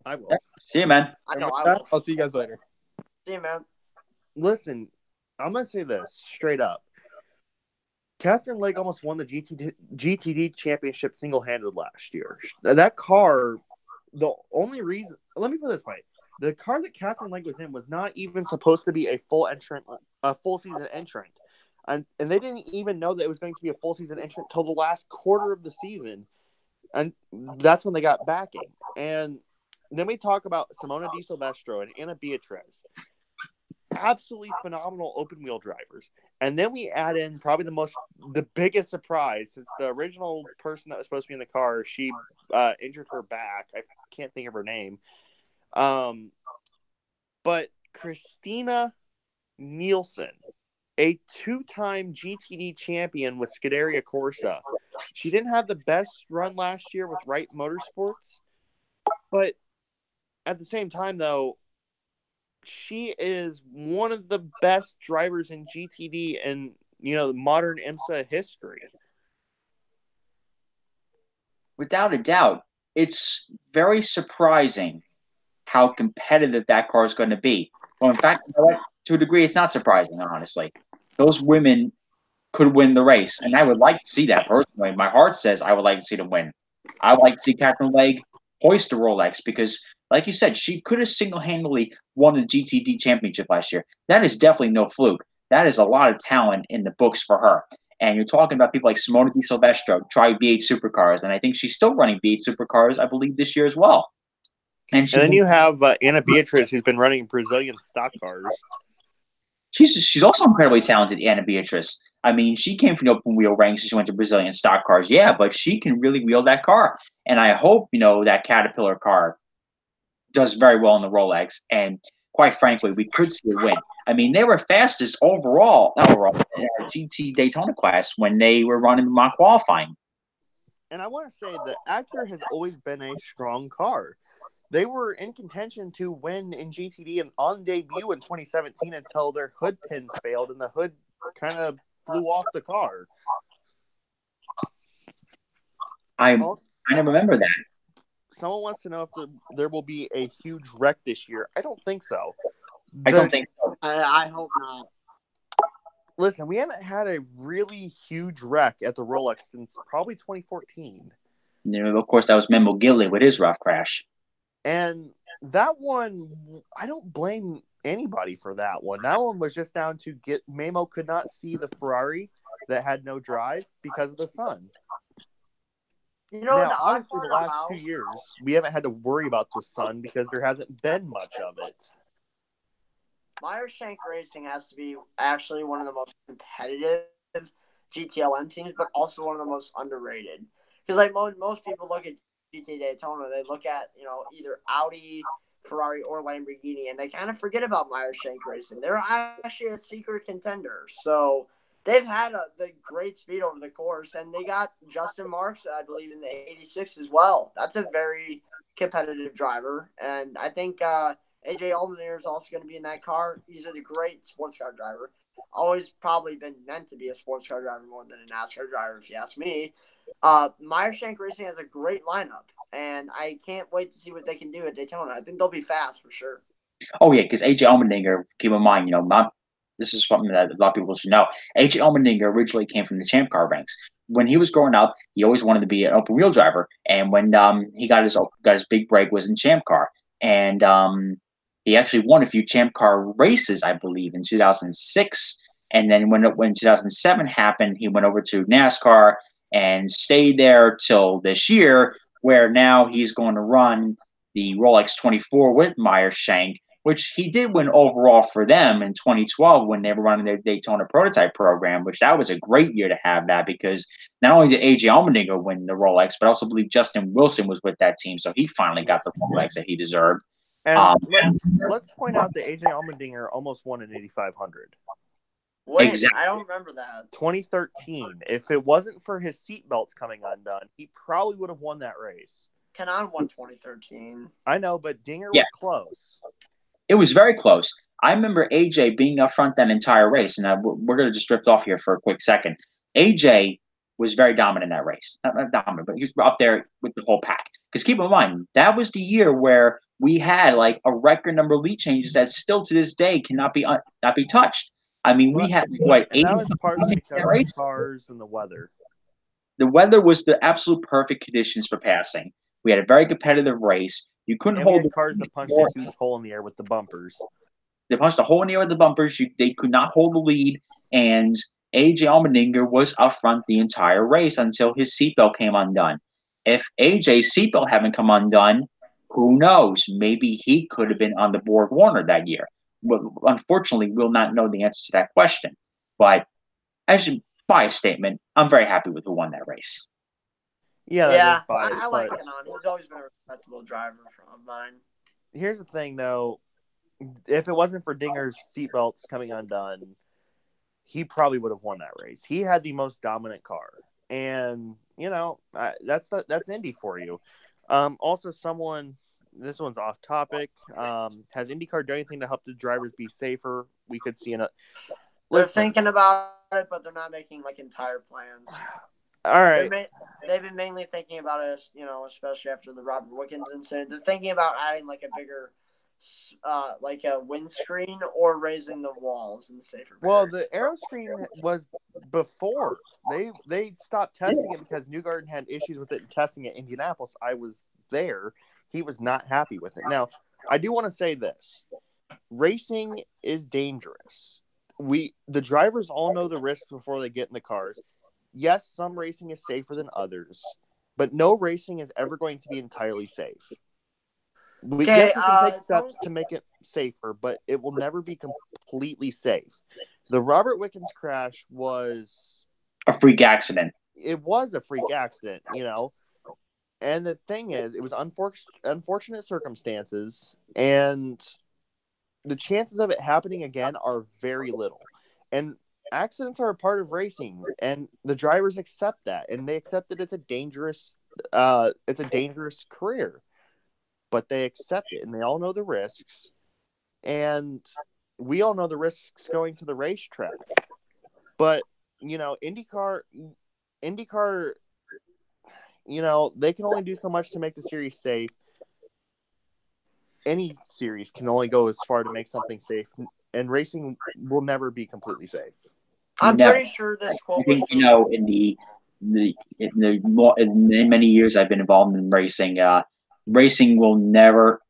I will.
See you, man.
I
And
know.
with
I
that,
will.
I'll see you guys later.
See you, man.
Listen, I'm gonna say this straight up. Catherine Legg almost won the GTD championship single-handed last year. That car, the only reason, let me put it this way: the car that Catherine Legg was in was not even supposed to be a full season entrant, and they didn't even know that it was going to be a full season entrant till the last quarter of the season, and that's when they got backing. And then we talk about Simona Di Silvestro and Anna Beatriz. Absolutely phenomenal open wheel drivers. And then we add in probably the biggest surprise, since the original person that was supposed to be in the car, she injured her back. I can't think of her name. But Christina Nielsen, a 2-time GTD champion with Scuderia Corsa. She didn't have the best run last year with Wright Motorsports, but at the same time, though, she is one of the best drivers in GTD and, modern IMSA history.
Without a doubt, it's very surprising how competitive that car is going to be. Well, in fact, you know what? To a degree, it's not surprising, honestly. Those women could win the race, and I would like to see that personally. My heart says I would like to see them win. I would like to see Catherine Legg hoist the Rolex because, like you said, she could have single-handedly won the GTD championship last year. That is definitely no fluke. That is a lot of talent in the books for her. And you're talking about people like Simona Di Silvestro, tried V8 supercars, and I think she's still running V8 supercars, I believe, this year as well. And
then you have Anna Beatriz, who's been running Brazilian stock cars.
She's also incredibly talented, Anna Beatriz. I mean, she came from the open wheel ranks and she went to Brazilian stock cars. Yeah, but she can really wheel that car. And I hope, that Caterpillar car does very well in the Rolex. And quite frankly, we could see a win. I mean, they were fastest overall GT Daytona class when they were running the mock qualifying.
And I want to say that Acura has always been a strong car. They were in contention to win in GTD and on debut in 2017 until their hood pins failed and the hood kind of flew off the car.
I kind of remember that.
Someone wants to know if there will be a huge wreck this year. I don't think so.
I don't think so.
I hope not.
Listen, we haven't had a really huge wreck at the Rolex since probably 2014.
Of course, that was Memo Gilly with his rough crash.
And that one, I don't blame anybody for that one. That one was just down to Memo could not see the Ferrari that had no drive because of the sun. Now, honestly, the last 2 years, we haven't had to worry about the sun because there hasn't been much of it.
Meyer-Shank Racing has to be actually one of the most competitive GTLM teams, but also one of the most underrated. Because like most people look at GT Daytona, they look at either Audi, Ferrari, or Lamborghini, and they kind of forget about Meyer-Shank Racing. They're actually a secret contender. So they've had the great speed over the course, and they got Justin Marks, I believe, in the 86 as well. That's a very competitive driver, and I think AJ Allmendinger is also going to be in that car. He's a great sports car driver. Always probably been meant to be a sports car driver more than a NASCAR driver, if you ask me. Meyer-Shank Racing has a great lineup, and I can't wait to see what they can do at Daytona. I think they'll be fast for sure.
Oh, yeah, because AJ Allmendinger, keep in mind, this is something that a lot of people should know. AJ Allmendinger originally came from the Champ Car ranks. When he was growing up, he always wanted to be an open wheel driver, and when he got his big break was in Champ Car, and he actually won a few Champ Car races, I believe, in 2006. And then when 2007 happened, he went over to NASCAR and stayed there till this year, where now he's going to run the Rolex 24 with Meyer-Shank, which he did win overall for them in 2012 when they were running their Daytona prototype program, which that was a great year to have that because not only did AJ Allmendinger win the Rolex, but I also believe Justin Wilson was with that team, so he finally got the Rolex that he deserved.
And let's point out that AJ Allmendinger almost won an 8,500.
Wait,
Exactly.
I don't remember that.
2013. If it wasn't for his seatbelts coming undone, he probably would have won that race.
Kenan won 2013.
I know, but Dinger was close.
It was very close. I remember AJ being up front that entire race, and we're going to just drift off here for a quick second. AJ was very dominant in that race. Not dominant, but he was up there with the whole pack. Because keep in mind, that was the year where we had like a record number of lead changes that still to this day cannot be touched. I mean, we had what,
and that was partially because of the cars and the weather.
The weather was the absolute perfect conditions for passing. We had a very competitive race. You couldn't
and
hold
we had cars that punched a huge hole in the air with the bumpers.
They punched a hole in the air with the bumpers. They could not hold the lead, and AJ Allmendinger was up front the entire race until his seatbelt came undone. If AJ's seatbelt hadn't come undone, who knows? Maybe he could have been on the Borg Warner that year. But unfortunately, we'll not know the answer to that question. But as a bias statement, I'm very happy with who won that race.
Yeah, I like Kenan. He's always been a respectable driver of mine.
Here's the thing, though. If it wasn't for Dinger's seatbelts coming undone, he probably would have won that race. He had the most dominant car. And, that's Indy for you. Also, this one's off topic. Has IndyCar done anything to help the drivers be safer? We could see
They're thinking about it, but they're not making like entire plans.
All right.
They've been mainly thinking about it, especially after the Robert Wickens incident. They're thinking about adding like a bigger, like a windscreen or raising the walls and safer.
Well, the aero screen was before they stopped testing it because Newgarden had issues with it and testing it in Indianapolis. I was there. He was not happy with it. Now, I do want to say this. Racing is dangerous. The drivers all know the risks before they get in the cars. Yes, some racing is safer than others, but no racing is ever going to be entirely safe. We can take steps to make it safer, but it will never be completely safe. The Robert Wickens crash was
a freak accident.
It was a freak accident, And the thing is, it was unfortunate circumstances, and the chances of it happening again are very little. And accidents are a part of racing, and the drivers accept that, and they accept that it's a dangerous career. But they accept it, and they all know the risks, and we all know the risks going to the racetrack. But IndyCar, they can only do so much to make the series safe. Any series can only go as far to make something safe, and racing will never be completely safe.
I'm pretty sure this quote.
I think in the many years I've been involved in racing, racing will never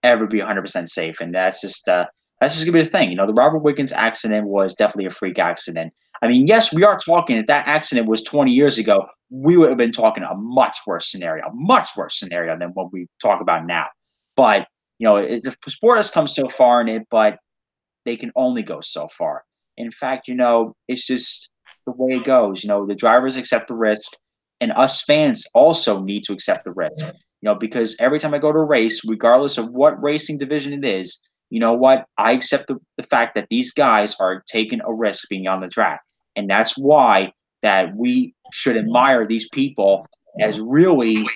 ever be 100% safe, and that's just gonna be the thing. The Robert Wickens accident was definitely a freak accident. I mean, yes, we are talking. If that accident was 20 years ago, we would have been talking a much worse scenario than what we talk about now. But the sport has come so far in it, but they can only go so far. In fact, it's just the way it goes. The drivers accept the risk, and us fans also need to accept the risk. Because every time I go to a race, regardless of what racing division it is, I accept the fact that these guys are taking a risk being on the track. And that's why that we should admire these people as really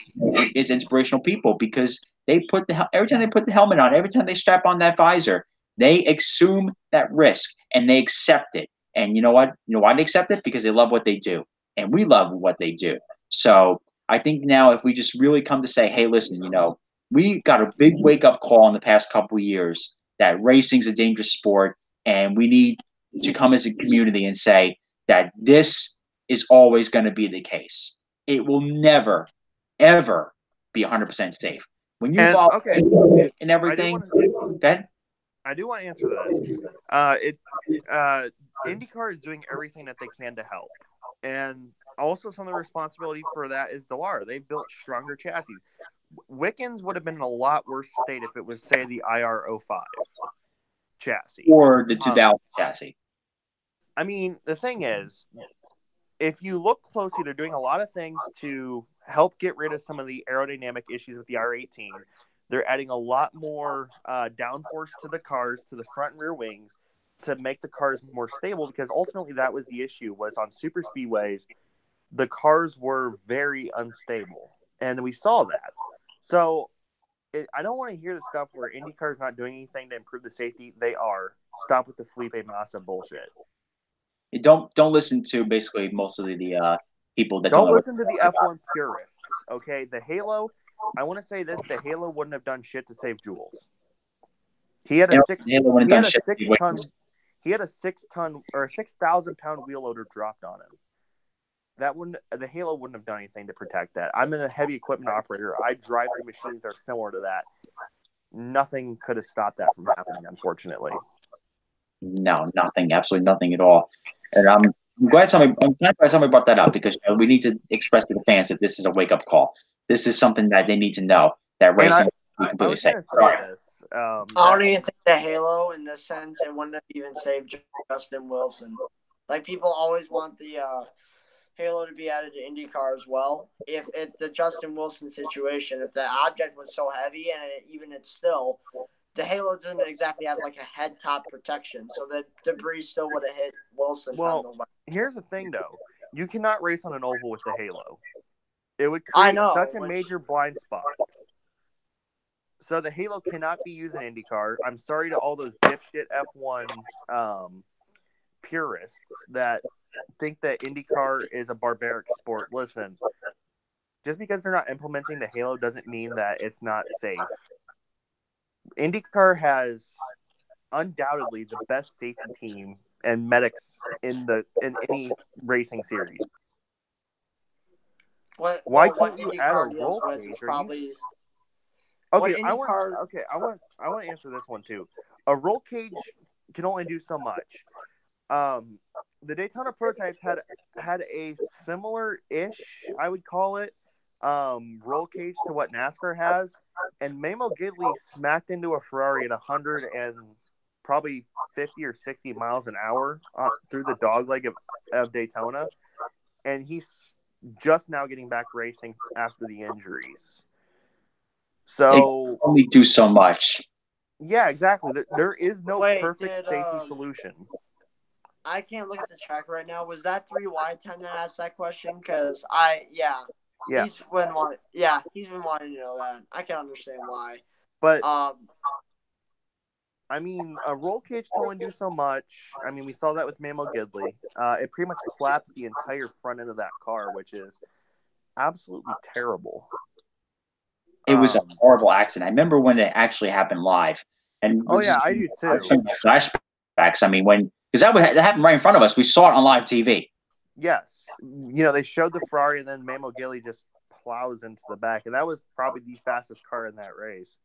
is inspirational people, because every time they put the helmet on, every time they strap on that visor, they assume that risk and they accept it. And you know what? You know why they accept it? Because they love what they do. And we love what they do. So I think now if we just really come to say, hey, listen, we got a big wake-up call in the past couple of years that racing's a dangerous sport, and we need to come as a community and say that this is always going to be the case. It will never, ever be 100% safe. When you involve in everything, go ahead.
I do want to answer this. IndyCar is doing everything that they can to help. And also some of the responsibility for that is Dallara. They've built stronger chassis. Wickens would have been in a lot worse state if it was, say, the IR05. chassis.
or the 2000 chassis.
I mean, the thing is, if you look closely, they're doing a lot of things to help get rid of some of the aerodynamic issues with the R18. They're adding a lot more downforce to the cars, to the front and rear wings, to make the cars more stable, because ultimately that was the issue, was on super speedways, the cars were very unstable, and we saw that. So I don't want to hear the stuff where IndyCar's not doing anything to improve the safety. They are. Stop with the Felipe Massa bullshit.
You don't listen to basically most of the people that
Don't
don't
listen to the F1 purists, okay? The Halo, I want to say this, the Halo wouldn't have done shit to save Jules. He had a he had a 6-ton or a 6,000-pound wheel loader dropped on him. The Halo wouldn't have done anything to protect that. I'm a heavy equipment operator. I drive the machines that are similar to that. Nothing could have stopped that from happening, unfortunately.
No, nothing, absolutely nothing at all. And I'm glad somebody brought that up, because we need to express to the fans that this is a wake up call. This is something that they need to know, that racing is completely safe.
This,
I don't even think the Halo, in this sense, it wouldn't have even saved Justin Wilson. Like, people always want the Halo to be added to IndyCar as well. If it's the Justin Wilson situation, if the object was so heavy and it's still, the Halo doesn't exactly have like a head top protection, so the debris still would have hit Wilson.
Well, here's the thing though. You cannot race on an oval with the Halo. It would create such a major blind spot. So the Halo cannot be used in IndyCar. I'm sorry to all those dipshit F1 purists that think that IndyCar is a barbaric sport. Listen, just because they're not implementing the Halo doesn't mean that it's not safe. IndyCar has undoubtedly the best safety team and medics in any racing series. Why can't you add a roll cage? I want to answer this one too. A roll cage can only do so much. The Daytona prototypes had a similar-ish, I would call it, roll cage to what NASCAR has, and Memo Gidley smacked into a Ferrari at 100 and probably 50 or 60 miles an hour through the dogleg of Daytona, and he's just now getting back racing after the injuries. So
they only do so much.
Yeah, exactly. There is no perfect safety solution.
I can't look at the track right now. Was that 3Y10 that asked that question? Because he's been wanting to know that. I can understand why.
But I mean, a roll cage can only do so much. I mean, we saw that with Mamo Gidley. It pretty much collapsed the entire front end of that car, which is absolutely terrible.
It was a horrible accident. I remember when it actually happened live. And
I do too.
Flashbacks. I mean, because that happened right in front of us. We saw it on live TV.
Yes. They showed the Ferrari, and then Mamo Gidley just plows into the back. And that was probably the fastest car in that race.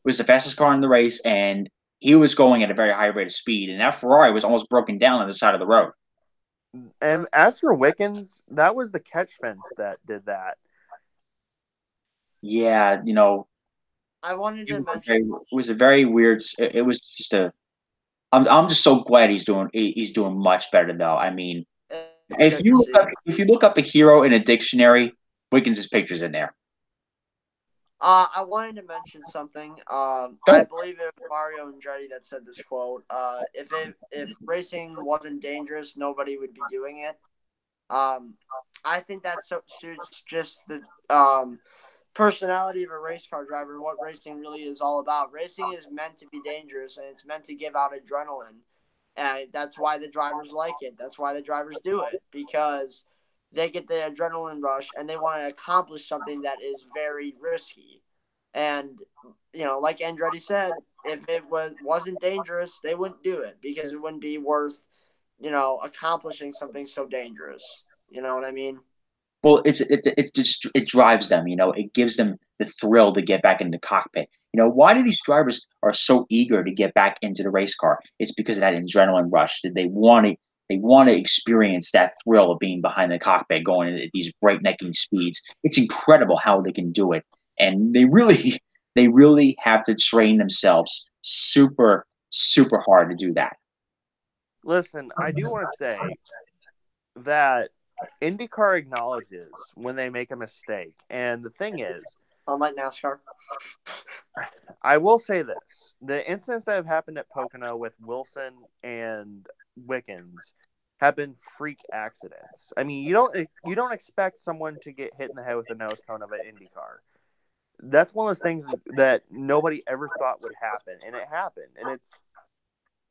It was the fastest car in the race, and he was going at a very high rate of speed. And that Ferrari was almost broken down on the side of the road.
And as for Wickens, that was the catch fence that did that.
Yeah,
I wanted to mention
it was a very weird. It was just I'm just so glad he's doing much better though. I mean, if you look up a hero in a dictionary, Wiggins' picture's in there.
I wanted to mention something. I believe it was Mario Andretti that said this quote. If racing wasn't dangerous, nobody would be doing it. I think that suits just the personality of a race car driver, what racing really is all about. Racing is meant to be dangerous, and it's meant to give out adrenaline. And that's why the drivers like it. That's why the drivers do it, because they get the adrenaline rush and they want to accomplish something that is very risky. And, like Andretti said, if it wasn't dangerous, they wouldn't do it, because it wouldn't be worth, accomplishing something so dangerous. You know what I mean?
Well, it drives them, it gives them the thrill to get back in the cockpit. Why do these drivers are so eager to get back into the race car? It's because of that adrenaline rush. That they want to experience that thrill of being behind the cockpit, going at these breaknecking speeds. It's incredible how they can do it, and they really have to train themselves super, super hard to do that.
Listen, I do want to say that IndyCar acknowledges when they make a mistake. And the thing is,
unlike NASCAR.
I will say this. The incidents that have happened at Pocono with Wilson and Wickens have been freak accidents. I mean, you don't expect someone to get hit in the head with a nose cone of an IndyCar. That's one of those things that nobody ever thought would happen, and it happened. And it's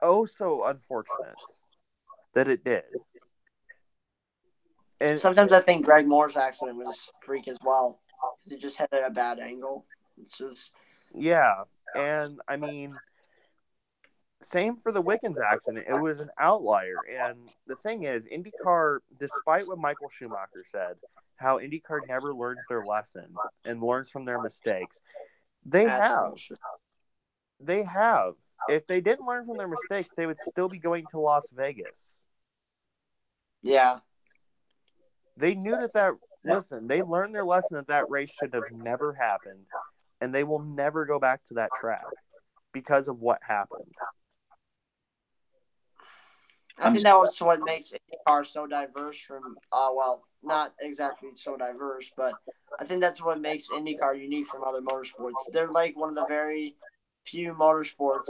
oh so unfortunate that it did. And
sometimes I think Greg Moore's accident was freak as well, because he just hit at a bad angle. It's just
yeah, and I mean, same for the Wickens accident. It was an outlier, and the thing is, IndyCar, despite what Michael Schumacher said, how IndyCar never learns their lesson and learns from their mistakes, they have. They have. If they didn't learn from their mistakes, they would still be going to Las Vegas.
Yeah.
They knew that listen, they learned their lesson that race should have never happened, and they will never go back to that track because of what happened.
I think that was what makes IndyCar so diverse from, well, not exactly so diverse, but I think that's what makes IndyCar unique from other motorsports. They're like one of the very few motorsports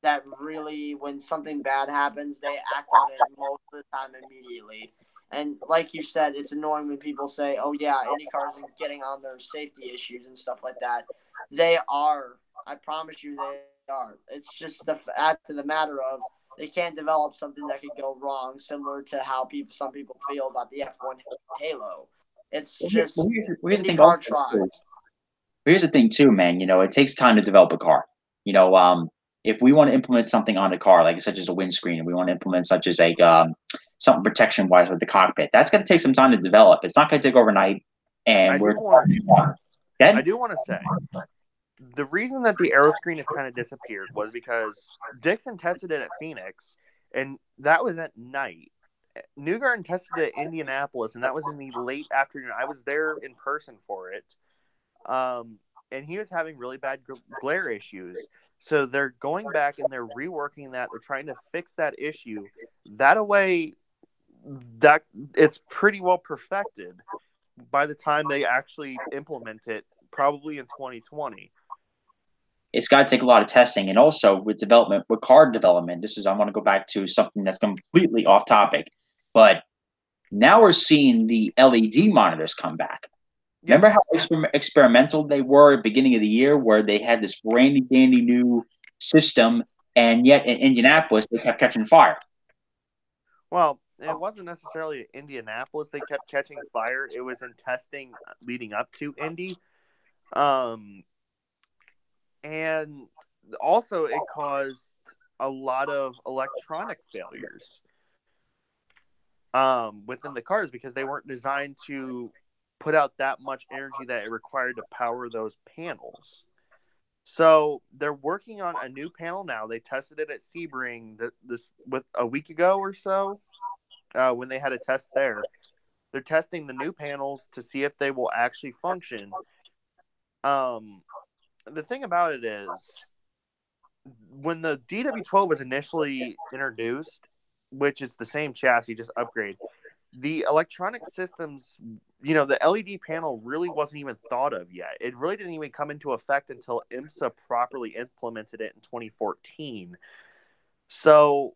that really, when something bad happens, they act on it most of the time immediately. And like you said, it's annoying when people say, oh, yeah, IndyCar isn't getting on their safety issues and stuff like that. They are. I promise you they are. It's just the fact of the matter of they can't develop something that could go wrong, similar to how some people feel about the F1 Halo. It's just IndyCar tries.
Here's the thing, too, man. It takes time to develop a car. If we want to implement something on the car, like such as a windscreen, and we want to implement such as something protection-wise with the cockpit, that's going to take some time to develop. It's not going to take overnight. And
I do want to say, the reason that the aero screen has kind of disappeared was because Dixon tested it at Phoenix, and that was at night. Newgarden tested it at Indianapolis, and that was in the late afternoon. I was there in person for it. And he was having really bad glare issues. So they're going back and they're reworking that. They're trying to fix that issue. That way, that it's pretty well perfected by the time they actually implement it, probably in 2020.
It's got to take a lot of testing, and also with car development. I want to go back to something that's completely off topic, but now we're seeing the LED monitors come back. Yes. Remember how experimental they were at the beginning of the year, where they had this brandy dandy new system, and yet in Indianapolis they kept catching fire.
Well, it wasn't necessarily Indianapolis they kept catching fire. It was in testing leading up to Indy. And also it caused a lot of electronic failures within the cars because they weren't designed to put out that much energy that it required to power those panels. So they're working on a new panel now. They tested it at Sebring with a week ago or so when they had a test there. They're testing the new panels to see if they will actually function. The thing about it is, when the DW12 was initially introduced, which is the same chassis, just upgrade, the electronic systems, the LED panel really wasn't even thought of yet. It really didn't even come into effect until IMSA properly implemented it in 2014. So,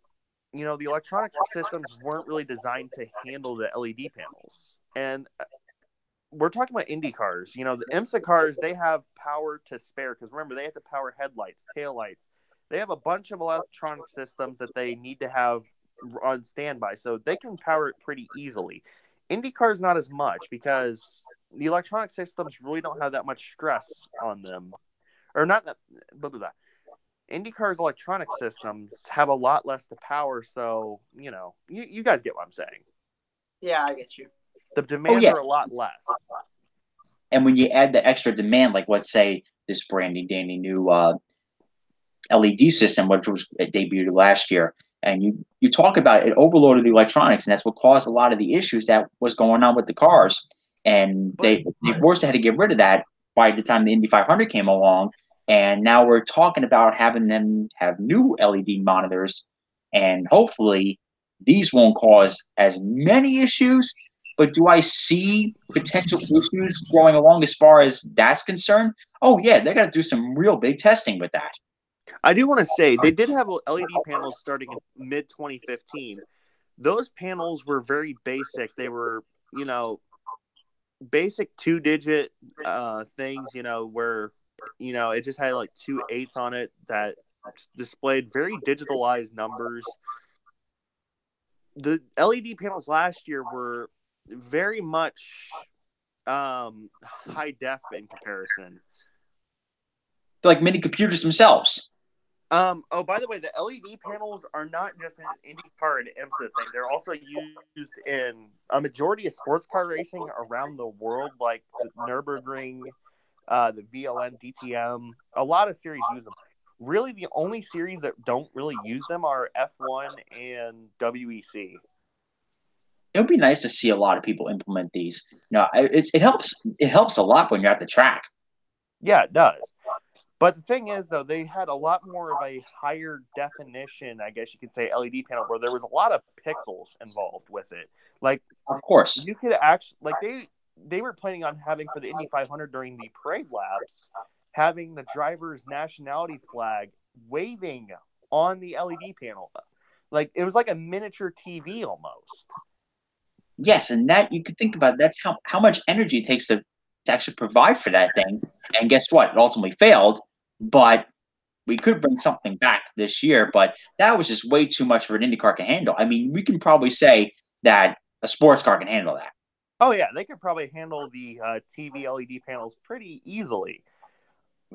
the electronic systems weren't really designed to handle the LED panels. And we're talking about Indy cars. The IMSA cars, they have power to spare because remember, they have to power headlights, taillights. They have a bunch of electronic systems that they need to have on standby, so they can power it pretty easily. Indy cars not as much because the electronic systems really don't have that much stress on them. Or not that, blah, blah, blah. Indy cars' electronic systems have a lot less to power, so, you guys get what I'm saying.
Yeah, I get you.
The demands are a lot less.
And when you add the extra demand, like let's say this brandy dandy new LED system, which was debuted last year, and you talk about it overloaded the electronics, and that's what caused a lot of the issues that was going on with the cars. And they forced had to get rid of that by the time the Indy 500 came along. and now we're talking about having them have new LED monitors, and hopefully these won't cause as many issues. But do I see potential issues growing along as far as that's concerned? Oh yeah, they got to do some real big testing with that.
I do want to say they did have LED panels starting in mid 2015. Those panels were very basic. They were, basic 2-digit things, where, it just had like 2 8s on it that displayed very digitalized numbers. The LED panels last year were very much high def in comparison.
They're like mini computers themselves.
Oh, by the way, the LED panels are not just an IndyCar and IMSA thing. They're also used in a majority of sports car racing around the world, like the Nürburgring, the VLN, DTM. A lot of series use them. Really, the only series that don't really use them are F1 and WEC.
It would be nice to see a lot of people implement these. It helps. It helps a lot when you're at the track.
Yeah, it does. But the thing is, though, they had a lot more of a higher definition, I guess you could say, LED panel where there was a lot of pixels involved with it. Like,
of course,
you could actually, like, they were planning on having for the Indy 500 during the parade laps, having the driver's nationality flag waving on the LED panel. Like, it was like a miniature TV almost.
Yes, and that you could think about. That's how much energy it takes to actually provide for that thing. And guess what? It ultimately failed, but we could bring something back this year. But that was just way too much for an IndyCar can handle. I mean, we can probably say that a sports car can handle that.
Oh yeah, they could probably handle the TV LED panels pretty easily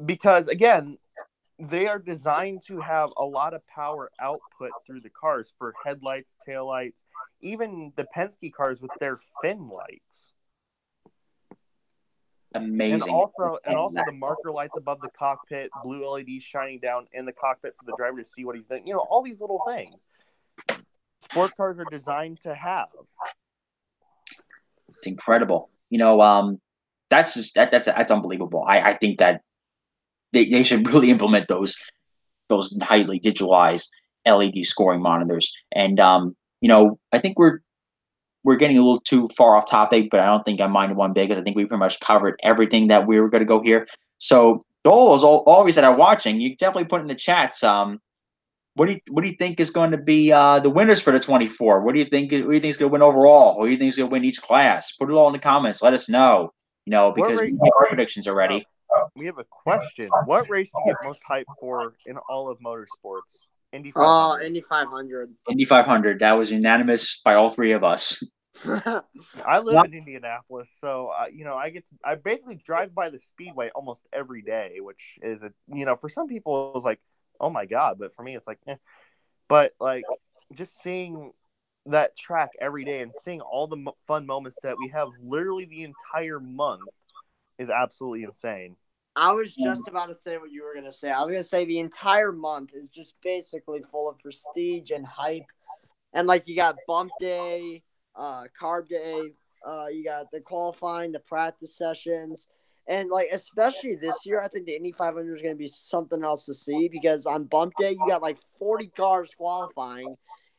because again, they are designed to have a lot of power output through the cars for headlights, taillights, even the Penske cars with their fin lights.
Amazing.
And also the marker lights above the cockpit, blue LEDs shining down in the cockpit for the driver to see what he's doing. All these little things. Sports cars are designed to have.
It's incredible. That's unbelievable. I think that they should really implement those highly digitalized LED scoring monitors. And I think we're getting a little too far off topic, but I don't think I mind one bit because I think we pretty much covered everything that we were going to go here. So those always that are watching, you definitely put in the chats. What do you think is going to be the winners for the 24? What do you think? Who do you think is going to win overall? Who do you think is going to win each class? Put it all in the comments. Let us know. Because we have our predictions already.
We have a question. What race do you get most hype for in all of motorsports? Indy 500.
Indy 500.
Indy 500. That was unanimous by all three of us.
I live in Indianapolis, so I basically drive by the speedway almost every day, which is for some people it's like, oh my god, but for me it's like, eh. But like just seeing that track every day and seeing all the fun moments that we have literally the entire month is absolutely insane.
I was just about to say what you were going to say. I was going to say the entire month is just basically full of prestige and hype. And, like, you got bump day, carb day, you got the qualifying, the practice sessions. And, like, especially this year, I think the Indy 500 is going to be something else to see because on bump day, you got, like, 40 cars qualifying.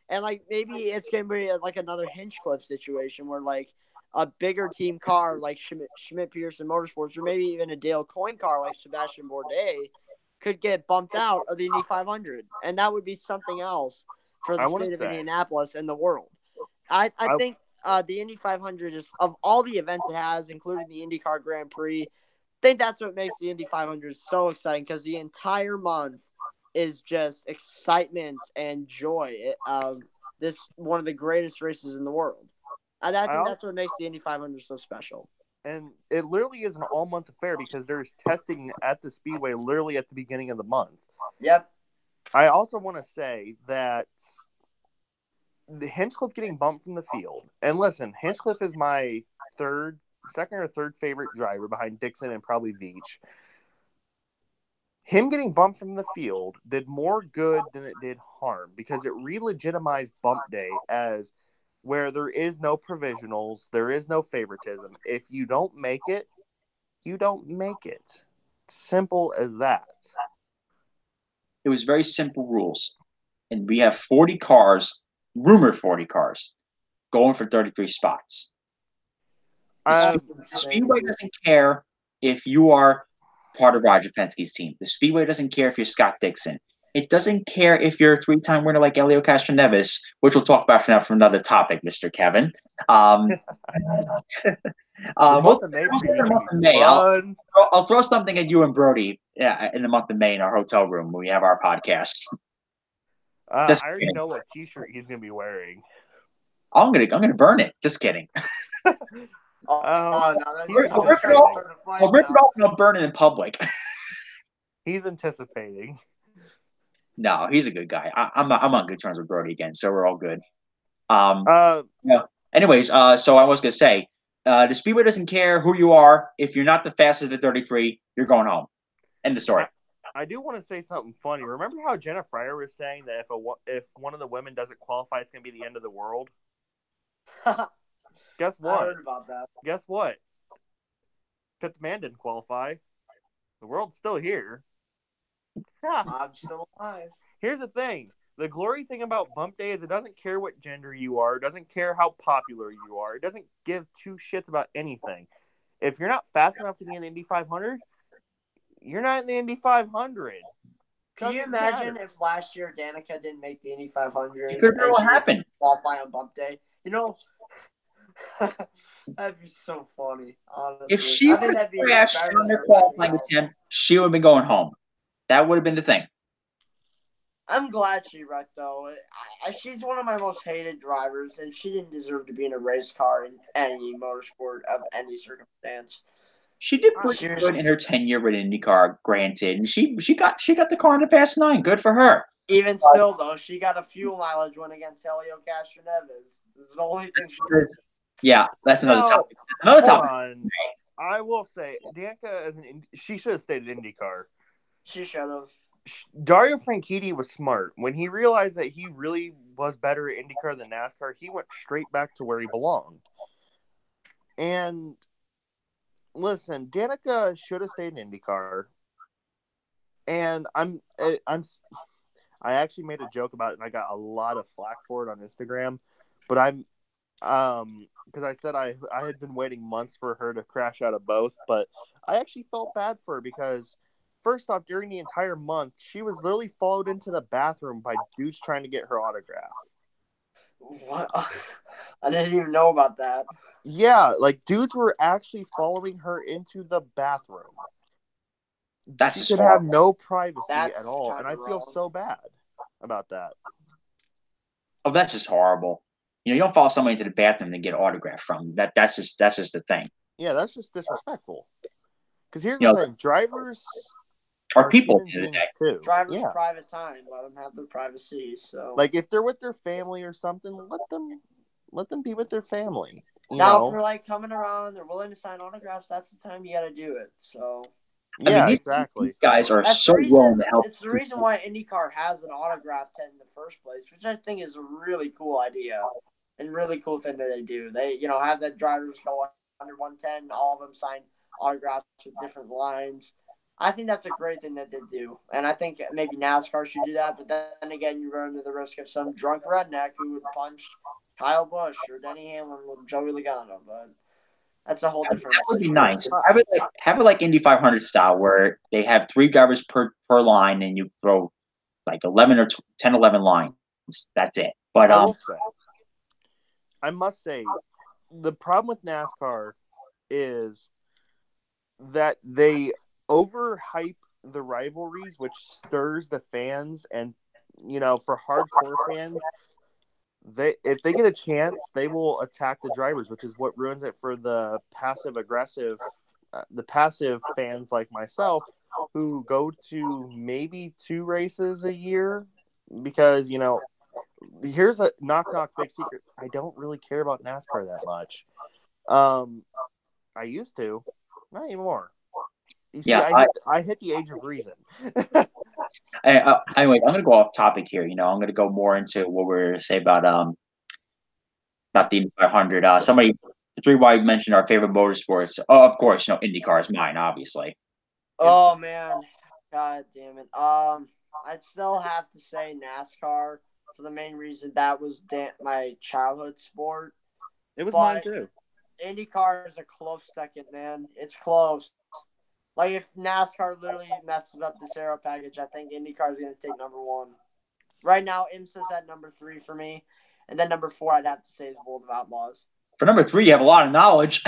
And, like, maybe it's going to be, like, another Hinchcliffe situation where, like, a bigger team car like Schmidt Pearson Motorsports, or maybe even a Dale Coyne car like Sebastian Bourdais, could get bumped out of the Indy 500, and that would be something else for the state of Indianapolis and the world. I think the Indy 500 is, of all the events it has, including the IndyCar Grand Prix, I think that's what makes the Indy 500 so exciting because the entire month is just excitement and joy of this one of the greatest races in the world. I think that's what makes the Indy 500 so special.
And it literally is an all-month affair because there's testing at the Speedway literally at the beginning of the month.
Yep.
I also want to say that the Hinchcliffe getting bumped from the field. And listen, Hinchcliffe is my second or third favorite driver behind Dixon and probably Veach. Him getting bumped from the field did more good than it did harm because it re-legitimized bump day as where there is no provisionals, there is no favoritism. If you don't make it, you don't make it. simple as that.
It was very simple rules. And we have 40 cars, rumored 40 cars, going for 33 spots. The Speedway doesn't care if you are part of Roger Penske's team. The Speedway doesn't care if you're Scott Dixon. It doesn't care if you're a three-time winner like Elio Castroneves, which we'll talk about for another topic, Mr. Kevin. We'll the month of May. I'll throw something at you and Brody in the month of May in our hotel room when we have our podcast.
I already know what T-shirt he's gonna be wearing.
I'm gonna burn it. Just kidding.
I'll
rip it off and I'll burn it in public.
He's anticipating.
No, he's a good guy. I'm on good terms with Brody again, so we're all good. Anyways, so I was gonna say, the Speedway doesn't care who you are. If you're not the fastest at 33, you're going home. End of story.
I do want to say something funny. Remember how Jenna Fryer was saying that if one of the women doesn't qualify, it's gonna be the end of the world? Guess what?
I heard about that.
Guess what? Fifth man didn't qualify. The world's still here.
I'm still alive.
Here's the thing. The glory thing about Bump Day is it doesn't care what gender you are. It doesn't care how popular you are. It doesn't give two shits about anything. If you're not fast enough to be in the Indy 500, you're not in the Indy 500.
Can you imagine if last year Danica didn't make the Indy 500?
You could know what happened.
Qualify on Bump Day. You know, that'd be so funny, honestly.
If she would have crashed on their qualifying attempt, she would have been going home. That would have been the thing.
I'm glad she wrecked, though. She's one of my most hated drivers, and she didn't deserve to be in a race car in any motorsport of any circumstance.
She did pretty good in her tenure with IndyCar, granted, and she got the car in the Fast 9. Good for her.
Even still, though, she got a fuel mileage win against Elio Castroneves. This is the only thing she did.
Yeah, that's another topic. Another topic.
I will say, Danica, she should have stayed at IndyCar.
She should have.
Dario Franchitti was smart. When he realized that he really was better at IndyCar than NASCAR, he went straight back to where he belonged. And listen, Danica should have stayed in IndyCar. And I actually made a joke about it, and I got a lot of flack for it on Instagram. But because I said I had been waiting months for her to crash out of both, but I actually felt bad for her because first off, during the entire month, she was literally followed into the bathroom by dudes trying to get her autograph.
What? I didn't even know about that.
Yeah, like dudes were actually following her into the bathroom. She should have no privacy at all, and I feel so bad about that.
Oh, that's just horrible. You don't follow somebody into the bathroom and get an autograph from. That's just the thing.
Yeah, that's just disrespectful. Because here's the thing: drivers
are people
too.
Drivers' private time, let them have their privacy. So,
like, if they're with their family or something, let them be with their family.
Now, if they're like coming around and they're willing to sign autographs, that's the time you got to do it. So.
Yeah, exactly.
These guys are so willing to help.
It's the reason why IndyCar has an autograph tent in the first place, which I think is a really cool idea and really cool thing that they do. They, have that drivers go under 110, all of them sign autographs with different lines. I think that's a great thing that they do, and I think maybe NASCAR should do that. But then again, you run into the risk of some drunk redneck who would punch Kyle Busch or Denny Hamlin with Joey Logano, but. That's a whole different.
That would be nice. Have it like Indy 500 style, where they have 3 drivers per line, and you throw like 11 or 10, 11 lines. That's it. But
I must say, the problem with NASCAR is that they overhype the rivalries, which stirs the fans, and for hardcore fans. If they get a chance, they will attack the drivers, which is what ruins it for the passive fans like myself who go to maybe 2 races a year because, here's a knock big secret. I don't really care about NASCAR that much. I used to, not anymore. You see, I hit the age of reason.
Anyway, I'm going to go off topic here. I'm going to go more into what we're going to say about the Indy 500. Somebody, 3 wide mentioned our favorite motorsports. Oh, of course, IndyCar is mine, obviously.
Oh man, God damn it. I'd still have to say NASCAR for the main reason that was my childhood sport.
It was mine
But
too.
IndyCar is a close second, man. It's close. Like if NASCAR literally messes up this aero package, I think IndyCar is going to take number one. Right now, IMSA's at number 3 for me, and then number 4 I'd have to say is World of Outlaws.
For number 3, you have a lot of knowledge.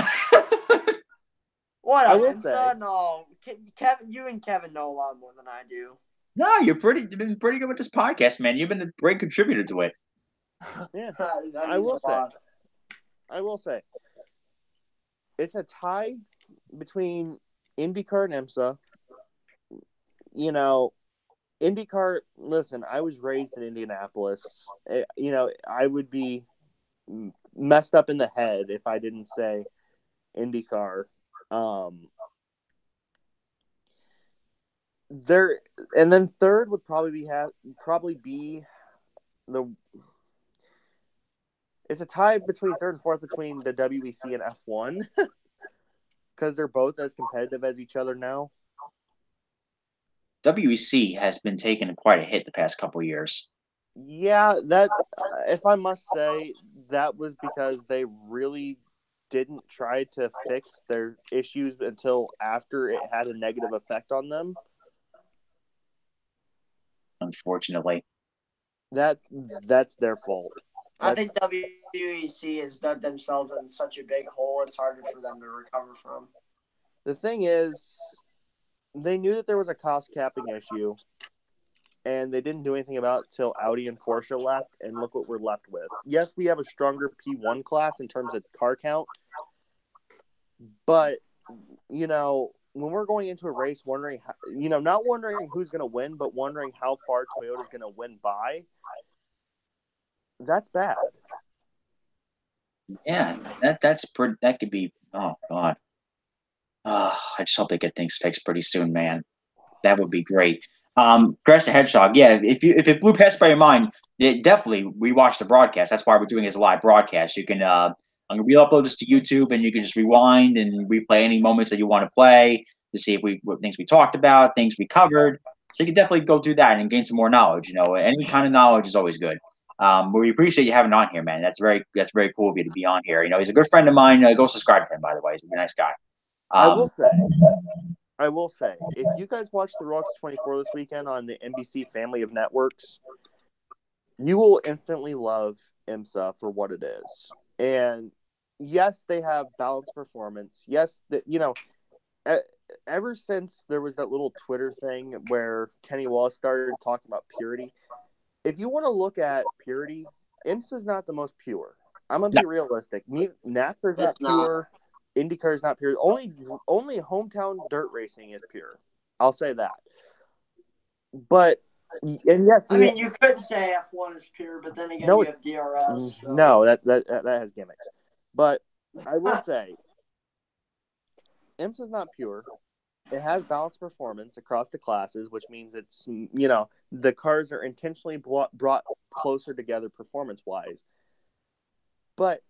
What
I
up,
will
IMSA?
say-
No, Kevin, you and Kevin know a lot more than I do.
No, you've been pretty good with this podcast, man. You've been a great contributor to it.
Yeah,
That
I
means
will
a lot.
say, it's a tie between IndyCar and IMSA. You know, IndyCar. Listen, I was raised in Indianapolis. I would be messed up in the head if I didn't say IndyCar. There, and then third would probably be the. It's a tie between third and fourth between the WEC and F1 because they're both as competitive as each other now.
WEC has been taking quite a hit the past couple of years.
Yeah, that if I must say, that was because they really didn't try to fix their issues until after it had a negative effect on them.
Unfortunately,
That's their fault.
I think WEC has dug themselves in such a big hole, it's harder for them to recover from.
The thing is, they knew that there was a cost capping issue, and they didn't do anything about it till Audi and Porsche left, and look what we're left with. Yes, we have a stronger P1 class in terms of car count, but, when we're going into a race wondering, not wondering who's going to win, but wondering how far Toyota's going to win by, that's bad.
yeah, that could be. Oh God, I just hope they get things fixed pretty soon, man. That would be great. Crash the Hedgehog. Yeah, if it blew past by your mind, definitely we watched the broadcast. That's why we're doing this live broadcast. You can I'm gonna re-upload this to YouTube, and you can just rewind and replay any moments that you want to play to see if what things we talked about, things we covered. So you can definitely go through that and gain some more knowledge. Any kind of knowledge is always good. But we appreciate you having on here, man. That's very cool of you to be on here. He's a good friend of mine. Go subscribe to him, by the way. He's a nice guy.
I will say, if you guys watch the ROLEX 24 this weekend on the NBC family of networks, you will instantly love IMSA for what it is. And yes, they have balanced performance. Yes, ever since there was that little Twitter thing where Kenny Wallace started talking about purity, if you want to look at purity, IMSA is not the most pure. I'm gonna be realistic. NASCAR is not pure. IndyCar is not pure. Only hometown dirt racing is pure. I'll say that. But yes,
I mean, you could say F1 is pure, but then again, you have DRS. So.
No, that has gimmicks. But I will say, IMSA is not pure. It has balanced performance across the classes, which means it's the cars are intentionally brought closer together performance-wise. But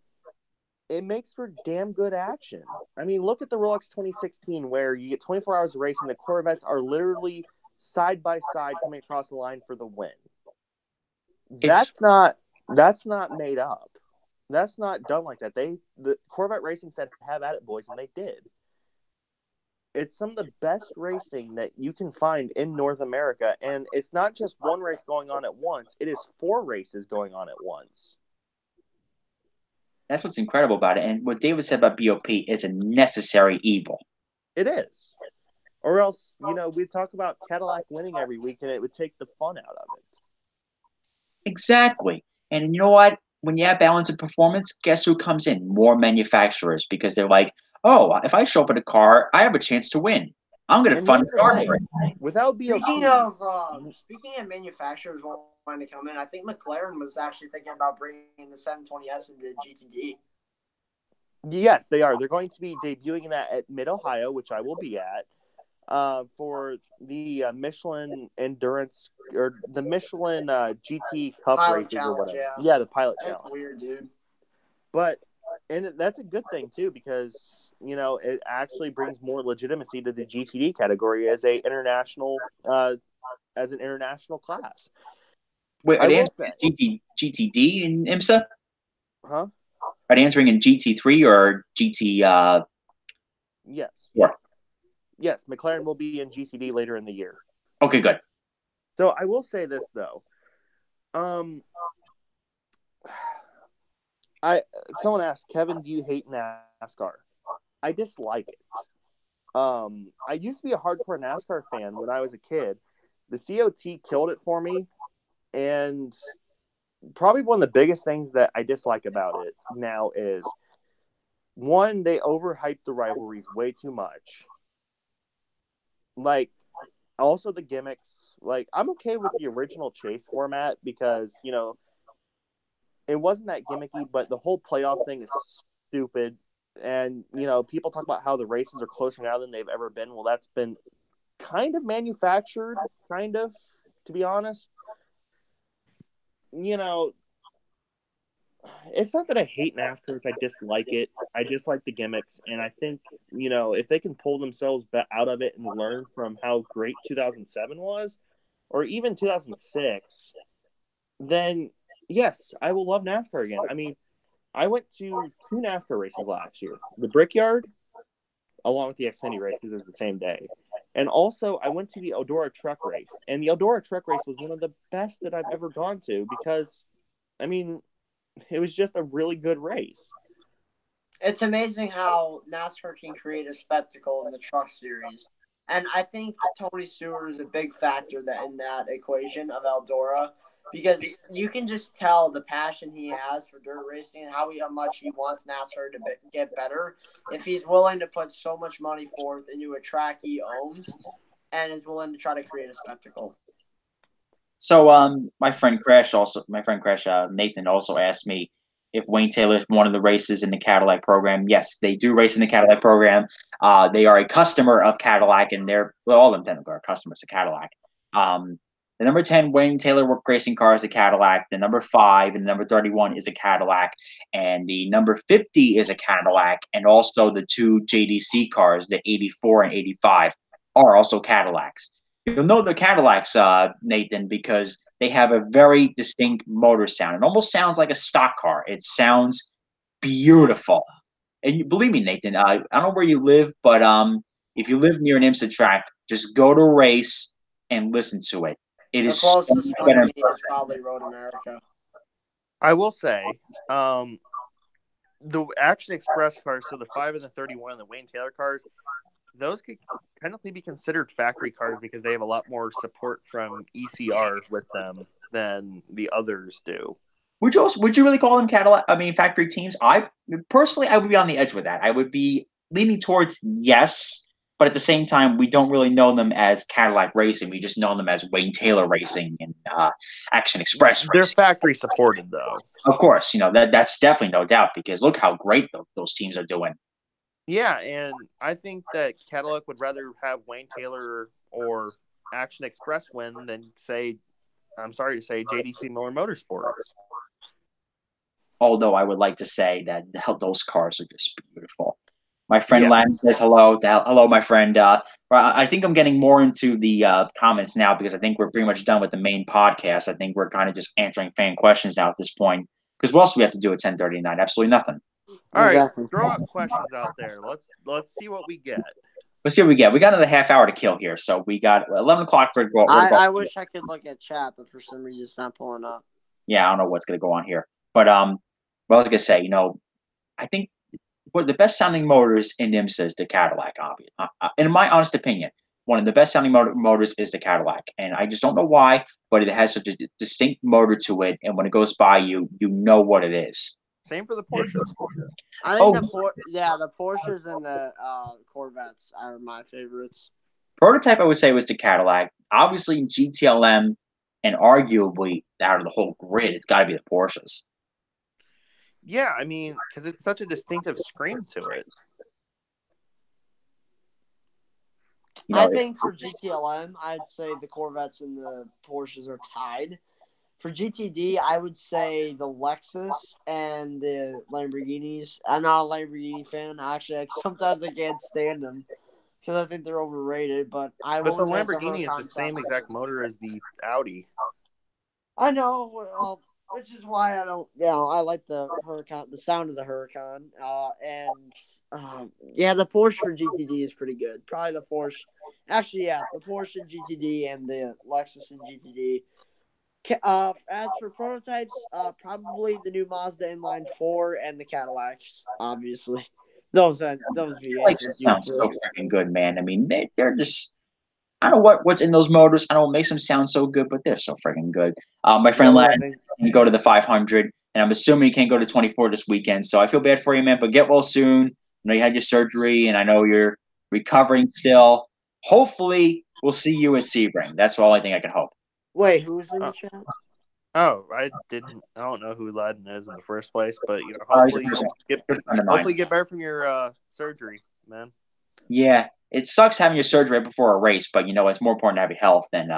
it makes for damn good action. I mean, look at the Rolex 2016 where you get 24 hours of racing. The Corvettes are literally side by side coming across the line for the win. That's not made up. That's not done like that. The Corvette Racing said, "Have at it, boys," and they did. It's some of the best racing that you can find in North America, and it's not just one race going on at once. It is 4 races going on at once.
That's what's incredible about it. And what David said about BOP, it's a necessary evil.
It is. Or else, we talk about Cadillac winning every week and it would take the fun out of it.
Exactly. And you know what? When you have balance of performance, guess who comes in? More manufacturers, because they're like, oh, if I show up in a car, I have a chance to win. I'm going to fund the car for it.
Without BOP.
Speaking of manufacturers wanting to come in, I think McLaren was actually thinking about bringing the 720S into GTD.
Yes, they are. They're going to be debuting that at Mid-Ohio, which I will be at, for the Michelin Endurance or the Michelin GT Cup
Pilot
races
Challenge,
or whatever.
Yeah,
the Pilot
That's
Challenge.
Weird, dude.
But And that's a good thing too, because it actually brings more legitimacy to the GTD category as an international class.
Wait, are
I
they
will
entering
say,
GTD in IMSA?
huh?
Are they entering in GT3 or GT
Yes,
4?
yes. McLaren will be in GTD later in the year.
Okay, good.
So I will say this though. Someone asked, Kevin, do you hate NASCAR? I dislike it. I used to be a hardcore NASCAR fan when I was a kid. The COT killed it for me, and probably one of the biggest things that I dislike about it now is, one, they overhype the rivalries way too much. Like, also the gimmicks. Like, I'm okay with the original chase format because, it wasn't that gimmicky, but the whole playoff thing is stupid. And, people talk about how the races are closer now than they've ever been. Well, that's been kind of manufactured, to be honest. It's not that I hate NASCAR, I dislike it. I dislike the gimmicks. And I think, if they can pull themselves out of it and learn from how great 2007 was, or even 2006, then yes, I will love NASCAR again. I mean, I went to 2 NASCAR races last year. The Brickyard, along with the Xfinity race, because it was the same day. And also, I went to the Eldora Truck Race. And the Eldora Truck Race was one of the best that I've ever gone to because, I mean, it was just a really good race.
It's amazing how NASCAR can create a spectacle in the truck series. And I think Tony Stewart is a big factor in that equation of Eldora, because you can just tell the passion he has for dirt racing and how much he wants NASCAR to get better. If he's willing to put so much money forth into a track he owns and is willing to try to create a spectacle.
So, my friend Nathan also asked me if Wayne Taylor won the races in the Cadillac program. Yes, they do race in the Cadillac program. They are a customer of Cadillac, and all of them technically are customers of Cadillac. The number 10 Wayne Taylor racing car is a Cadillac. The number 5 and the number 31 is a Cadillac, and the number 50 is a Cadillac, and also the 2 JDC cars, the 84 and 85, are also Cadillacs. You'll know they're Cadillacs, Nathan, because they have a very distinct motor sound. It almost sounds like a stock car. It sounds beautiful. And believe me, Nathan, I don't know where you live, but if you live near an IMSA track, just go to a race and listen to it. It
The
is so
closest
much
one to
better.
me is probably Road America.
I will say, the Action Express cars, so the 5 and the 31 and the Wayne Taylor cars, those could technically be considered factory cars because they have a lot more support from ECR with them than the others do.
Would you really call them Cadillac? I mean, factory teams? I would be on the edge with that. I would be leaning towards yes, but at the same time, we don't really know them as Cadillac Racing. We just know them as Wayne Taylor Racing and Action Express
They're
Racing.
factory supported, though.
Of course, that's definitely no doubt because look how great those teams are doing.
Yeah, and I think that Cadillac would rather have Wayne Taylor or Action Express win than I'm sorry to say, JDC Miller Motorsports.
Although I would like to say that those cars are just beautiful. My friend
Yes.
Lan says hello. Hello, my friend. I think I'm getting more into the comments now because I think we're pretty much done with the main podcast. I think we're kind of just answering fan questions now at this point. Because what else do we have to do at 10:30 at night? Absolutely nothing.
All right,
Exactly.
throw out questions out there. Let's see what we get.
Let's see what we get. We got another half hour to kill here, so we got 11 o'clock for
I wish I could look at chat, but for some reason it's not pulling up.
Yeah, I don't know what's going to go on here, but what I was going to say, I think the best sounding motors in IMSA is the Cadillac. In my honest opinion, one of the best sounding motors is the Cadillac, and I just don't know why, but it has such a distinct motor to it, and when it goes by you, you know what it is.
Same for the Porsches.
I think the Porsches and the Corvettes are my favorites.
Prototype, I would say, was the Cadillac. Obviously, GTLM, and arguably out of the whole grid, it's got to be the Porsches.
Yeah, I mean, because it's such a distinctive scream to it.
I think for GTLM, I'd say the Corvettes and the Porsches are tied. For GTD, I would say the Lexus and the Lamborghinis. I'm not a Lamborghini fan. Actually, sometimes I can't stand them because I think they're overrated. But I've
But the
only had the
Lamborghini is the
Huracan
same exact
700.
motor as the Audi.
I know, well, which is why I don't. I like the Huracan, the sound of the Huracan, yeah, the Porsche for GTD is pretty good. Probably the Porsche. Actually, yeah, the Porsche in GTD and the Lexus in GTD. As for prototypes, probably the new Mazda Inline 4 and the Cadillacs, obviously. Those
Like
V8s are
sounds
beautiful.
so freaking good, man. I mean, they're just I don't know what's in those motors. I don't know what makes them sound so good, but they're so freaking good. My
You know
friend
what
Lad
I think?
can go to the 500, and I'm assuming you can't go to 24 this weekend. So I feel bad for you, man. But get well soon. I know you had your surgery, and I know you're recovering still. Hopefully, we'll see you at Sebring. That's the only thing I can hope.
Wait, who's in
Uh,
the chat?
I don't know who Ladin is in the first place, but
He's a
hopefully get
good friend of mine.
hopefully get better from your surgery, man.
Yeah, it sucks having your surgery right before a race, but it's more important to have your health than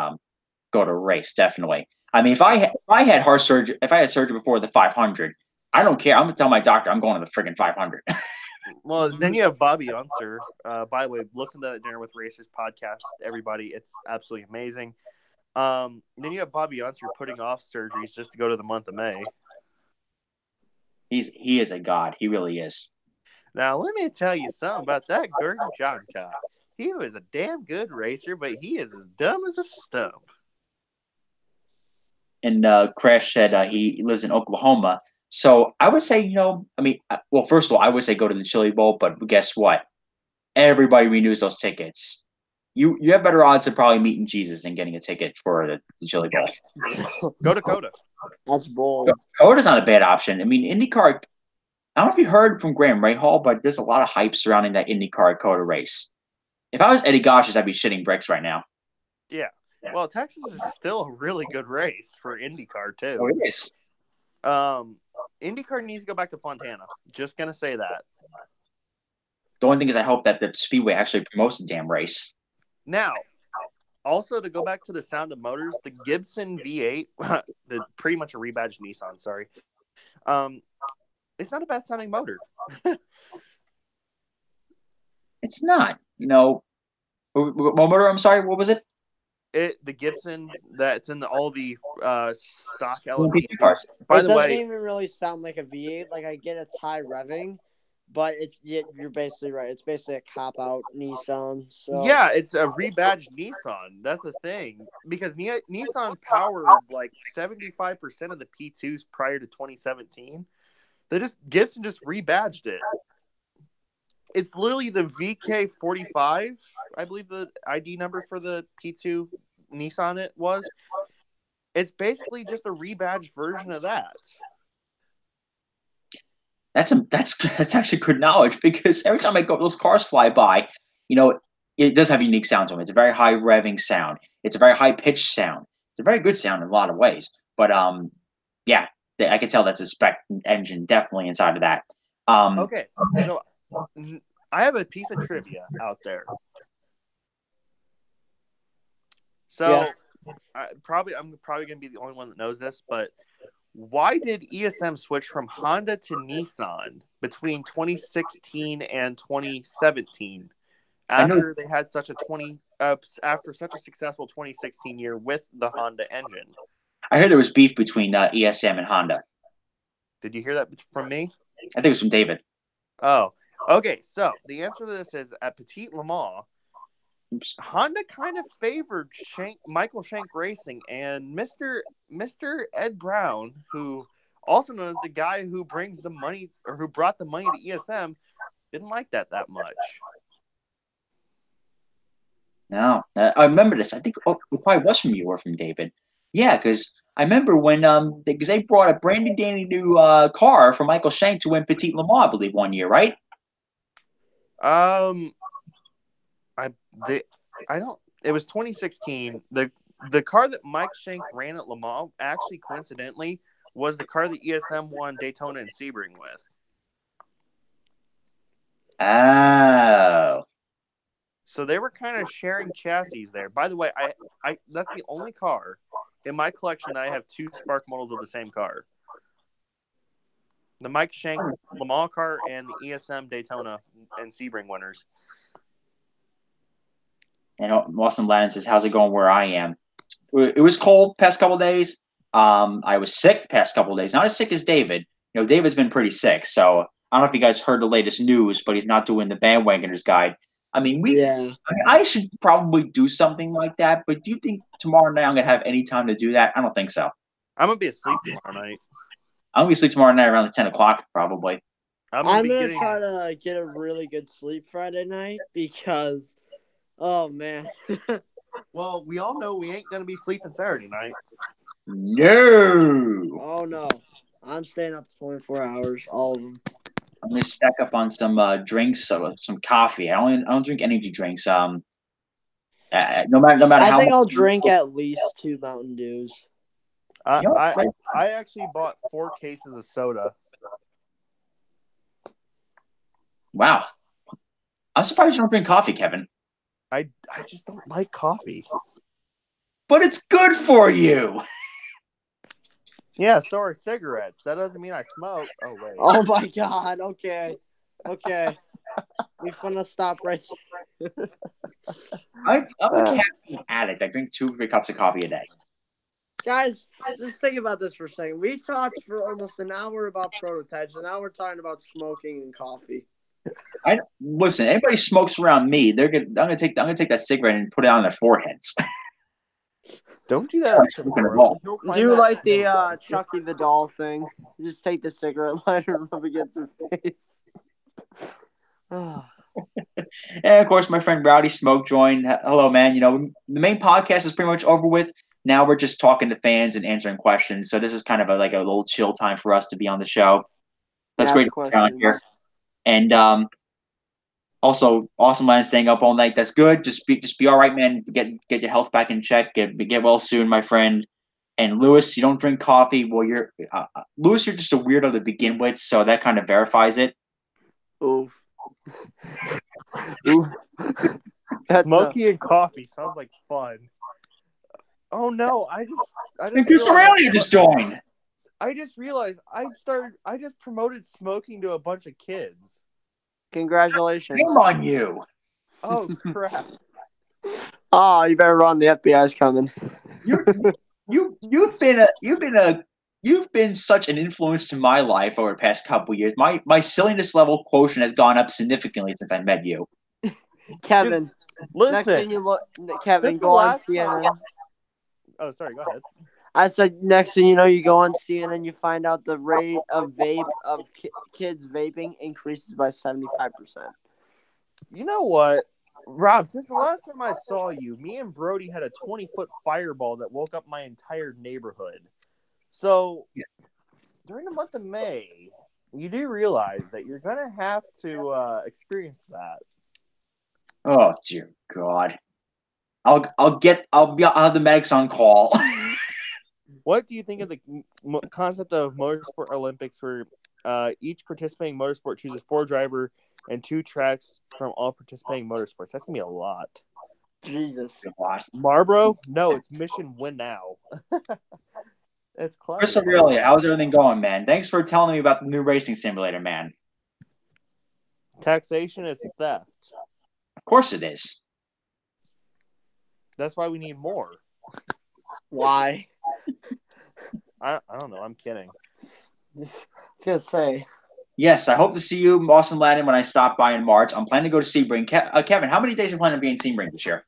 go to a race. Definitely. I mean, if I had surgery before the 500, I don't care. I'm gonna tell my doctor I'm going to the friggin' 500.
Well, then you have Bobby Unser. By the way, listen to that Dinner with Racers podcast, everybody. It's absolutely amazing. Then you have Bobby Unser putting off surgeries just to go to the month of May.
He is a god. He really is.
Now, let me tell you something about that Gordon Johncock. He was a damn good racer, but he is as dumb as a stump.
And Crash said he lives in Oklahoma. So I would say, well, first of all, I would say go to the Chili Bowl, but guess what? Everybody renews those tickets. You have better odds of probably meeting Jesus than getting a ticket for the Chili Bowl.
Go Dakota.
That's bold.
Dakota's not a bad option. I mean, IndyCar. I don't know if you heard from Graham Rahal, but there's a lot of hype surrounding that IndyCar Dakota race. If I was Eddie Gosh's, I'd be shitting bricks right now.
Yeah. Well, Texas is still a really good race for IndyCar too.
Oh, it is.
IndyCar needs to go back to Fontana. Just gonna say that.
The only thing is, I hope that the Speedway actually promotes the damn race.
Now, also to go back to the sound of motors, the Gibson V8, pretty much a rebadged Nissan. Sorry, it's not a bad sounding motor.
It's not. What motor? I'm sorry. What was it?
The Gibson that's in all the stock
PT
LMP2s.
cars.
By
It
the
doesn't
way,
even really sound like a V8. Like I get it's high revving, but you're basically right. It's basically a cop out Nissan. So
yeah, it's a rebadged Nissan. That's the thing because Nissan powered like 75% of the P2s prior to 2017. Gibson just rebadged it. It's literally the VK45, I believe the ID number for the P2 Nissan it was. It's basically just a rebadged version of that.
That's actually good knowledge because every time those cars fly by, it does have unique sounds on it. It's a very high revving sound. It's a very high pitched sound. It's a very good sound in a lot of ways. But yeah, I can tell that's a spec engine definitely inside of that.
Okay, so I have a piece of trivia out there. So
yeah.
I'm probably going to be the only one that knows this, but why did ESM switch from Honda to Nissan between 2016 and 2017 after they had after such a successful 2016 year with the Honda engine?
I heard there was beef between ESM and Honda.
Did you hear that from me?
I think it was from David.
Oh, okay. So the answer to this is at Petit Le Mans, Honda kind of favored Michael Shank Racing, and Mr. Ed Brown, who also known as the guy who brings the money or who brought the money to ESM, didn't like that much.
No, I remember this. I think it probably was from you or from David. Yeah, because I remember when because they brought a brand new car for Michael Shank to win Petit Le Mans, I believe, one year, right?
It was 2016. The car that Mike Shank ran at Le Mans actually coincidentally was the car that ESM won Daytona and Sebring with.
Oh.
So they were kind of sharing chassis there. By the way, I that's the only car in my collection, I have 2 Spark models of the same car. The Mike Shank Le Mans car and the ESM Daytona and Sebring winners.
And Austin Lannon says, "How's it going where I am?" It was cold past couple of days. I was sick the past couple of days. Not as sick as David. David's been pretty sick. So I don't know if you guys heard the latest news, but he's not doing the bandwagoners guide. I mean, I should probably do something like that. But do you think tomorrow night I'm gonna have any time to do that? I don't think so.
I'm gonna be asleep tomorrow night.
I'm gonna be asleep tomorrow night around 10 o'clock probably.
I'm gonna try to get a really good sleep Friday night because, oh man.
Well, we all know we ain't gonna be sleeping Saturday night.
No.
Oh no, I'm staying up 24 hours, all of them.
I'm gonna stack up on some drinks, some coffee. I don't drink energy drinks. No matter
I
how
think
much
I'll drink at least 2 Mountain Dews.
I actually bought 4 cases of soda.
Wow. I'm surprised you don't drink coffee, Kevin.
I just don't like coffee.
But it's good for you.
Yeah, so are cigarettes. That doesn't mean I smoke. Oh, wait.
Oh my god, okay. We finna stop right here.
I'm a caffeine addict. I drink 2 big cups of coffee a day.
Guys, just think about this for a second. We talked for almost an hour about prototypes, and now we're talking about smoking and coffee.
Listen. Anybody smokes around me, I'm gonna take that cigarette and put it on their foreheads.
Don't do that.
Do you like the Chucky the doll thing? Just take the cigarette lighter and rub against her face.
And of course, my friend Rowdy Smoke joined. Hello, man. The main podcast is pretty much over with. Now we're just talking to fans and answering questions. So this is kind of like a little chill time for us to be on the show. That's great to be on here. And also, awesome man staying up all night. That's good. Just be all right, man. Get your health back in check. Get well soon, my friend. And Lewis, you don't drink coffee. Well, you're just a weirdo to begin with, so that kind of verifies it.
Oof.
Smoky and coffee sounds like fun. Oh no! I just
Chris Aurelia just joined.
I just realized I just promoted smoking to a bunch of kids.
Congratulations!
Shame on you.
Oh crap!
Oh, you better run. The FBI's coming.
You've been such an influence to my life over the past couple of years. My silliness level quotient has gone up significantly since I met you.
Kevin,
listen.
Next thing you look, Kevin, go on CNN.
Oh, sorry. Go ahead.
I said next thing you know, you go on CNN, you find out the rate of kids vaping increases by 75%.
You know what, Rob? Since the last time I saw you, me and Brody had a 20-foot fireball that woke up my entire neighborhood. So, during the month of May, you do realize that you're gonna have to experience that.
Oh dear God! I'll have the medics on call.
What do you think of the concept of motorsport Olympics, where each participating motorsport chooses 4 driver and 2 tracks from all participating motorsports? That's gonna be a lot.
Jesus.
Marlboro? No, it's Mission Win Now. It's clever.
Chris Aurelia, how's everything going, man? Thanks for telling me about the new racing simulator, man.
Taxation is theft.
Of course it is.
That's why we need more.
Why?
I don't know. I'm kidding.
I was gonna say.
Yes, I hope to see you, Austin Lannon, when I stop by in March. I'm planning to go to Sebring. Kevin, how many days are you planning on being in Sebring this year?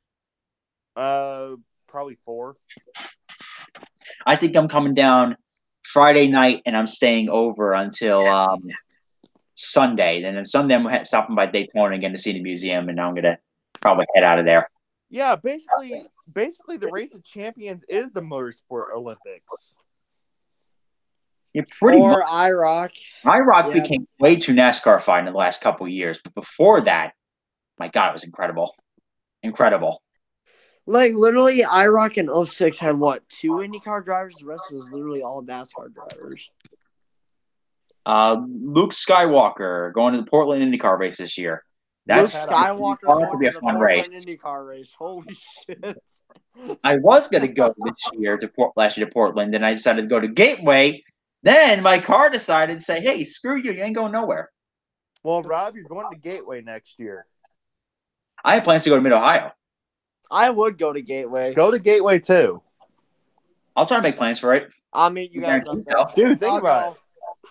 Probably 4.
I think I'm coming down Friday night, and I'm staying over until Sunday. And then Sunday, I'm stopping by Daytona again to see the museum, and I'm gonna probably head out of there.
Yeah, basically, the Race of Champions is the Motorsport Olympics.
Yeah, pretty
or
much.
IROC.
IROC became way too NASCAR-fied in the last couple of years, but before that, my God, it was incredible. Incredible.
Like, literally, IROC in 06 had, 2 IndyCar drivers? The rest was literally all NASCAR drivers.
Luke Skywalker going to the Portland IndyCar race this year.
Luke
That's
Skywalker's
going to
going
be
to
a
the
fun race.
Portland IndyCar race. Holy shit!
I was going to go last year to Portland, and I decided to go to Gateway. Then my car decided to say, "Hey, screw you! You ain't going nowhere."
Well, Rob, you're going to Gateway next year.
I had plans to go to Mid Ohio.
I would go to Gateway.
Go to Gateway too.
I'll try to make plans for it.
I'll meet you guys up there.
Dude, think
I'll
about
go.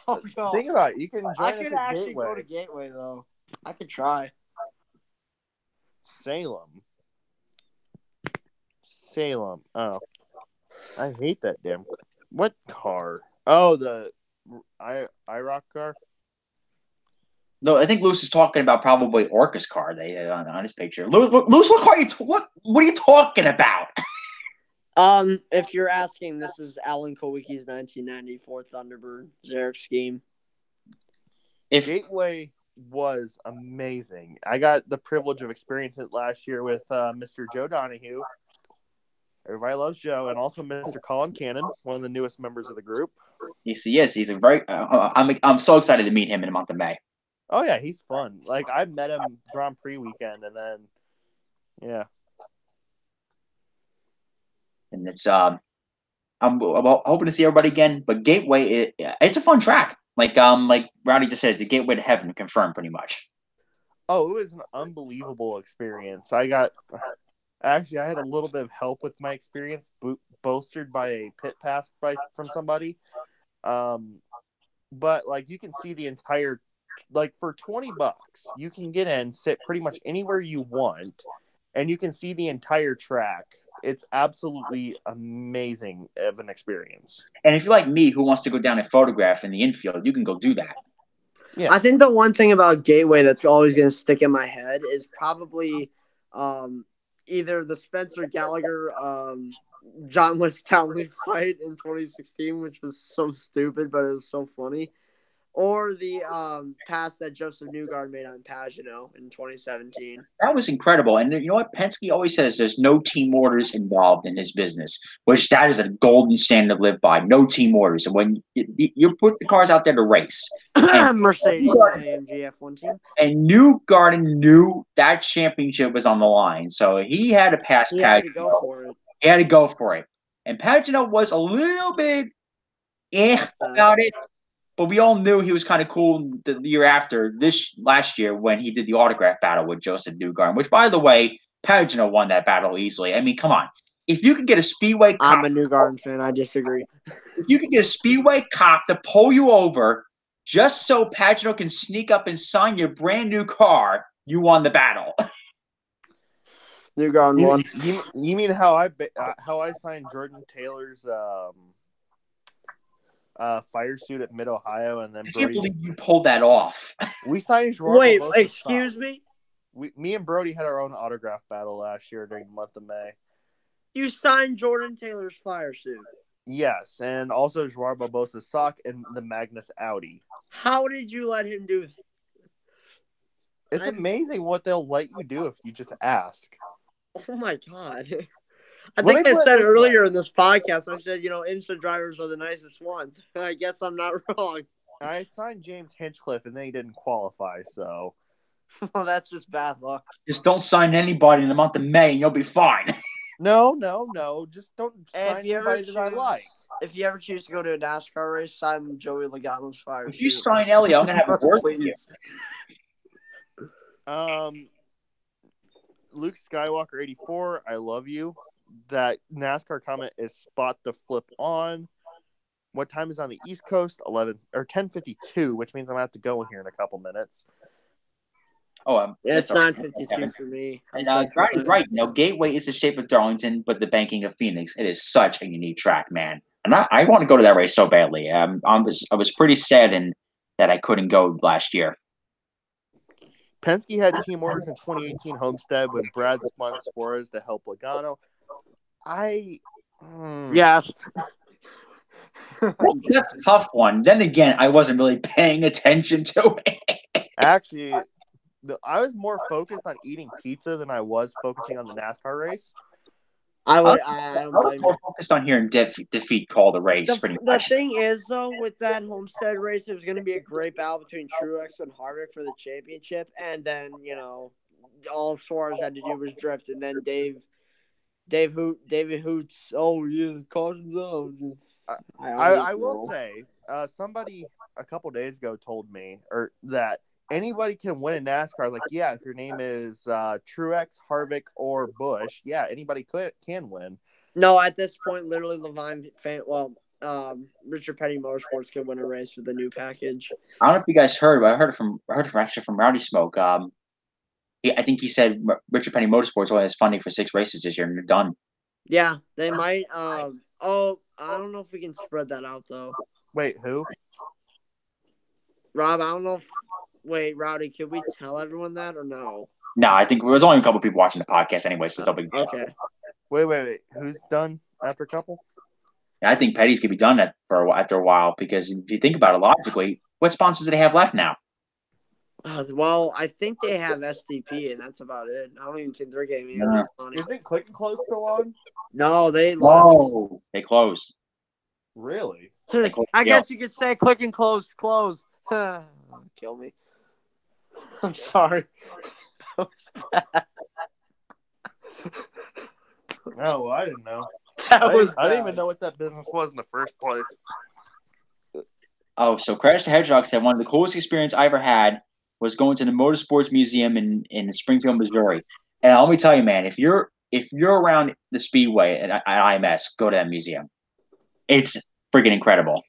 I'll go.
it. Think about it. You can
I
join us
could
at
actually
Gateway.
go to Gateway though. I could try.
Salem. Oh, I hate that damn. What car? Oh, the IROC car.
No, I think Lewis is talking about probably Orca's car. They on his picture. Lewis, what car are you? What are you talking about?
If you're asking, this is Alan Kowicki's 1994 Thunderbird Xeric scheme.
If
Gateway was amazing. I got the privilege of experiencing it last year with Mr. Joe Donahue. Everybody loves Joe, and also Mr. Colin Cannon, one of the newest members of the group.
yes, he is. He's a very. I'm so excited to meet him in the month of May.
Oh yeah, he's fun. Like I met him Grand Prix weekend, and then yeah.
And it's I'm hoping to see everybody again. But Gateway, it's a fun track. Like Rowdy just said, it's a gateway to heaven, confirmed pretty much.
Oh, it was an unbelievable experience. I had a little bit of help with my experience, bolstered by a pit pass from somebody. But like you can see the entire, like for $20, you can get in, sit pretty much anywhere you want, and you can see the entire track. It's absolutely amazing of an experience.
And if you're like me, who wants to go down and photograph in the infield, you can go do that.
Yeah. I think the one thing about Gateway that's always going to stick in my head is probably either the Spencer Gallagher John West Townley fight in 2016, which was so stupid, but it was so funny, or the pass that Joseph Newgarden made on Pagano in 2017.
That was incredible. And you know what? Penske always says there's no team orders involved in his business, which that is a golden standard to live by. No team orders. And when you put the cars out there to race.
Mercedes AMG F1 team.
And Newgarden knew that championship was on the line. So he had to pass Pagano.
He had to go for it.
He had to go for it. And Pagano was a little bit about it. But we all knew he was kind of cool the year after, last year, when he did the autograph battle with Joseph Newgarden, which, by the way, Pagano won that battle easily. I mean, come on. If you could get a Speedway cop...
I'm a Newgarden fan. I disagree.
If you could get a Speedway cop to pull you over just so Pagano can sneak up and sign your brand new car, you won the battle.
Newgarden won.
You mean how I signed Jordan Taylor's... fire suit at Mid Ohio, and then
I can't believe you pulled that off.
We signed.
Wait, excuse me.
Me and Brody had our own autograph battle last year during the month of May.
You signed Jordan Taylor's fire suit.
Yes, and also Joao Barbosa's sock and the Magnus Audi.
How did you let him do that?
It's amazing what they'll let you do if you just ask.
Oh my god. I think I said earlier in this podcast, I said, instant drivers are the nicest ones. I guess I'm not wrong.
I signed James Hinchcliffe, and then he didn't qualify, so.
Well, that's just bad luck.
Just don't sign anybody in the month of May, and you'll be fine.
No. Just don't sign anybody that I like.
If you ever choose to go to a NASCAR race, sign Joey Logano's fire suit.
If you sign Ellie, I'm going to have a word with you.
Luke Skywalker 84, I love you. That NASCAR comment is spot the flip on. What time is on the East Coast? 10:52, which means I'm gonna have to go in here in a couple minutes.
Oh,
it's 9:52 for me.
And Granny's right. Gateway is the shape of Darlington, but the banking of Phoenix. It is such a unique track, man. And I want to go to that race so badly. I was pretty sad that I couldn't go last year.
Penske had team orders in 2018 Homestead when Brad spun Suarez to help Logano.
Yeah.
That's a tough one. Then again, I wasn't really paying attention to it.
Actually, I was more focused on eating pizza than I was focusing on the NASCAR race.
I
I
would.
was,
I don't
I was
blame
more
you.
focused on hearing defeat call the race, pretty
The
much.
thing is, though, with that Homestead race, it was going to be a great battle between Truex and Harvick for the championship, and then all Suarez had to do was drift, and then David Hoots. Oh, yeah, caution zone.
I will say, somebody a couple days ago told me that anybody can win in NASCAR. Like, yeah, if your name is Truex, Harvick, or Bush, yeah, anybody can win.
No, at this point, literally, Richard Petty Motorsports could win a race with the new package.
I don't know if you guys heard, but I heard it from Rowdy Smoke. I think he said Richard Petty Motorsports only has funding for 6 races this year, and they're done.
Yeah, they might. I don't know if we can spread that out though.
Wait, who?
Rob, I don't know. Wait, Rowdy, can we tell everyone that or no?
No, I think there's only a couple people watching the podcast anyway, so it's no big deal.
Okay.
Wait. Who's done after a couple?
I think Petty's gonna be done after a while, because if you think about it logically, what sponsors do they have left now?
Well, I think they have STP, and that's about it. I don't even think they're getting any money.
Isn't Click and Close still on?
No, they left.
No, they closed.
Really?
I guess you could say Click and Close. Kill me. I'm sorry. That was bad.
No, I didn't know.
I
didn't even know what that business was in the first place.
Oh, so Crash the Hedgehog said one of the coolest experience I ever had was going to the Motorsports Museum in Springfield, Missouri. And let me tell you, man, if you're around the Speedway at IMS, go to that museum. It's freaking incredible.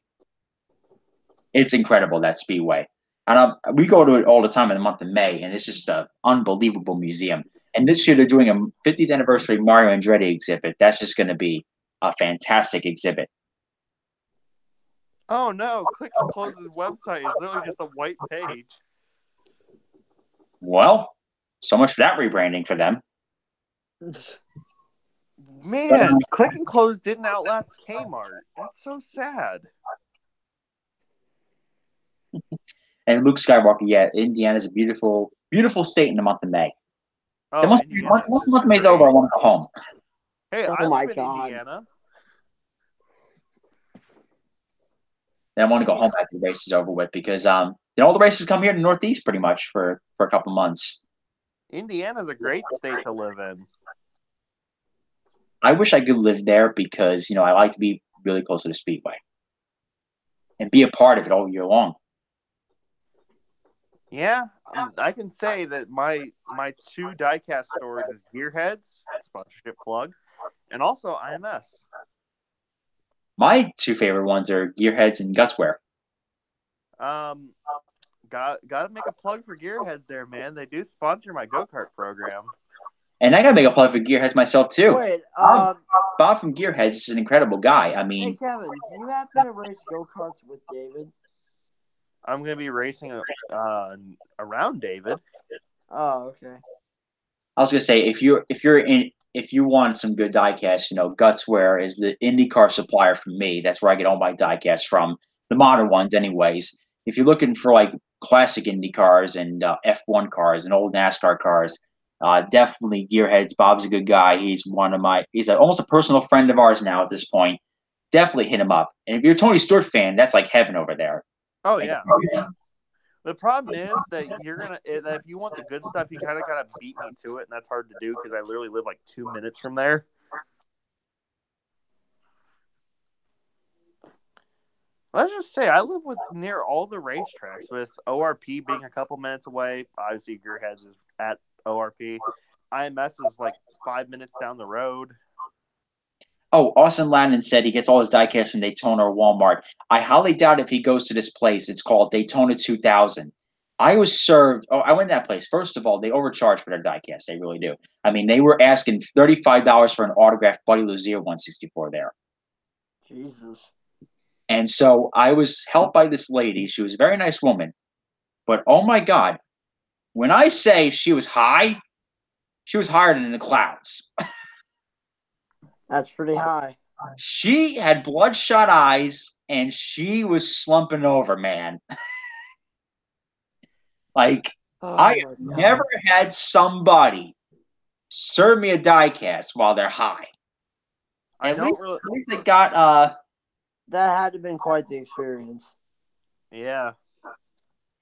It's incredible, that Speedway. And we go to it all the time in the month of May, and it's just an unbelievable museum. And this year they're doing a 50th anniversary Mario Andretti exhibit. That's just going to be a fantastic exhibit.
Oh no! Click and Close's website is literally just a white page.
Well, so much for that rebranding for them.
Man, Click and Close didn't outlast Kmart. That's so sad.
And Luke Skywalker, yeah, Indiana's a beautiful, beautiful state in the month of May.
Oh,
Once the month of May's over, I want to go home.
Hey, I live in Indiana.
And I want to go home after the race is over with, because all the races come here to the Northeast pretty much for a couple months.
Indiana's a great state to live in.
I wish I could live there, because I like to be really close to the Speedway and be a part of it all year long.
Yeah, I can say that my 2 diecast stores is Gearheads, sponsorship plug, and also IMS.
My 2 favorite ones are Gearheads and Gutswear.
Got to make a plug for Gearheads there, man. They do sponsor my go-kart program.
And I got to make a plug for Gearheads myself, too.
Wait,
Bob from Gearheads is an incredible guy. I mean,
hey, Kevin, do you happen to race go-karts with David?
I'm going to be racing around David.
Oh, okay.
I was going to say, if you want some good diecast, Gutswear is the IndyCar supplier for me. That's where I get all my diecasts from, the modern ones anyways. If you're looking for like classic Indy cars and F1 cars and old NASCAR cars, definitely Gearheads. Bob's a good guy. He's almost a personal friend of ours now at this point. Definitely hit him up. And if you're a Tony Stewart fan, that's like heaven over there.
Oh, yeah. The problem is that that if you want the good stuff, you kind of got to beat me to it, and that's hard to do because I literally live like 2 minutes from there. Let's just say I live near all the racetracks, with ORP being a couple minutes away. Obviously, Gearheads is at ORP. IMS is like 5 minutes down the road.
Oh, Austin Lannon said he gets all his diecast from Daytona or Walmart. I highly doubt if he goes to this place. It's called Daytona 2000. I was served. Oh, I went to that place. First of all, they overcharge for their diecast. They really do. I mean, they were asking $35 for an autographed Buddy Luzier 164 there.
Jesus.
And so I was helped by this lady. She was a very nice woman. But, oh, my God, when I say she was high, she was higher than in the clouds.
That's pretty high.
She had bloodshot eyes, and she was slumping over, man. I have never had somebody serve me a diecast while they're high.
I
At
don't
least,
really.
at least they got
That had to have been quite the experience.
Yeah.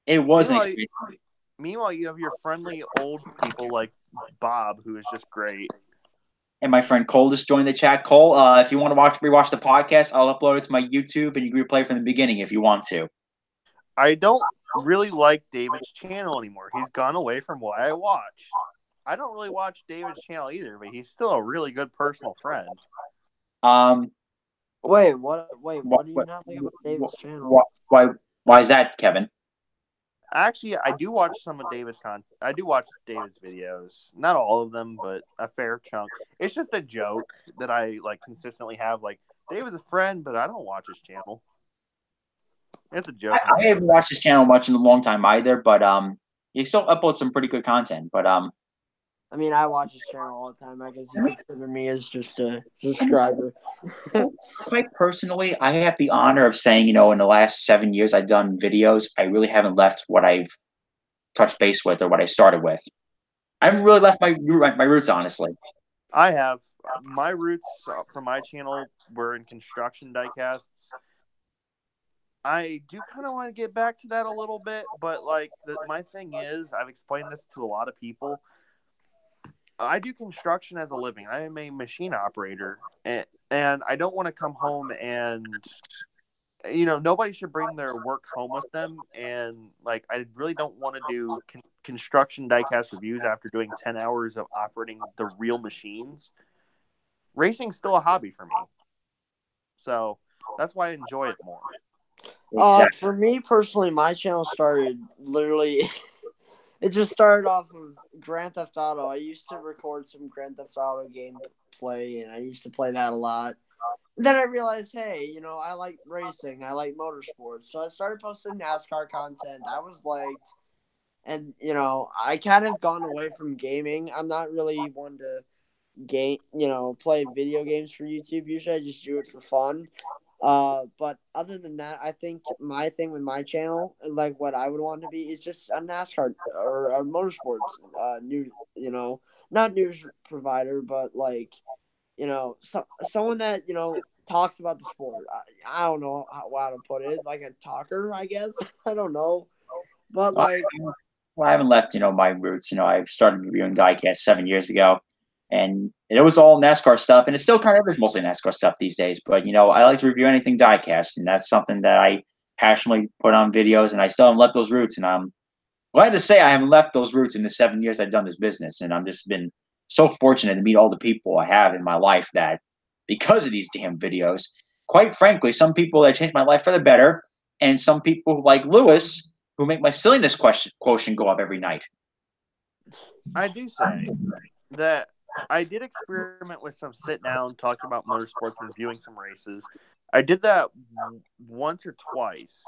it was an
Meanwhile,
experience.
meanwhile, you have your friendly old people like Bob, who is just great.
And my friend Cole just joined the chat. Cole, if you want to rewatch the podcast, I'll upload it to my YouTube and you can replay from the beginning if you want to.
I don't really like David's channel anymore. He's gone away from what I watched. I don't really watch David's channel either, but he's still a really good personal friend.
Um,
Wait, what
what,
do you
what,
not think about David's channel?
why is that, Kevin?
Actually, I do watch some of David's I do watch David's videos. Not all of them, but a fair chunk. It's just a joke that I like consistently have. Like, David's a friend, but I don't watch his channel. It's a joke.
I haven't watched his channel much in a long time either, but he still uploads some pretty good content. But
I mean, I watch his channel all the time. I guess you consider me as just a subscriber.
quite personally, I have the honor of saying, in the last 7 years I've done videos, I really haven't left what I've touched base with or what I started with. I haven't really left my roots, honestly.
I have. My roots for my channel were in construction diecasts. I do kind of want to get back to that a little bit, but like my thing is, I've explained this to a lot of people. I do construction as a living. I am a machine operator, and I don't want to come home and nobody should bring their work home with them. And like, I really don't want to do construction diecast reviews after doing 10 hours of operating the real machines. Racing's still a hobby for me, so that's why I enjoy it more.
Exactly.
For me personally, my channel started literally. It just started off of Grand Theft Auto. I used to record some Grand Theft Auto gameplay, and I used to play that a lot. Then I realized, hey, I like racing. I like motorsports. So I started posting NASCAR content. I was liked. And, I kind of gone away from gaming. I'm not really one to play video games for YouTube. Usually I just do it for fun. But other than that, I think my thing with my channel, like what I would want to be, is just a NASCAR or a motorsports news, not news provider, but like, someone that talks about the sport. I don't know how to put it, like a talker, I guess. I don't know, but like,
Well, I haven't left, my roots. I started reviewing diecast 7 years ago, and it was all NASCAR stuff, and it still kind of is mostly NASCAR stuff these days. But I like to review anything diecast, and that's something that I passionately put on videos, and I still haven't left those roots. And I'm glad to say I haven't left those roots in the 7 years I've done this business, and I've just been so fortunate to meet all the people I have in my life that, because of these damn videos, quite frankly, some people that changed my life for the better, and some people like Lewis who make my silliness quotient go up every night.
I do say that I did experiment with some sit down talking about motorsports and reviewing some races. I did that once or twice,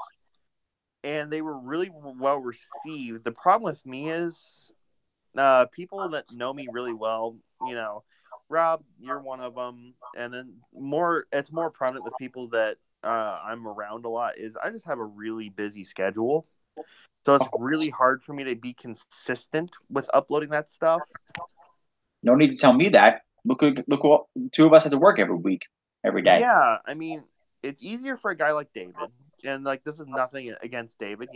and they were really well received. The problem with me is people that know me really well, Rob, you're one of them, and then it's more prominent with people that I'm around a lot, is I just have a really busy schedule. So it's really hard for me to be consistent with uploading that stuff.
No need to tell me that. Look, what two of us have to work every week, every day.
Yeah, I mean, it's easier for a guy like David. And, like, this is nothing against David,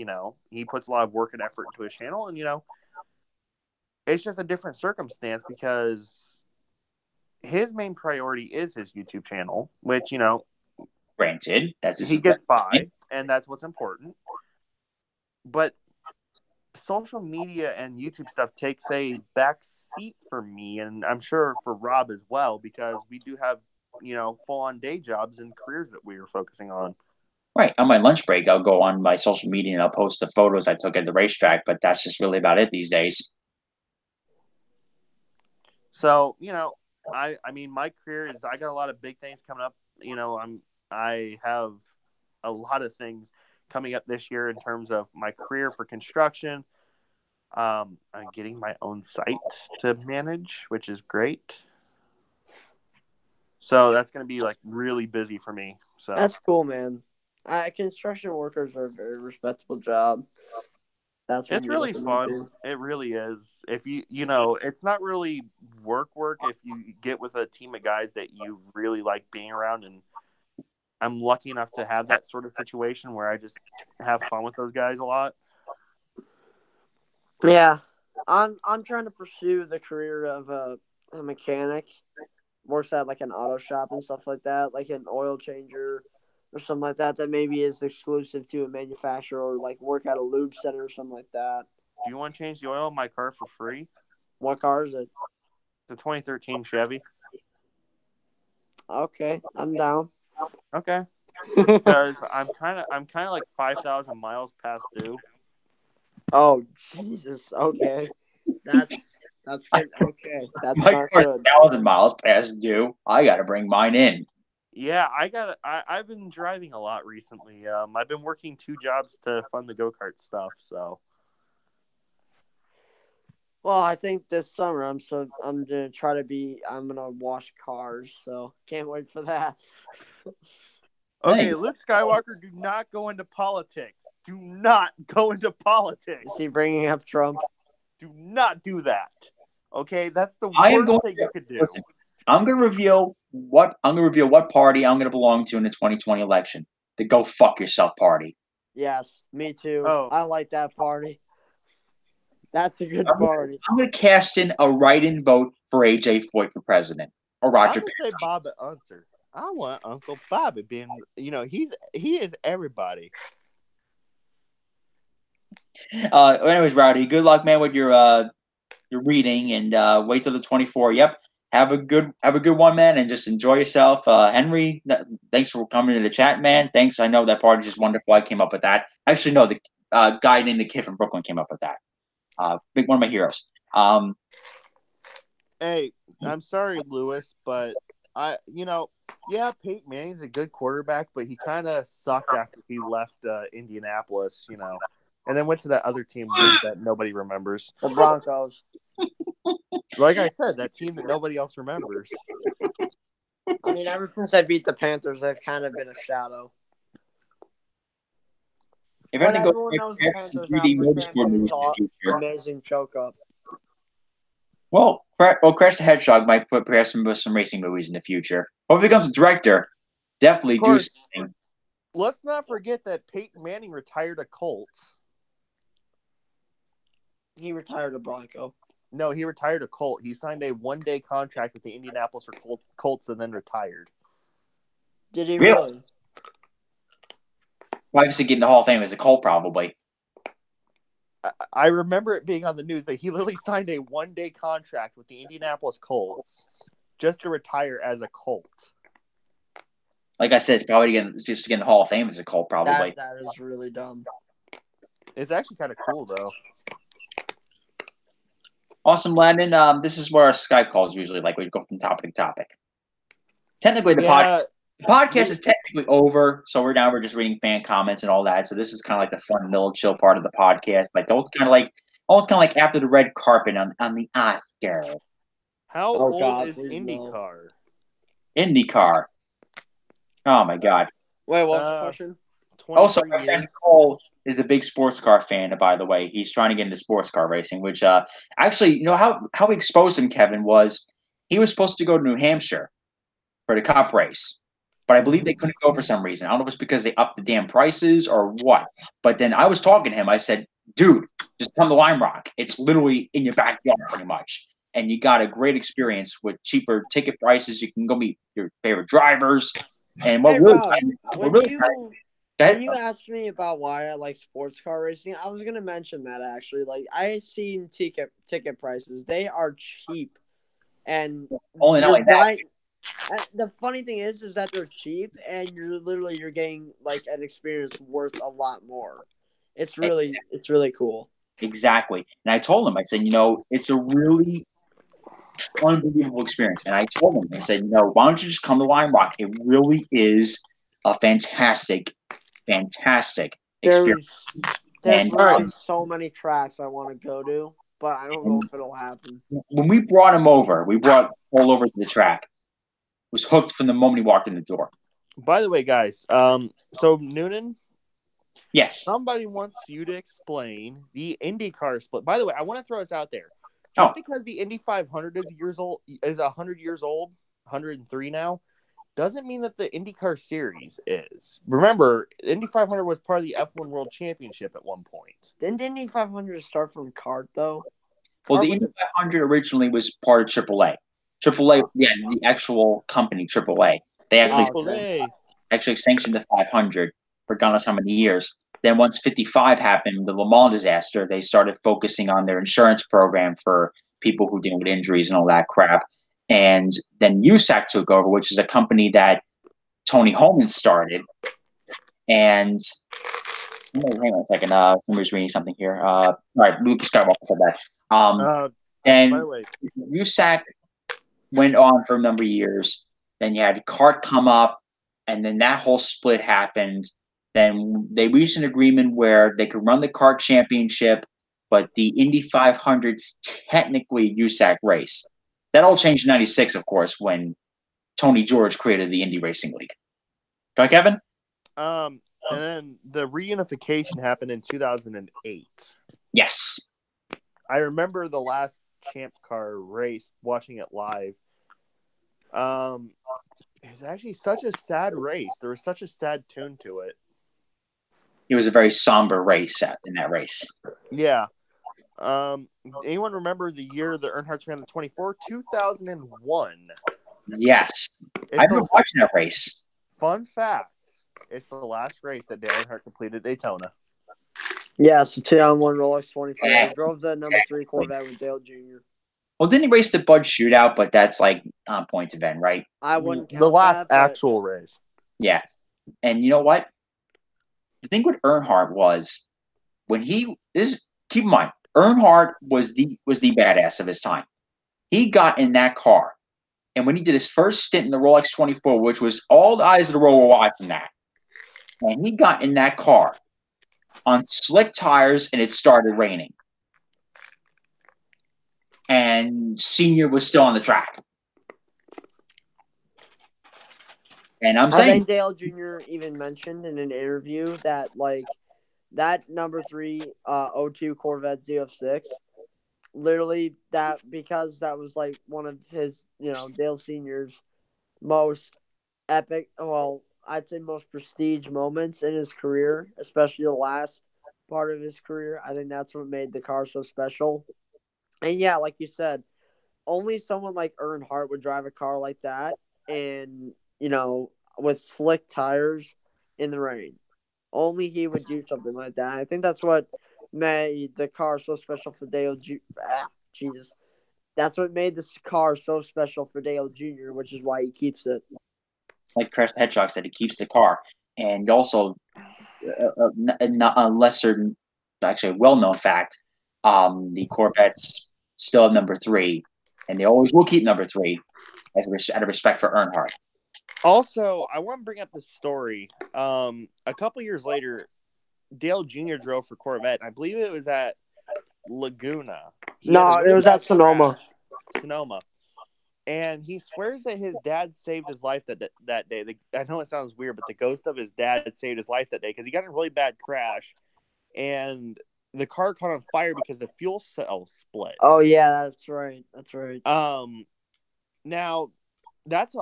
He puts a lot of work and effort into his channel, and, it's just a different circumstance because his main priority is his YouTube channel, which,
Granted,
he gets by, and that's what's important. But social media and YouTube stuff takes a back seat for me, and I'm sure for Rob as well, because we do have, full-on day jobs and careers that we are focusing on.
Right. On my lunch break, I'll go on my social media and I'll post the photos I took at the racetrack, but that's just really about it these days.
So, I mean, my career is, I got a lot of big things coming up. I have a lot of things coming up this year in terms of my career for construction. I'm getting my own site to manage, which is great. So that's going to be like really busy for me. So
that's cool, man. Construction workers are a very respectable job.
It's really fun. It really is. If it's not really work if you get with a team of guys that you really like being around. And I'm lucky enough to have that sort of situation where I just have fun with those guys a lot.
Yeah, I'm trying to pursue the career of a mechanic. Works at like an auto shop and stuff like that, like an oil changer or something like that. That maybe is exclusive to a manufacturer, or like work at a lube center or something like that.
Do you want to change the oil in my car for free?
What car is it?
It's a 2013 Chevy.
Okay, I'm down.
Okay. Because I'm kind of like 5,000 miles past due.
Oh Jesus. Okay, that's good. Okay, that's
My
not
car's
good.
1,000 miles past due. I got to bring mine in.
Yeah, I've been driving a lot recently. I've been working 2 jobs to fund the go-kart stuff, so.
Well, I think this summer I'm gonna wash cars, so can't wait for that.
Okay,
Hey.
Luke Skywalker, do not go into politics. Do not go into politics.
Is he bringing up Trump?
Do not do that. Okay, that's the
I am
worst
going
thing
to
you could do.
listen, I'm going to reveal what party I'm going to belong to in the 2020 election. The Go Fuck Yourself party.
Yes, me too.
Oh.
I like that party. That's a good party.
I'm going to cast in a write-in vote for AJ Foyt for president or Roger.
I'm gonna say Bob Unser. I want Uncle Bobby being, he is everybody.
Anyways, Rowdy, good luck, man, with your reading, and wait till the 24. Yep, have a good one, man, and just enjoy yourself. Henry, thanks for coming to the chat, man. Thanks. I know that part is just wonderful. I came up with that. Actually, no, the guy named the kid from Brooklyn came up with that. Big one of my heroes.
Hey, I'm sorry, Lewis, but Peyton Manning's a good quarterback, but he kind of sucked after he left Indianapolis, and then went to that other team that nobody remembers.
The Broncos.
Like I said, that team that nobody else remembers.
I mean, ever since I beat the Panthers, I've kind of been a shadow.
If
But
anything goes
everyone knows the Panthers
3D
now for
motorsport movies in the future.
amazing choke up.
Well, Crash the Hedgehog might prepare some racing movies in the future. Or if he becomes a director, definitely do something.
Let's not forget that Peyton Manning retired a Colt.
He retired a Bronco.
No, he retired a Colt. He signed a 1-day contract with the Indianapolis Colts and then retired.
Did he really?
Well, obviously, getting the Hall of Fame as a Colt, probably.
I remember it being on the news that he literally signed a 1-day contract with the Indianapolis Colts just to retire as a Colt.
Like I said, it's probably just to get in the Hall of Fame as a Colt, probably.
That is really dumb.
It's actually kind of cool, though.
Awesome, Landon. This is where our Skype calls usually, like we go from topic to topic. Technically, the podcast is technically over, so we're just reading fan comments and all that. So this is kind of like the fun, little chill part of the podcast. Like those almost kind of like after the red carpet on the Oscar.
How old is IndyCar?
IndyCar. Oh my God.
Wait, what was the question?
Also, my friend Cole is a big sports car fan, by the way. He's trying to get into sports car racing, which actually, how we exposed him, Kevin, was he was supposed to go to New Hampshire for the Cup race. But I believe they couldn't go for some reason. I don't know if it's because they upped the damn prices or what. But then I was talking to him. I said, dude, just come to Lime Rock. It's literally in your backyard pretty much. And you got a great experience with cheaper ticket prices. You can go meet your favorite drivers. And when
you asked me about why I like sports car racing, I was gonna mention that actually. Like I seen ticket prices; they are cheap, and
only knowing that.
The funny thing is that they're cheap, and you're getting like an experience worth a lot more. It's really cool.
Exactly, and I told him, I said, it's a really unbelievable experience. And I told him, I said, why don't you just come to Lime Rock? It really is a fantastic experience.
There's so many tracks I want to go to, but I don't know if it'll happen.
When we brought Cole over to the track. Was hooked from the moment he walked in the door.
By the way, guys, so Noonan?
Yes.
Somebody wants you to explain the IndyCar split. By the way, I want to throw this out there. Just
Oh.
because the Indy 500 is 100 years old, 103 now, doesn't mean that the IndyCar series is. Remember, Indy 500 was part of the F1 World Championship at one point.
Didn't Indy 500 start from kart though?
Well, the Indy 500 originally was part of AAA. AAA, yeah, the actual company AAA. They actually sanctioned the 500 for God knows how many years. Then once 55 happened, the Le Mans disaster, they started focusing on their insurance program for people who deal with injuries and all that crap. And then USAC took over, which is a company that Tony Holman started. And hang on a second. Somebody's reading something here. All right, Lucas Skywalker said that.
By
And
the way,
USAC went on for a number of years. Then you had CART come up, and then that whole split happened. Then they reached an agreement where they could run the CART championship, but the Indy 500's technically USAC race. That all changed in '96, of course, when Tony George created the Indy Racing League. Go ahead, Kevin.
And then the reunification happened in 2008.
Yes.
I remember the last Champ Car race, watching it live. It was actually such a sad race. There was such a sad tune to it.
It was a very somber race in that race.
Yeah. Anyone remember the year the Earnhardts ran the 24? 2001.
Yes. I've been watching that race.
Fun fact, it's the last race that Dale Earnhardt completed Daytona.
Yeah, so 2001 Rolex 24. I drove the number 3 Corvette with Dale Jr.
Well, didn't he race the Bud Shootout, but that's like points event, right?
I wouldn't count
the last
that, but...
actual race.
Yeah. And you know what? The thing with Earnhardt was when keep in mind, Earnhardt was the badass of his time. He got in that car, and when he did his first stint in the Rolex 24, which was all the eyes of the world were watching that, and he got in that car on slick tires, and it started raining. And Senior was still on the track. And I
think Dale Jr. even mentioned in an interview that, like, that number 3 02 Corvette ZF6, literally because that was, like, one of his, Dale Sr.'s most epic, well, I'd say most prestige moments in his career, especially the last part of his career. I think that's what made the car so special. And yeah, like you said, only someone like Earnhardt would drive a car like that and, with slick tires in the rain. Only he would do something like that. I think that's what made the car so special for Dale Jesus. That's what made this car so special for Dale Jr., which is why he keeps it.
Like Chris Hedgehog said, he keeps the car. And also, a lesser, actually a well-known fact, the Corvettes still have number 3, and they always will keep number 3 out of respect for Earnhardt.
Also, I want to bring up this story. A couple years later, Dale Jr. drove for Corvette. I believe it was at Laguna.
No, it was at Sonoma.
Sonoma. And he swears that his dad saved his life that day. I know it sounds weird, but the ghost of his dad saved his life that day because he got in a really bad crash. And the car caught on fire because the fuel cell split.
Oh, yeah, that's right. That's right.
Now, that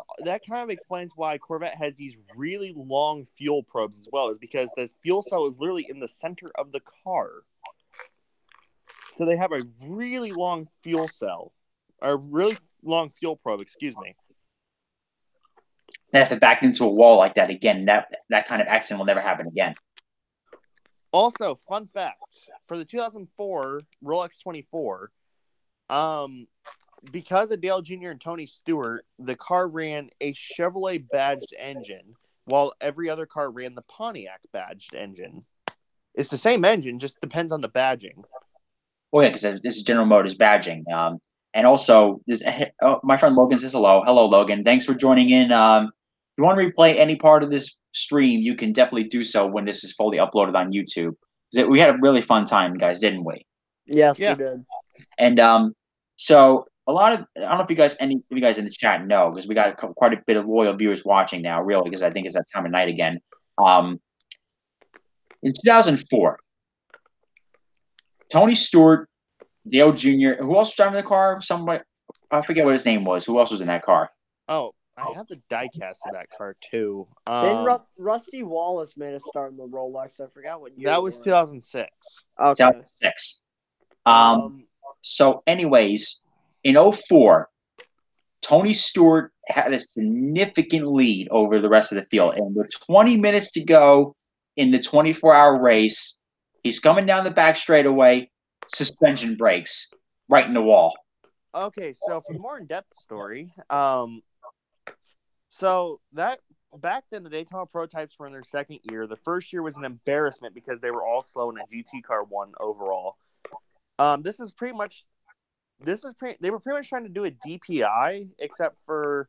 kind of explains why Corvette has these really long fuel probes as well, is because the fuel cell is literally in the center of the car. So they have a really long fuel cell, or really long fuel probe, excuse me.
And if it backed into a wall like that again, that kind of accident will never happen again.
Also, fun fact, for the 2004 Rolex 24, because of Dale Jr. and Tony Stewart, the car ran a Chevrolet badged engine, while every other car ran the Pontiac badged engine. It's the same engine, just depends on the badging.
Oh yeah, because this is General Motors badging. And also, my friend Logan says hello. Hello, Logan. Thanks for joining in. If you want to replay any part of this stream, you can definitely do so when this is fully uploaded on YouTube. We had a really fun time, guys, didn't we?
Yes, we did.
And so a lot of, I don't know if you guys in the chat know, because we got quite a bit of loyal viewers watching now, really, because I think it's that time of night again. In 2004, Tony Stewart Dale Jr. Who else was driving the car? Somebody, I forget what his name was. Who else was in that car?
Oh, I have the diecast of that car too.
Then Rusty Wallace made a start in the Rolex. I forgot what year.
That was 2006.
Okay.
2006.
Um,
So, anyways, in 04, Tony Stewart had a significant lead over the rest of the field. And with 20 minutes to go in the 24-hour race, he's coming down the back straightaway, suspension breaks right in the wall.
Okay, so for the more in-depth story, so that back then the Daytona prototypes were in their second year. The first year was an embarrassment because they were all slow and a GT car won overall. They were pretty much trying to do a DPI, except for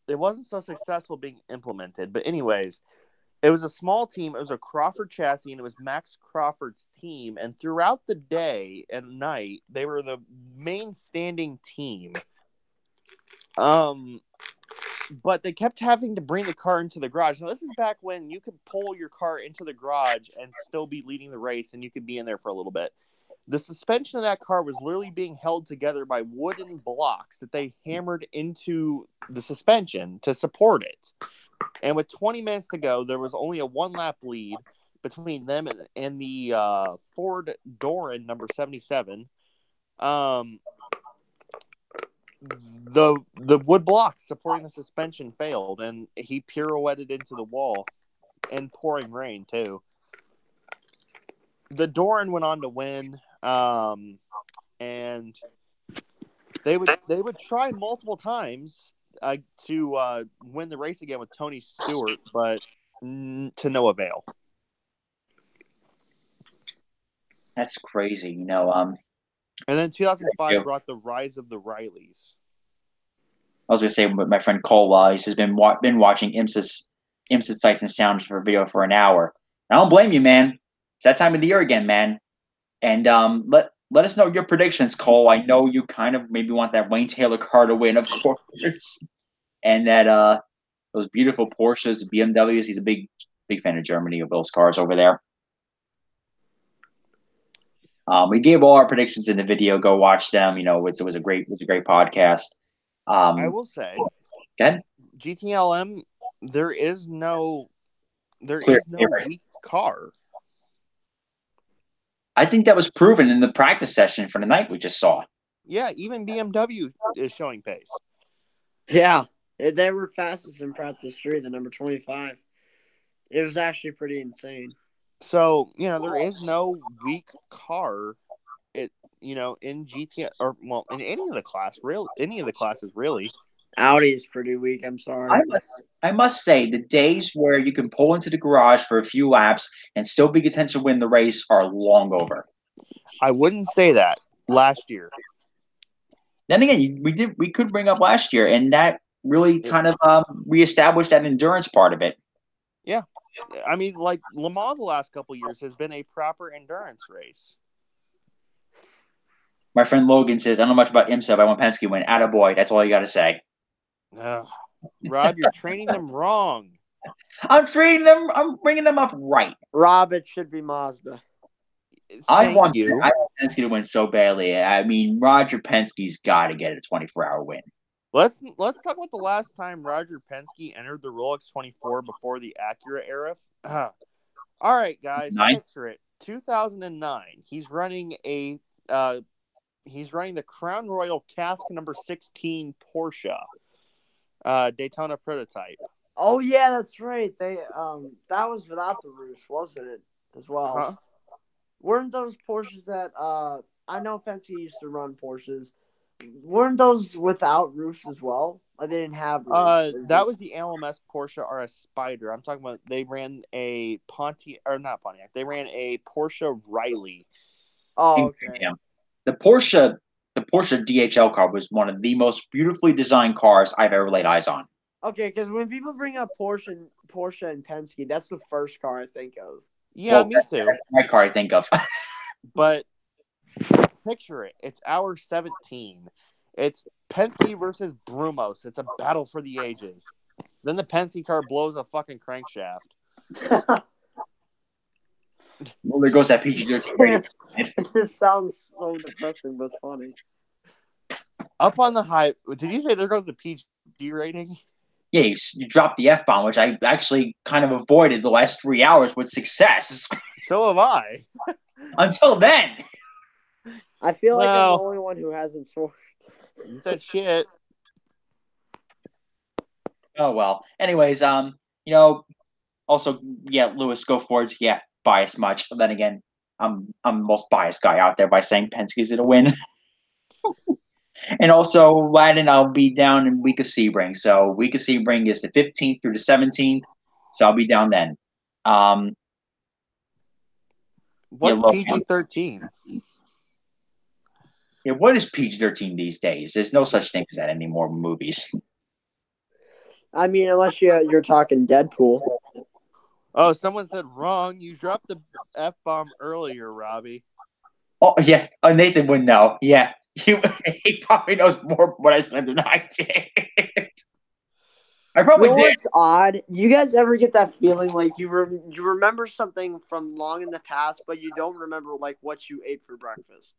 it wasn't so successful being implemented. But anyways, it was a small team. It was a Crawford chassis, and it was Max Crawford's team. And throughout the day and night, they were the main standing team. But they kept having to bring the car into the garage. Now, this is back when you could pull your car into the garage and still be leading the race, and you could be in there for a little bit. The suspension of that car was literally being held together by wooden blocks that they hammered into the suspension to support it. And with 20 minutes to go, there was only a one-lap lead between them and the Ford Doran number 77. The wood blocks supporting the suspension failed, and he pirouetted into the wall in pouring rain too. The Doran went on to win, and they would try multiple times to win the race again with Tony Stewart, but to no avail.
That's crazy,
And then 2005 brought the rise of the Rileys.
I was gonna say with my friend Cole Wise has been watching IMSA Sights and Sounds for a video for an hour. I don't blame you, man. It's that time of the year again, man. And let us know your predictions, Cole. I know you kind of maybe want that Wayne Taylor car to win, of course, and that those beautiful Porsches, BMWs. He's a big fan of Germany, of those cars over there. We gave all our predictions in the video. Go watch them. It was a great podcast.
I will say,
good.
GTLM, there is no weak car.
I think that was proven in the practice session for the night we just saw.
Yeah, even BMW is showing pace.
Yeah, they were fastest in practice 3, the number 25. It was actually pretty insane.
So, there is no weak car, in GT or in any of the classes really.
Audi is pretty weak. I'm sorry.
I must say the days where you can pull into the garage for a few laps and still be content to win the race are long over.
I wouldn't say that last year.
Then again, we could bring up last year, and that really kind of reestablished that endurance part of it.
Yeah. I mean, like Le Mans the last couple of years has been a proper endurance race.
My friend Logan says, I don't know much about IMSA, but I want Penske to win. Attaboy. That's all you got to say.
Rob, you're training them wrong.
I'm training them. I'm bringing them up right.
Rob, it should be Mazda.
I want Penske to win so badly. I mean, Roger Penske's got to get a 24-hour win.
Let's talk about the last time Roger Penske entered the Rolex 24 before the Acura era. All right, guys, picture it. 2009. He's running the Crown Royal Cask number 16 Porsche Daytona prototype.
Oh yeah, that's right. They that was without the roof, wasn't it? As well.
Huh?
Weren't those Porsches that I know Penske used to run Porsches. Weren't those without roofs as well? Or they didn't have roofs?
That was the LMS Porsche RS Spider. I'm talking about they ran a not Pontiac. They ran a Porsche Riley.
Oh, okay.
Yeah. The Porsche DHL car was one of the most beautifully designed cars I've ever laid eyes on.
Okay, because when people bring up Porsche and Penske, that's the first car I think of.
Yeah, me too.
That's my car I think of.
But picture it. It's hour 17. It's Penske versus Brumos. It's a battle for the ages. Then the Penske car blows a fucking crankshaft.
Well, there goes that PG-13 rating.
It just sounds so depressing, but funny.
Up on the high. Did you say there goes the PG rating?
Yeah, you dropped the F-bomb, which I actually kind of avoided the last 3 hours with success.
So have I.
Until then.
I feel like I'm the
Well,
only one who hasn't sworn.
you said shit.
Oh, well. Anyways, also, yeah, Lewis, go forward. Yeah, bias much. But then again, I'm the most biased guy out there by saying Penske's going to win. And also, Latin, I'll be down in week of Sebring. So week of Sebring is the 15th through the 17th. So I'll be down then. Um,
What's
look,
PG-13?
yeah, what is PG-13 these days? There's no such thing as that anymore in movies.
I mean, unless you're talking Deadpool.
Oh, someone said wrong. You dropped the F-bomb earlier, Robbie.
Oh, yeah. Nathan would know. Yeah. He probably knows more what I said than I did. I probably
You know
did.
what's odd? Do you guys ever get that feeling like you remember something from long in the past, but you don't remember like what you ate for breakfast?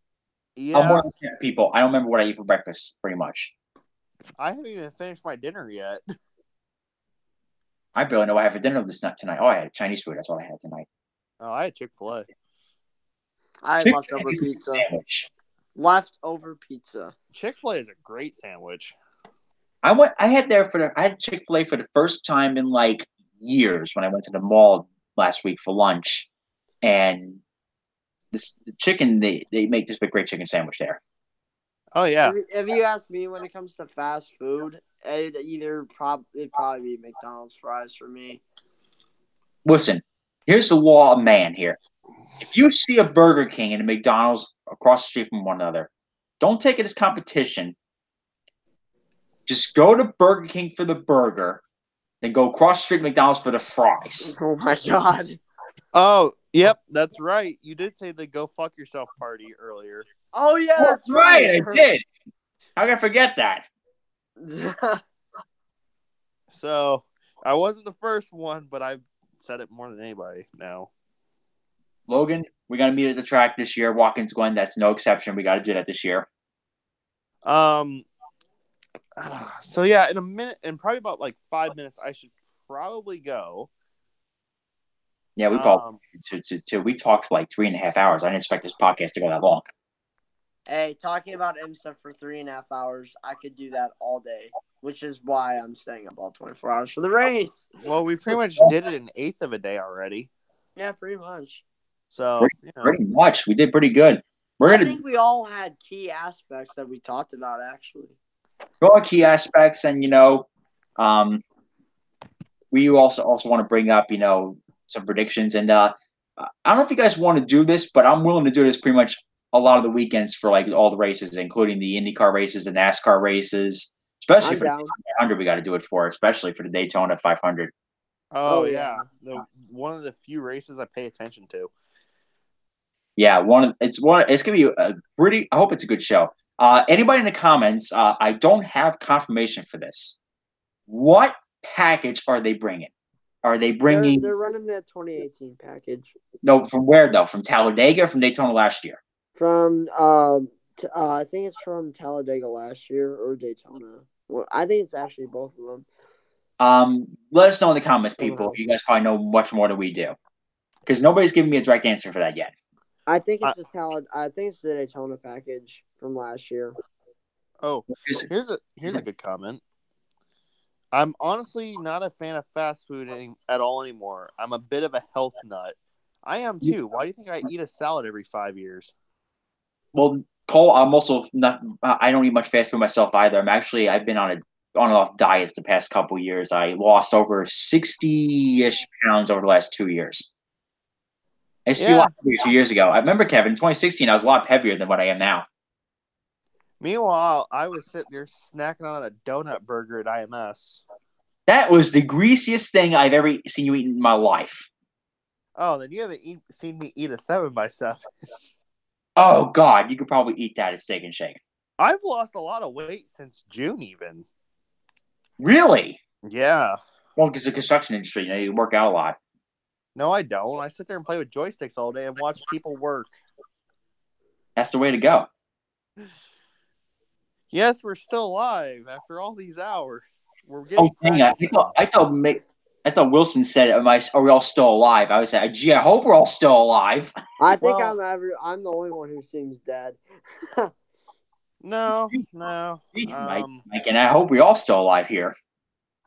Yeah,
I'm one of the people. I don't remember what I eat for breakfast, pretty much.
I haven't even finished my dinner yet.
I barely know what I had for dinner this night tonight. Oh, I had Chinese food. That's what I had tonight.
Oh, I had Chick-fil-A.
I had leftover pizza.
Sandwich.
Leftover pizza.
Chick-fil-A is a great sandwich.
I had Chick-fil-A for the first time in like years when I went to the mall last week for lunch, and the chicken they make this big great chicken sandwich there.
Oh yeah.
If you ask me, when it comes to fast food, it'd probably be McDonald's fries for me.
Listen, here's the law of man here. If you see a Burger King and a McDonald's across the street from one another, don't take it as competition. Just go to Burger King for the burger, then go across the street to McDonald's for the fries.
Oh my god.
Oh, yep, that's right. You did say the go fuck yourself party earlier.
Oh yeah, that's
right. I did. How can I forget that?
So I wasn't the first one, but I've said it more than anybody now.
Logan, we got to meet at the track this year. Watkins Glen, that's no exception. We got to do that this year.
So yeah, in a minute, in probably about like 5 minutes, I should probably go.
Yeah, we talked for like 3.5 hours. I didn't expect this podcast to go that long.
Hey, talking about IMSA for 3.5 hours, I could do that all day, which is why I'm staying up all 24 hours for the race.
Well, we pretty much did it an eighth of a day already.
Yeah, pretty much.
So
pretty much, we did pretty good.
I think we all had key aspects that we talked about actually.
All key aspects, and we also want to bring up some predictions, and I don't know if you guys want to do this, but I'm willing to do this pretty much a lot of the weekends for like all the races, including the IndyCar races, the NASCAR races, especially for the 500. We got to do it for, especially for the Daytona 500.
Oh yeah, one of the few races I pay attention to.
Yeah, it's gonna be a pretty. I hope it's a good show. Anybody in the comments? I don't have confirmation for this. What package are they bringing? Are they bringing?
They're running the 2018 package.
No, from where though? From Talladega or from Daytona last year?
From I think it's from Talladega last year or Daytona. Well, I think it's actually both of them.
Let us know in the comments, people. You guys probably know much more than we do, because nobody's giving me a direct answer for that yet.
I think it's the Daytona package from last year.
Oh, here's a good comment. I'm honestly not a fan of fast food at all anymore. I'm a bit of a health nut. I am too. Why do you think I eat a salad every 5 years?
Well, Cole, I'm also not. I don't eat much fast food myself either. I've been on and off diets the past couple years. I lost over 60-ish pounds over the last 2 years. I used to be a lot heavier 2 years ago. I remember, Kevin, in 2016, I was a lot heavier than what I am now.
Meanwhile, I was sitting there snacking on a donut burger at IMS.
That was the greasiest thing I've ever seen you eat in my life.
Oh, then you haven't seen me eat a 7x7.
Oh, God. You could probably eat that at Steak and Shake.
I've lost a lot of weight since June even.
Really?
Yeah.
Well, because the construction industry, you work out a lot.
No, I don't. I sit there and play with joysticks all day and watch people work.
That's the way to go.
Yes, we're still alive after all these hours. We're
Oh,
getting
dang! I thought Wilson said, "Are we all still alive?" I was like, "Gee, I hope we're all still alive."
I think
Well-
I'm the only one who seems dead.
No.
Mike, and I hope we all still alive here.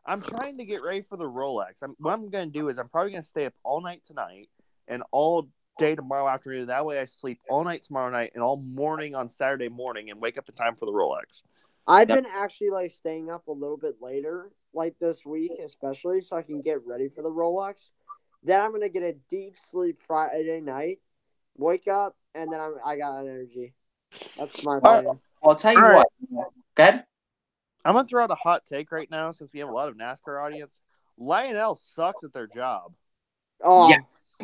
I'm trying to get ready for the Rolex. What I'm going to do is I'm probably going to stay up all night tonight and all day tomorrow afternoon. That way I sleep all night tomorrow night and all morning on Saturday morning and wake up in time for the Rolex.
I've been actually staying up a little bit later, this week especially, so I can get ready for the Rolex. Then I'm gonna get a deep sleep Friday night, wake up, and then I got energy. That's my plan.
Well, I'll tell you
All
what. Go ahead.
I'm going to throw out a hot take right now since we have a lot of NASCAR audience. Lionel sucks at their job.
Oh
Yeah.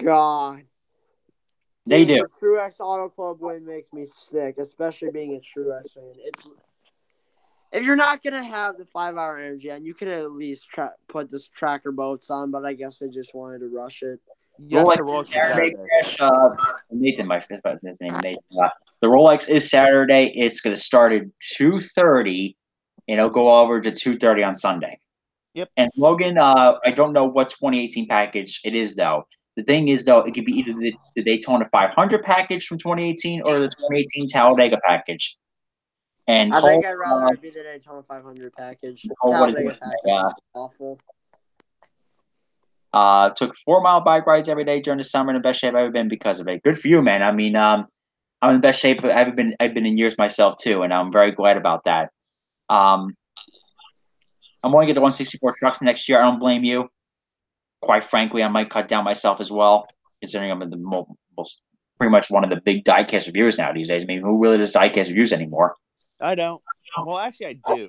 God,
They
Dude,
do.
The Truex Auto Club win makes me sick, especially being a Truex fan. If you're not gonna have the 5-hour energy, and you could at least put this tracker boats on, but I guess they just wanted to rush it.
Yes,
Rolex
the Rolex is
Saturday
Saturday.
crash. Nathan, his name Nathan. The Rolex is Saturday. It's going to start at 2:30, and it'll go over to 2:30 on Sunday.
Yep.
And Logan, I don't know what 2018 package it is though. The thing is though, it could be either the Daytona 500 package from 2018 or the 2018 Talladega package. And
I
Cole,
think I'd rather it be the Daytona 500 package.
what is
Talladega
it?
package is awful.
Took 4-mile bike rides every day during the summer in the best shape I've ever been because of it. Good for you, man. I mean, I'm in the best shape I've been in years myself too, and I'm very glad about that. I'm going to get the 164 trucks next year. I don't blame you. Quite frankly, I might cut down myself as well, considering I'm in the most pretty much one of the big diecast reviewers now these days. I mean, who really does diecast reviews anymore?
I don't. Well, actually, I do.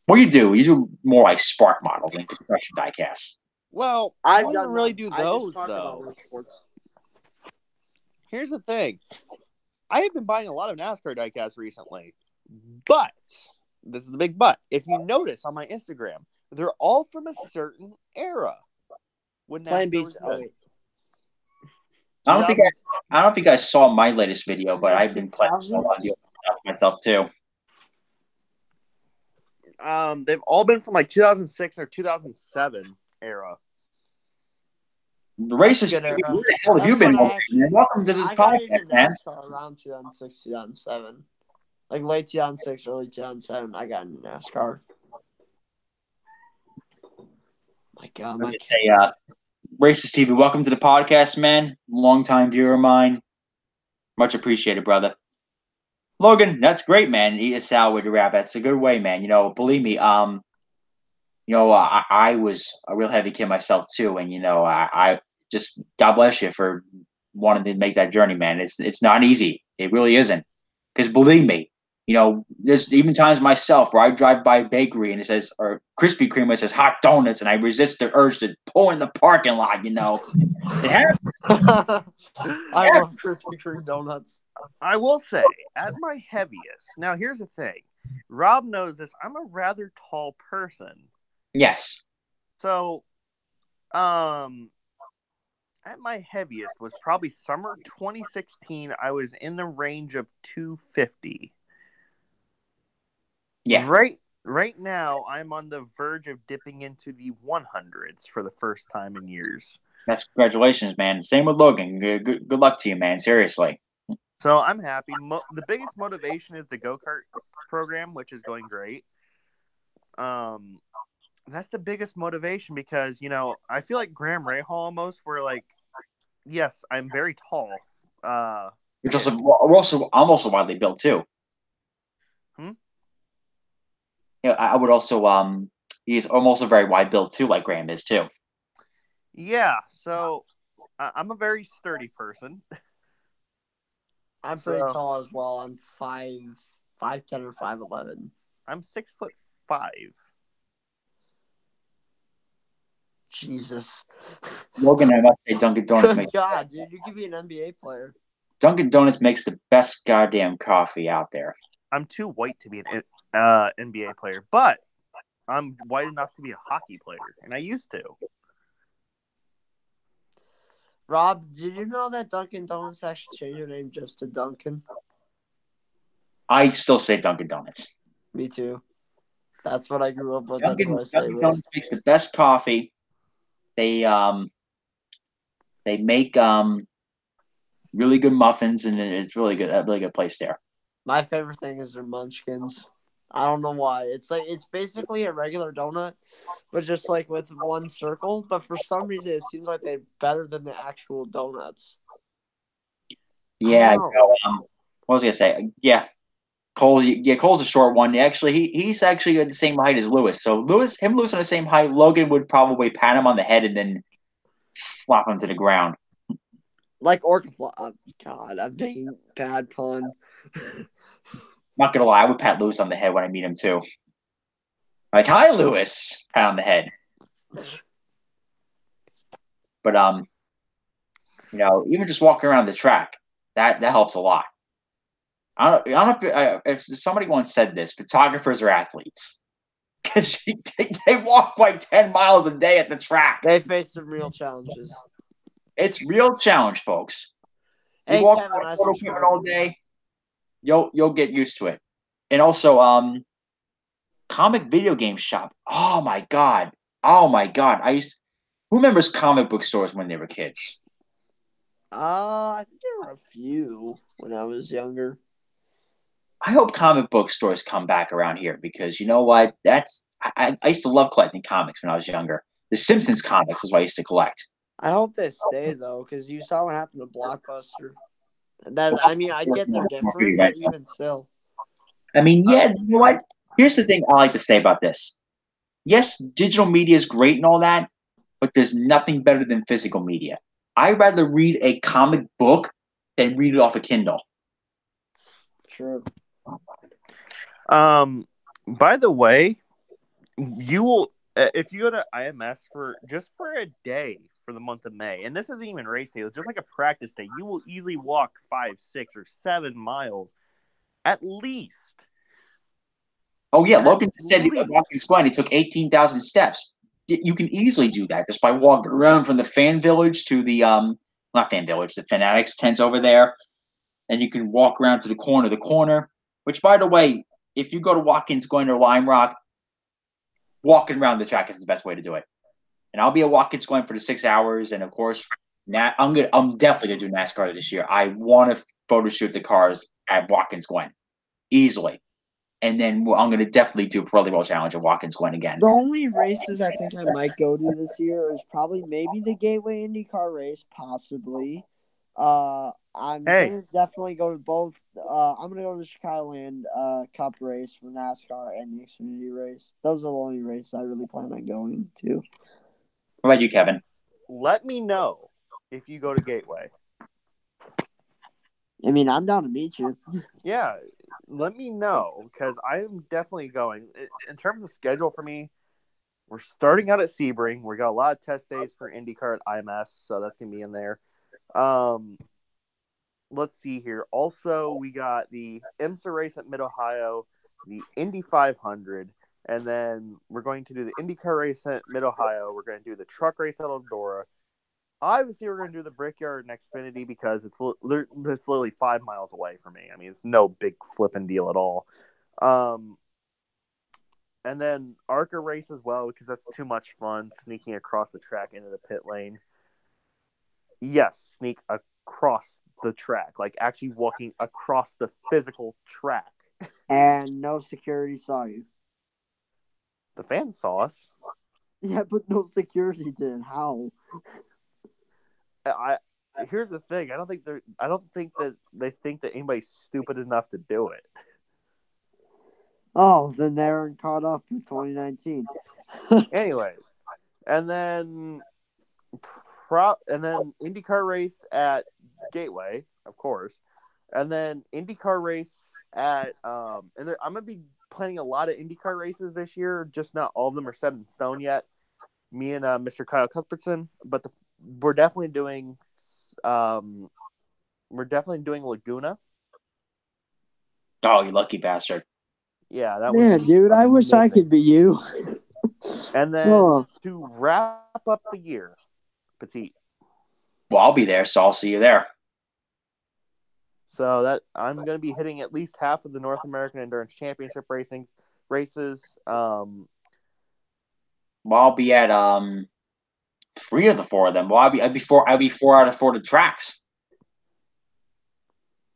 What you do? You do more like Spark models and construction diecasts.
Well, I
I've
don't really
that.
do
I just
those,
talk about
though.
motorsports.
Here's the thing. I have been buying a lot of NASCAR diecasts recently, but this is the big but. If you notice on my Instagram, they're all from a certain era. When
Plan
NASCAR
B's.
was
Oh
good.
wait.
I don't think you guys saw my latest video, but I've been playing a lot of the stuff myself too.
They've all been from 2006 or 2007 era.
The races.
That's a good era.
Where the hell have you
That's
been?
when I actually-
Welcome to the
I got into
podcast, man.
NASCAR around 2006, 2007. Late 2006, early 2007, I got into NASCAR. My God, my
Hey, Racist TV, welcome to the podcast, man. Longtime viewer of mine. Much appreciated, brother. Logan, that's great, man. Eat a salad with your wrap. That's a good way, man. Believe me, I was a real heavy kid myself too, and I just God bless you for wanting to make that journey, man. It's not easy. It really isn't. Because believe me, there's even times myself where I drive by a bakery and it says, or Krispy Kreme, and it says hot donuts, and I resist the urge to pull in the parking lot. It happens.
I love Krispy Kreme donuts.
I will say, at my heaviest. Now, here's the thing. Rob knows this. I'm a rather tall person.
Yes.
So, at my heaviest was probably summer 2016. I was in the range of 250.
Yeah.
Right now, I'm on the verge of dipping into the 100s for the first time in years.
That's congratulations, man. Same with Logan. Good luck to you, man. Seriously.
So I'm happy. The biggest motivation is the go-kart program, which is going great. That's the biggest motivation because, I feel like Graham Rahal almost where yes, I'm very tall.
I'm also widely built too. I would also he's almost a very wide built too, like Graham is too.
Yeah, so I'm a very sturdy person.
I'm pretty tall as well. I'm 5'10" or 5'11".
I'm 6'5".
Jesus.
Logan, I must say, Dunkin' Donuts makes.
God, dude, you could be an NBA player.
Dunkin' Donuts makes the best goddamn coffee out there.
I'm too white to be an NBA player, but I'm white enough to be a hockey player, and I used to.
Rob, did you know that Dunkin' Donuts actually changed their name just to Dunkin'?
I still say Dunkin' Donuts.
Me too. That's what I grew up with. That's what I stay
Dunkin'
with.
Donuts makes the best coffee. They make really good muffins, and it's really good. A really good place there.
My favorite thing is their munchkins. I don't know why. It's basically a regular donut, but just like with one circle. But for some reason, it seems like they're better than the actual donuts.
Yeah,
Oh.
what was I gonna say? Yeah, Cole. Yeah, Cole's a short one. Actually, he's actually at the same height as Lewis. So him Lewis on the same height. Logan would probably pat him on the head and then flop him to the ground.
Like Orca Flop. Oh, God, I'm making bad pun.
Not gonna lie, I would pat Lewis on the head when I meet him too. Like, hi, Lewis, pat on the head. But even just walking around the track, that helps a lot. I don't know if somebody once said this, photographers are athletes because they walk like 10 miles a day at the track.
They face some real challenges.
It's real challenge, folks. You
Hey,
walk
Kevin, I
photo equipment all day, you'll get used to it. And also, comic video game shop. Oh my god. Who remembers comic book stores when they were kids?
I think there were a few when I was younger.
I hope comic book stores come back around here because you know what? I used to love collecting comics when I was younger. The Simpsons comics is what I used to collect.
I hope they stay though, because you saw what happened to Blockbuster. I get they're different, but even still.
I mean, yeah, you know what? Here's the thing I like to say about this. Yes, digital media is great and all that, but there's nothing better than physical media. I'd rather read a comic book than read it off a Kindle.
True.
By the way, you will if you go to IMS for a day for the month of May, and this isn't even race day, it's just like a practice day, you will easily walk 5, 6, or 7 miles at least.
Oh yeah, Logan said he was walking squat. He took 18,000 steps. You can easily do that just by walking around from the fan village to the not fan village, the Fanatics tents over there, and you can walk around to the corner. Which, by the way, if you go to Watkins Glen or Lime Rock, walking around the track is the best way to do it. And I'll be at Watkins Glen for the 6 hours, and of course, I'm definitely gonna do NASCAR this year. I want to photo shoot the cars at Watkins Glen easily. And then I'm going to definitely do a Pro World Challenge at Watkins Glen again.
The only races I think I might go to this year is probably maybe the Gateway IndyCar race, possibly. I'm gonna definitely go to both. I'm gonna go to the Chicagoland Cup race for NASCAR and the Xfinity race. Those are the only races I really plan on going to.
What about you, Kevin?
Let me know if you go to Gateway.
I mean, I'm down to meet you.
Yeah, let me know because I am definitely going. In terms of schedule for me, we're starting out at Sebring. We got a lot of test days for IndyCar at IMS, so that's gonna be in there. Let's see here. Also, we got the IMSA race at Mid Ohio, the Indy 500, and then we're going to do the IndyCar race at Mid Ohio. We're going to do the truck race at Eldora. Obviously, we're going to do the Brickyard and Xfinity because it's literally 5 miles away from me. I mean, it's no big flipping deal at all. And then ARCA race as well because that's too much fun, sneaking across the track into the pit lane. Yes, sneak across the track, like actually walking across the physical track.
And no security saw you.
The fans saw us.
Yeah, but no security did. How?
Here's the thing. I don't think that they think that anybody's stupid enough to do it.
Oh, then they're caught up in 2019.
Anyways, and then IndyCar race at Gateway, of course, and then IndyCar race at I'm gonna be planning a lot of IndyCar races this year. Just not all of them are set in stone yet. Me and Mr. Kyle Cuthbertson, but we're definitely doing Laguna.
Oh, you lucky bastard!
Yeah, that
was dude. I wish I could be you.
And then to wrap up the year, Petit,
Well, I'll be there, so I'll see you there.
So that I'm going to be hitting at least half of the North American Endurance Championship races.
Well, I'll be at 3 of the 4 of them. Well, I'll be 4 out of 4 of the tracks.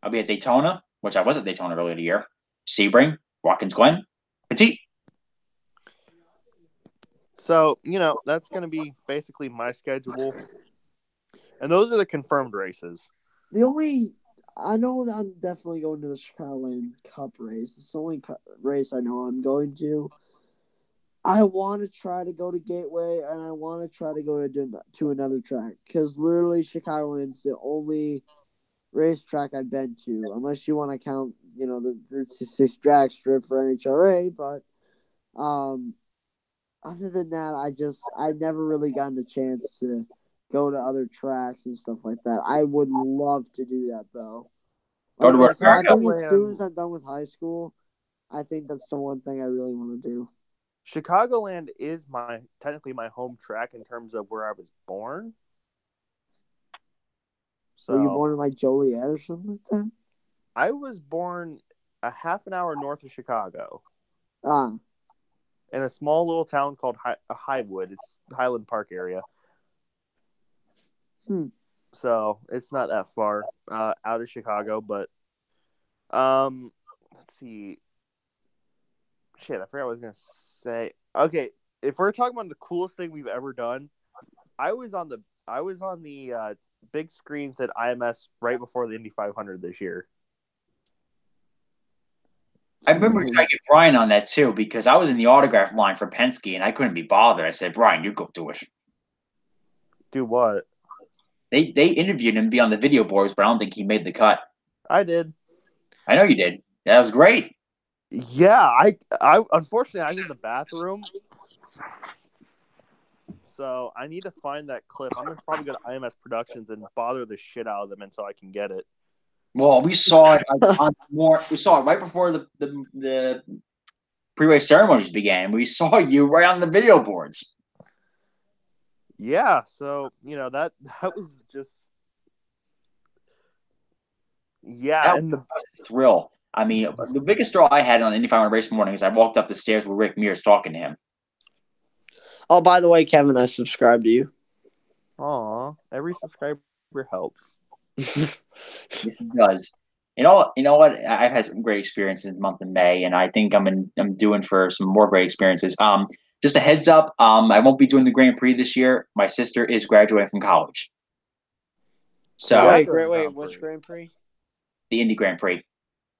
I'll be at Daytona, which I was at Daytona earlier in the year. Sebring, Watkins Glen, Petit.
So, that's going to be basically my schedule. And those are the confirmed races.
I know that I'm definitely going to the Chicagoland Cup race. It's the only race I know I'm going to. I want to try to go to Gateway, and I want to try to go to another track, because literally Chicagoland's the only racetrack I've been to, unless you want to count, the Route 66 drag strip for NHRA. But other than that, I never really gotten a chance to go to other tracks and stuff like that. I would love to do that, though.
Go to
I think
Chicagoland.
as soon as I'm done with high school, I think that's the one thing I really want to do.
Chicagoland is technically my home track in terms of where I was born. So,
were you born in like Joliet or something like that?
I was born a half an hour north of Chicago. In a small little town called Highwood. It's Highland Park area. So it's not that far out of Chicago, but let's see. Shit, I forgot what I was gonna say. Okay, if we're talking about the coolest thing we've ever done, I was on the big screens at IMS right before the Indy 500 this year.
I remember trying to get Brian on that too, because I was in the autograph line for Penske and I couldn't be bothered. I said, Brian, you go do it.
Do what?
They interviewed him to be on the video boards, but I don't think he made the cut.
I did.
I know you did. That was great.
Yeah, I unfortunately I was in the bathroom, so I need to find that clip. I'm gonna probably go to IMS Productions and bother the shit out of them until I can get it.
Well, we saw it we saw it right before the pre-race ceremonies began. We saw you right on the video boards.
Yeah, so that was just
That was a thrill. I mean, the biggest thrill I had on Indy 500 race morning is I walked up the stairs with Rick Mears talking to him.
Oh, by the way, Kevin, I subscribe to you.
Aw, every subscriber helps.
Yes, it does. You know what? I've had some great experiences in the month of May, and I think I'm doing for some more great experiences. Just a heads up, I won't be doing the Grand Prix this year. My sister is graduating from college. So
Wait, which Grand Prix?
The Indy Grand Prix.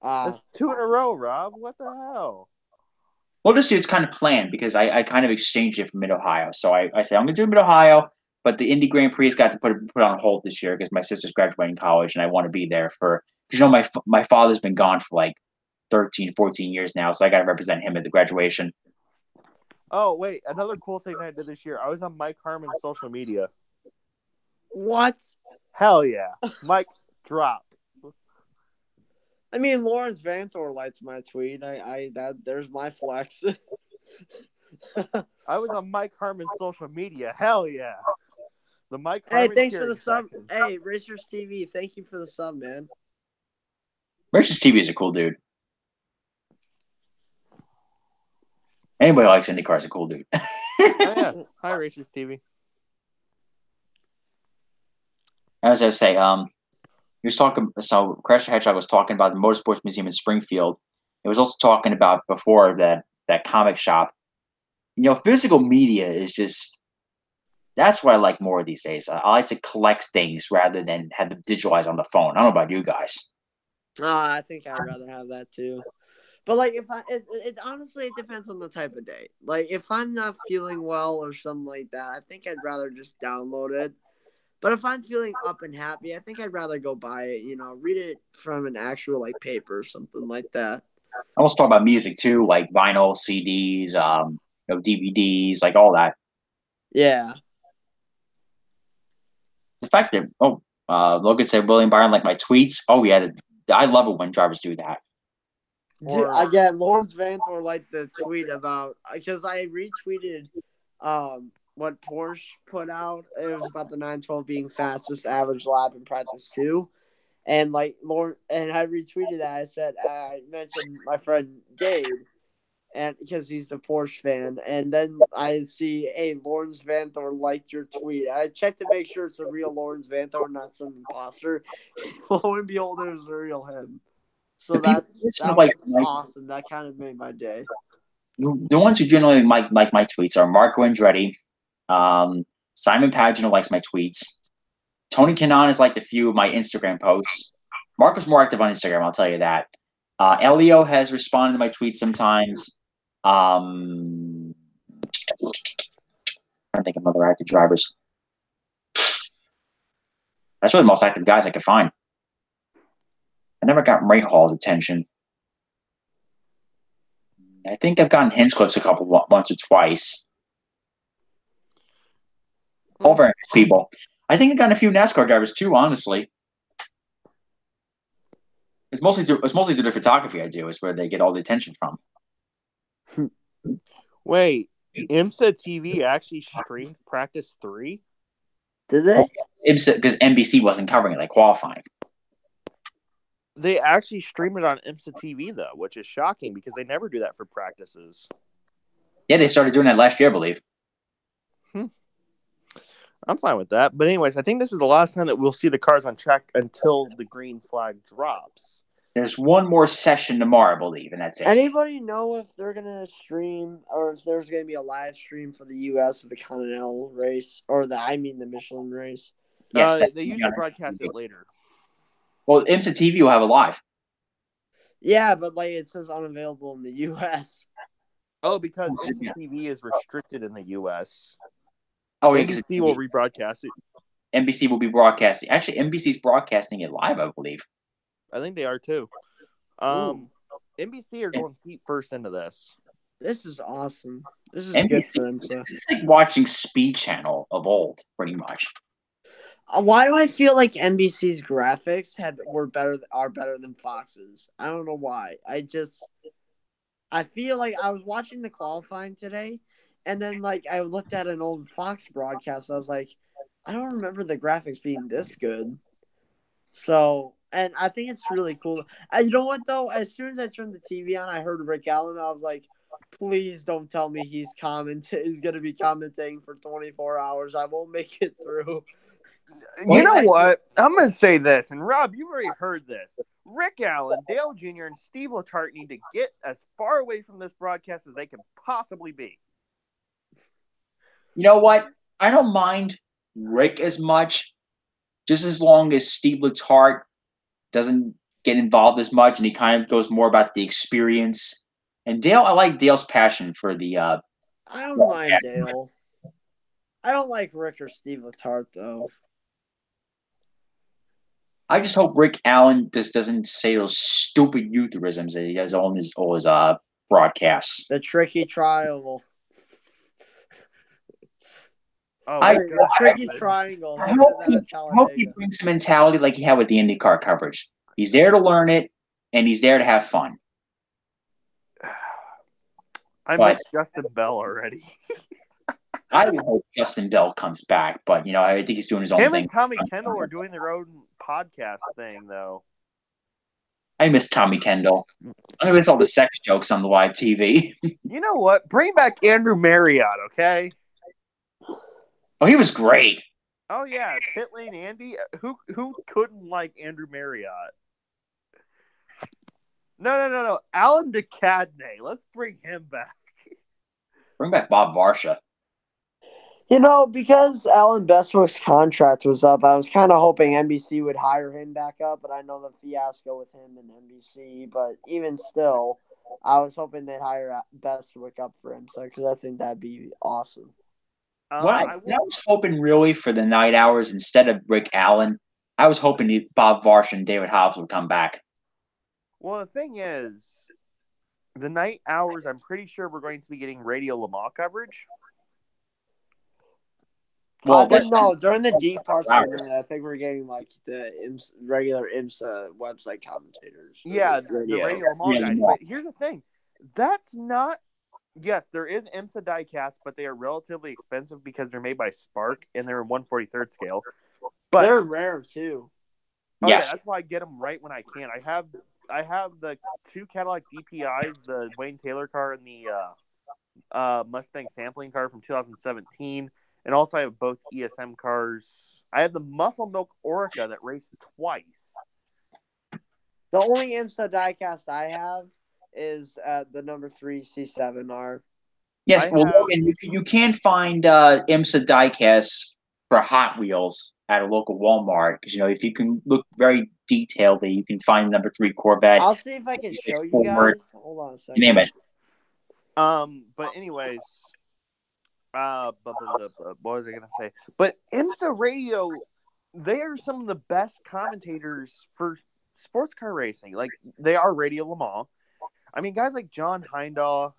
That's 2 in a row, Rob. What the hell?
Well, this year it's kind of planned because I kind of exchanged it from Mid-Ohio. So I said, I'm going to do Mid-Ohio, but the Indy Grand Prix has got to put on hold this year because my sister's graduating college and I want to be there because, my father's been gone for like 13, 14 years now. So I got to represent him at the graduation.
Oh, wait. Another cool thing I did this year. I was on Mike Harmon's social media.
What?
Hell yeah. Mike, drop.
I mean, Lawrence Vantor likes my tweet. There's my flex.
I was on Mike Harmon's social media. Hell yeah. The Mike
Hey,
Harmon
thanks for the
section.
sub. Hey, Racers TV, thank you for the sub, man.
Racers TV is a cool dude. Anybody who likes IndyCar is a cool dude.
Oh, yeah. Hi, Racers TV.
As I say, he was talking. So Crash the Hedgehog was talking about the Motorsports Museum in Springfield. It was also talking about before that comic shop. Physical media is just that's what I like more these days. I like to collect things rather than have them digitalized on the phone. I don't know about you guys.
I think I'd rather have that too. But like, if it honestly, it depends on the type of day. Like, if I'm not feeling well or something like that, I think I'd rather just download it. But if I'm feeling up and happy, I think I'd rather go buy it. Read it from an actual like paper or something like that.
I also talk about music too, like vinyl, CDs, DVDs, like all that.
Yeah.
The fact that Logan said William Byron like my tweets. Oh yeah, I love it when drivers do that.
Again, Lawrence Vantor liked the tweet about because I retweeted what Porsche put out. It was about the 912 being fastest average lap in practice too. And like Lauren, and I retweeted that. I said I mentioned my friend Gabe, and because he's the Porsche fan, and then I see, hey, Lawrence Vanthor liked your tweet. I checked to make sure it's a real Lawrence Vanthor, not some imposter. Lo and behold, it was a real him. So that was awesome. That kind of made my day.
The ones who generally like my tweets are Marco Andretti, Simon Pagino likes my tweets. Tony Kanaan has liked a few of my Instagram posts. Marco's more active on Instagram, I'll tell you that. Elio has responded to my tweets sometimes. I'm trying to think of other active drivers. That's really the most active guys I could find. I never got Ray Hall's attention. I think I've gotten Hinchcliffe's once or twice. All very nice people. I think I've gotten a few NASCAR drivers too, honestly. It's mostly through the photography I do, is where they get all the attention from.
Wait, IMSA TV actually streamed practice 3?
Did they?
IMSA, because NBC wasn't covering it, like qualifying.
They actually stream it on IMSA TV, though, which is shocking because they never do that for practices.
Yeah, they started doing that last year, I believe.
I'm fine with that. But anyways, I think this is the last time that we'll see the cars on track until the green flag drops.
There's one more session tomorrow, I believe, and that's it.
Anybody know if they're going to stream, or if there's going to be a live stream for the U.S. of the Continental race, or the Michelin race?
Yes,
they usually broadcast it later.
Well, IMSA TV will have it live.
Yeah, but like it says unavailable in the U.S.
Oh, because IMSA TV is restricted in the U.S.
Oh,
NBC will rebroadcast it.
NBC will be broadcasting. Actually, NBC's broadcasting it live, I believe.
I think they are too. NBC are going feet first into this.
This is awesome. This is
NBC,
good for them. So.
It's like watching Speed Channel of old, pretty much.
Why do I feel like NBC's graphics are better than Fox's? I don't know why. I feel like I was watching the qualifying today, and then like I looked at an old Fox broadcast. I was like, I don't remember the graphics being this good. So, and I think it's really cool. You know what though? As soon as I turned the TV on, I heard Rick Allen. I was like, please don't tell me he's going to be commentating for 24 hours. I won't make it through.
You know what? I'm going to say this, and Rob, you've already heard this. Rick Allen, Dale Jr., and Steve Letarte need to get as far away from this broadcast as they can possibly be.
You know what? I don't mind Rick as much, just as long as Steve Letarte doesn't get involved as much, and he kind of goes more about the experience. And Dale, I like Dale's passion for the.
I don't mind Dale. I don't like Rick or Steve Letarte though.
I just hope Rick Allen just doesn't say those stupid euphemisms that he has on his broadcasts.
The tricky triangle.
The
tricky triangle.
I hope he brings a mentality like he had with the IndyCar coverage. He's there to learn it, and he's there to have fun.
I miss Justin Bell already.
I hope Justin Bell comes back, but I think he's doing his own thing.
Him and Tommy Kendall are doing their own podcast thing, though.
I miss Tommy Kendall. I miss all the sex jokes on the live TV.
You know what? Bring back Andrew Marriott, okay?
Oh, he was great.
Oh yeah, Pit Lane Andy. Who couldn't like Andrew Marriott? No. Alan DeCadney. Let's bring him back.
Bring back Bob Varsha.
Because Alan Bestwick's contract was up, I was kind of hoping NBC would hire him back up, but I know the fiasco with him and NBC. But even still, I was hoping they'd hire Bestwick up for him, because I think that'd be awesome.
I was hoping really for the night hours instead of Rick Allen. I was hoping Bob Varsha and David Hobbs would come back.
Well, the thing is, the night hours, I'm pretty sure we're going to be getting Radio Le Mans coverage.
Well, no, during the deep parts of the night, I think we're getting like the regular IMSA website commentators.
Yeah, the Radio Le Mans guys. But here's the thing. That's not Yes, there is IMSA diecast, but they are relatively expensive because they're made by Spark and they're in 1/43rd scale. But
they're rare too.
Oh yeah,
Yes.
that's why I get them right when I can. I have the 2 Cadillac DPIs, the Wayne Taylor car and the Mustang sampling car from 2017, and also I have both ESM cars. I have the Muscle Milk Orca that raced twice.
The only IMSA diecast I have is the number 3 C7R.
Yes.
I
Well,
have-
Logan, you can find IMSA diecasts for Hot Wheels at a local Walmart because if you can look very detailedly, you can find number 3 Corvette.
I'll see if I can show you
Ford,
guys. Hold on a
you
second.
name it.
But anyways, what was I gonna say? But IMSA Radio, they are some of the best commentators for sports car racing. Like they are Radio Le Mans. I mean, guys like John Heindahl,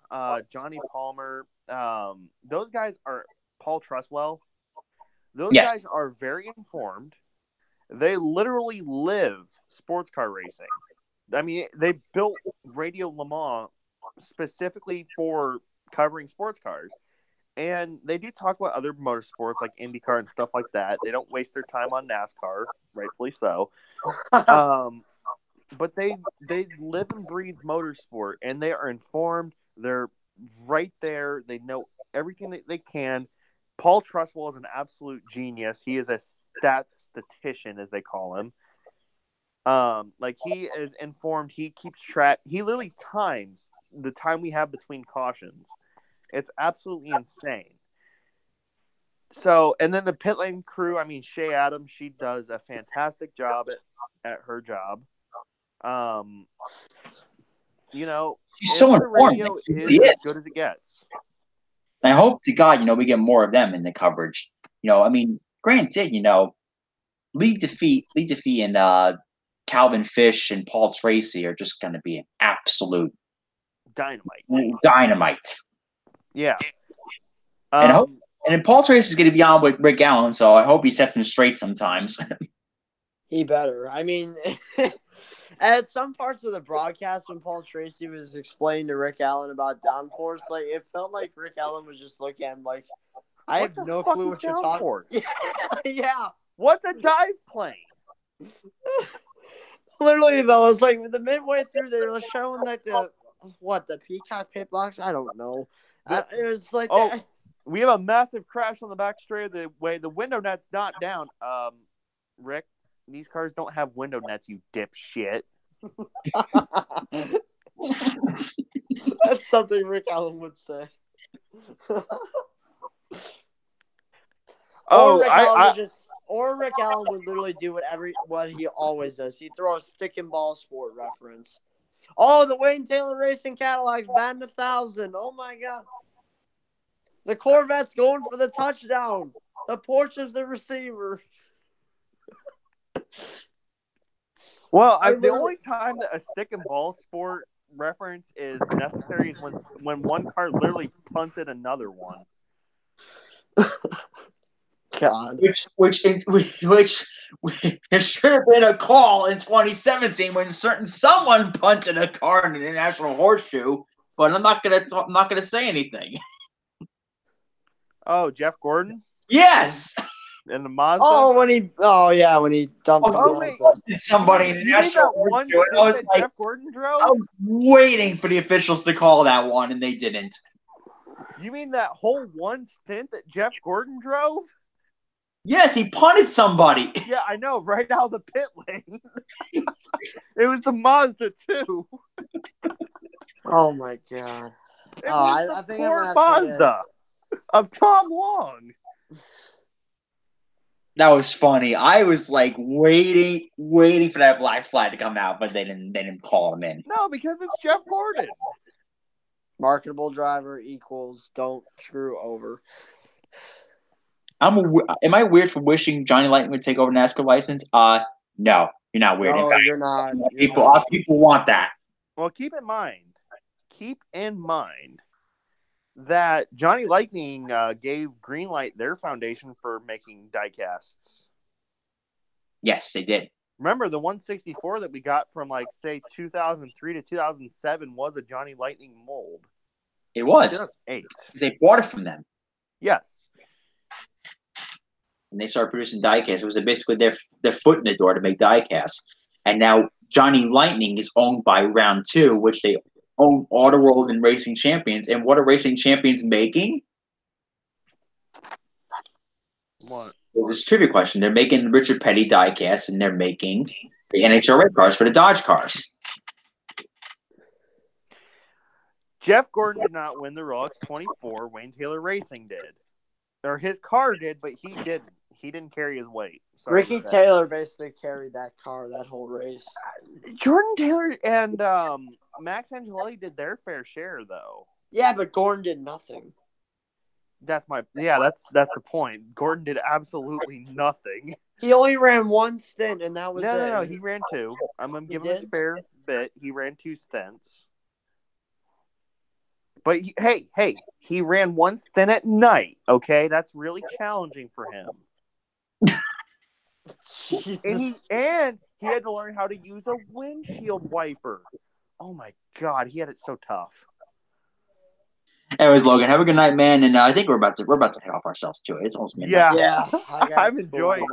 Johnny Palmer, those guys are Paul Truswell. Those
Yes.
guys are very informed. They literally live sports car racing. I mean, they built Radio Le Mans specifically for covering sports cars. And they do talk about other motorsports like IndyCar and stuff like that. They don't waste their time on NASCAR, rightfully so. But they live and breathe motorsport, and they are informed. They're right there. They know everything that they can. Paul Truswell is an absolute genius. He is a statistician, as they call him. Like he is informed. He keeps track. He literally times the time we have between cautions. It's absolutely insane. So, and then the pit lane crew. I mean, Shay Adams. She does a fantastic job at her job.
She's so
IMSA
informed.
Radio
She
is
really
as
is.
good as it gets.
And I hope to God, we get more of them in the coverage. I mean, granted, Lee Defeat and Calvin Fish and Paul Tracy are just going to be an absolute
Dynamite. Yeah.
And then Paul Tracy is going to be on with Rick Allen, so I hope he sets him straight sometimes.
He better. I mean, at some parts of the broadcast when Paul Tracy was explaining to Rick Allen about downforce, like it felt like Rick Allen was just looking at him like, I have no clue what you're talking. Yeah.
What's a dive plane?
Literally though, it's like the midway through they were showing like the Peacock pit box. I don't know. It was like that.
We have a massive crash on the back straight of the way. The window net's not down. Rick, these cars don't have window nets, you dipshit.
That's something Rick Allen would say. Or Rick Allen would literally do what he always does. He'd throw a stick and ball sport reference. Oh, the Wayne Taylor Racing Cadillacs batting 1,000. Oh my God. The Corvette's going for the touchdown. The Porsche's the receiver.
Well, the only time that a stick and ball sport reference is necessary is when one car literally punted another one.
God.
Which there should have been a call in 2017 when someone punted a car in the National Horseshoe, but I'm not gonna say anything.
Oh, Jeff Gordon?
Yes.
And the Mazda?
When he dumped
somebody in the National Horseshoe. I was like,
Jeff Gordon drove?
I was waiting for the officials to call that one, and they didn't.
You mean that whole one stint that Jeff Gordon drove?
Yes, he punted somebody.
Yeah, I know, right out of the pit lane. It was the Mazda too.
Oh my God!
I think Ford Mazda of Tom Long.
That was funny. I was like waiting for that black flag to come out, but they didn't call him in.
No, because it's Jeff Gordon.
Marketable driver equals don't screw over.
Am I weird for wishing Johnny Lightning would take over NASCAR license? No, you're not weird.
No, you're not.
People want that.
Well, keep in mind that Johnny Lightning gave Greenlight their foundation for making diecasts.
Yes, they did.
Remember, the 164 that we got from, say, 2003 to 2007 was a Johnny Lightning mold.
It was.
2008.
They bought it from them.
Yes.
And they started producing diecasts. It was basically their foot in the door to make diecasts. And now Johnny Lightning is owned by Round 2, which they own Auto World and Racing Champions. And what are Racing Champions making?
What?
Well, this is a trivia question. They're making Richard Petty diecasts, and they're making the NHRA cars for the Dodge cars.
Jeff Gordon did not win the Rolex 24. Wayne Taylor Racing did. Or his car did, but he didn't. He didn't carry his weight. Sorry
Ricky Taylor basically carried that car that whole race.
Jordan Taylor and Max Angelelli did their fair share, though.
Yeah, but Gordon did nothing.
That's the point. Gordon did absolutely nothing.
He only ran one stint, and that was it.
No. He ran 2. I'm gonna give him a fair bit. He ran 2 stints. But he ran 1 stint at night. Okay, that's really challenging for him.
Jesus.
And he had to learn how to use a windshield wiper. Oh my God, he had it so tough.
Anyways, Logan, have a good night, man. And I think we're about to head off ourselves too. It's almost midnight.
Yeah. I'm
enjoying.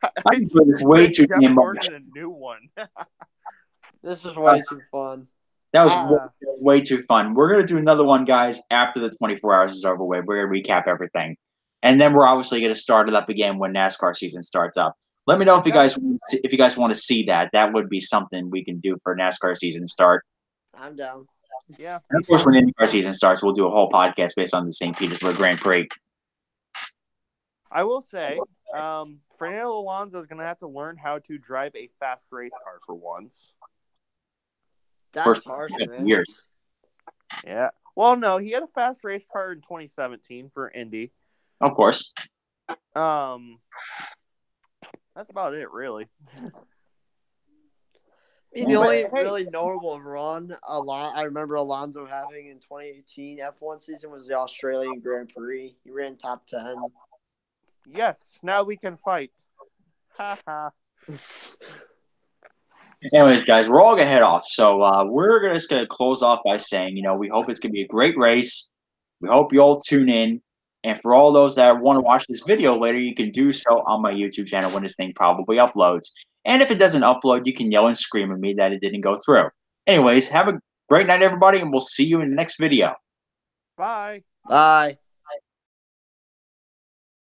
I'm enjoying this way too damn much.
A new one.
This is way too fun.
That was way too fun. We're going to do another one, guys, after the 24 hours is over with. We're going to recap everything. And then we're obviously going to start it up again when NASCAR season starts up. Let me know if you guys want to see that. That would be something we can do for NASCAR season start.
I'm down.
Yeah.
And of course, when IndyCar season starts, we'll do a whole podcast based on the St. Petersburg Grand Prix.
I will say, Fernando Alonso is going to have to learn how to drive a fast race car for once.
That's harsh, man.
Years.
Yeah. Well, no, he had a fast race car in 2017 for Indy.
Of course.
That's about it, really.
The only really notable run I remember Alonso having in 2018 F1 season was the Australian Grand Prix. He ran top 10.
Yes, now we can fight. Ha ha.
Anyways, guys, we're all going to head off. So we're just going to close off by saying, we hope it's going to be a great race. We hope you all tune in. And for all those that want to watch this video later, you can do so on my YouTube channel when this thing probably uploads. And if it doesn't upload, you can yell and scream at me that it didn't go through. Anyways, have a great night, everybody, and we'll see you in the next video.
Bye.
Bye.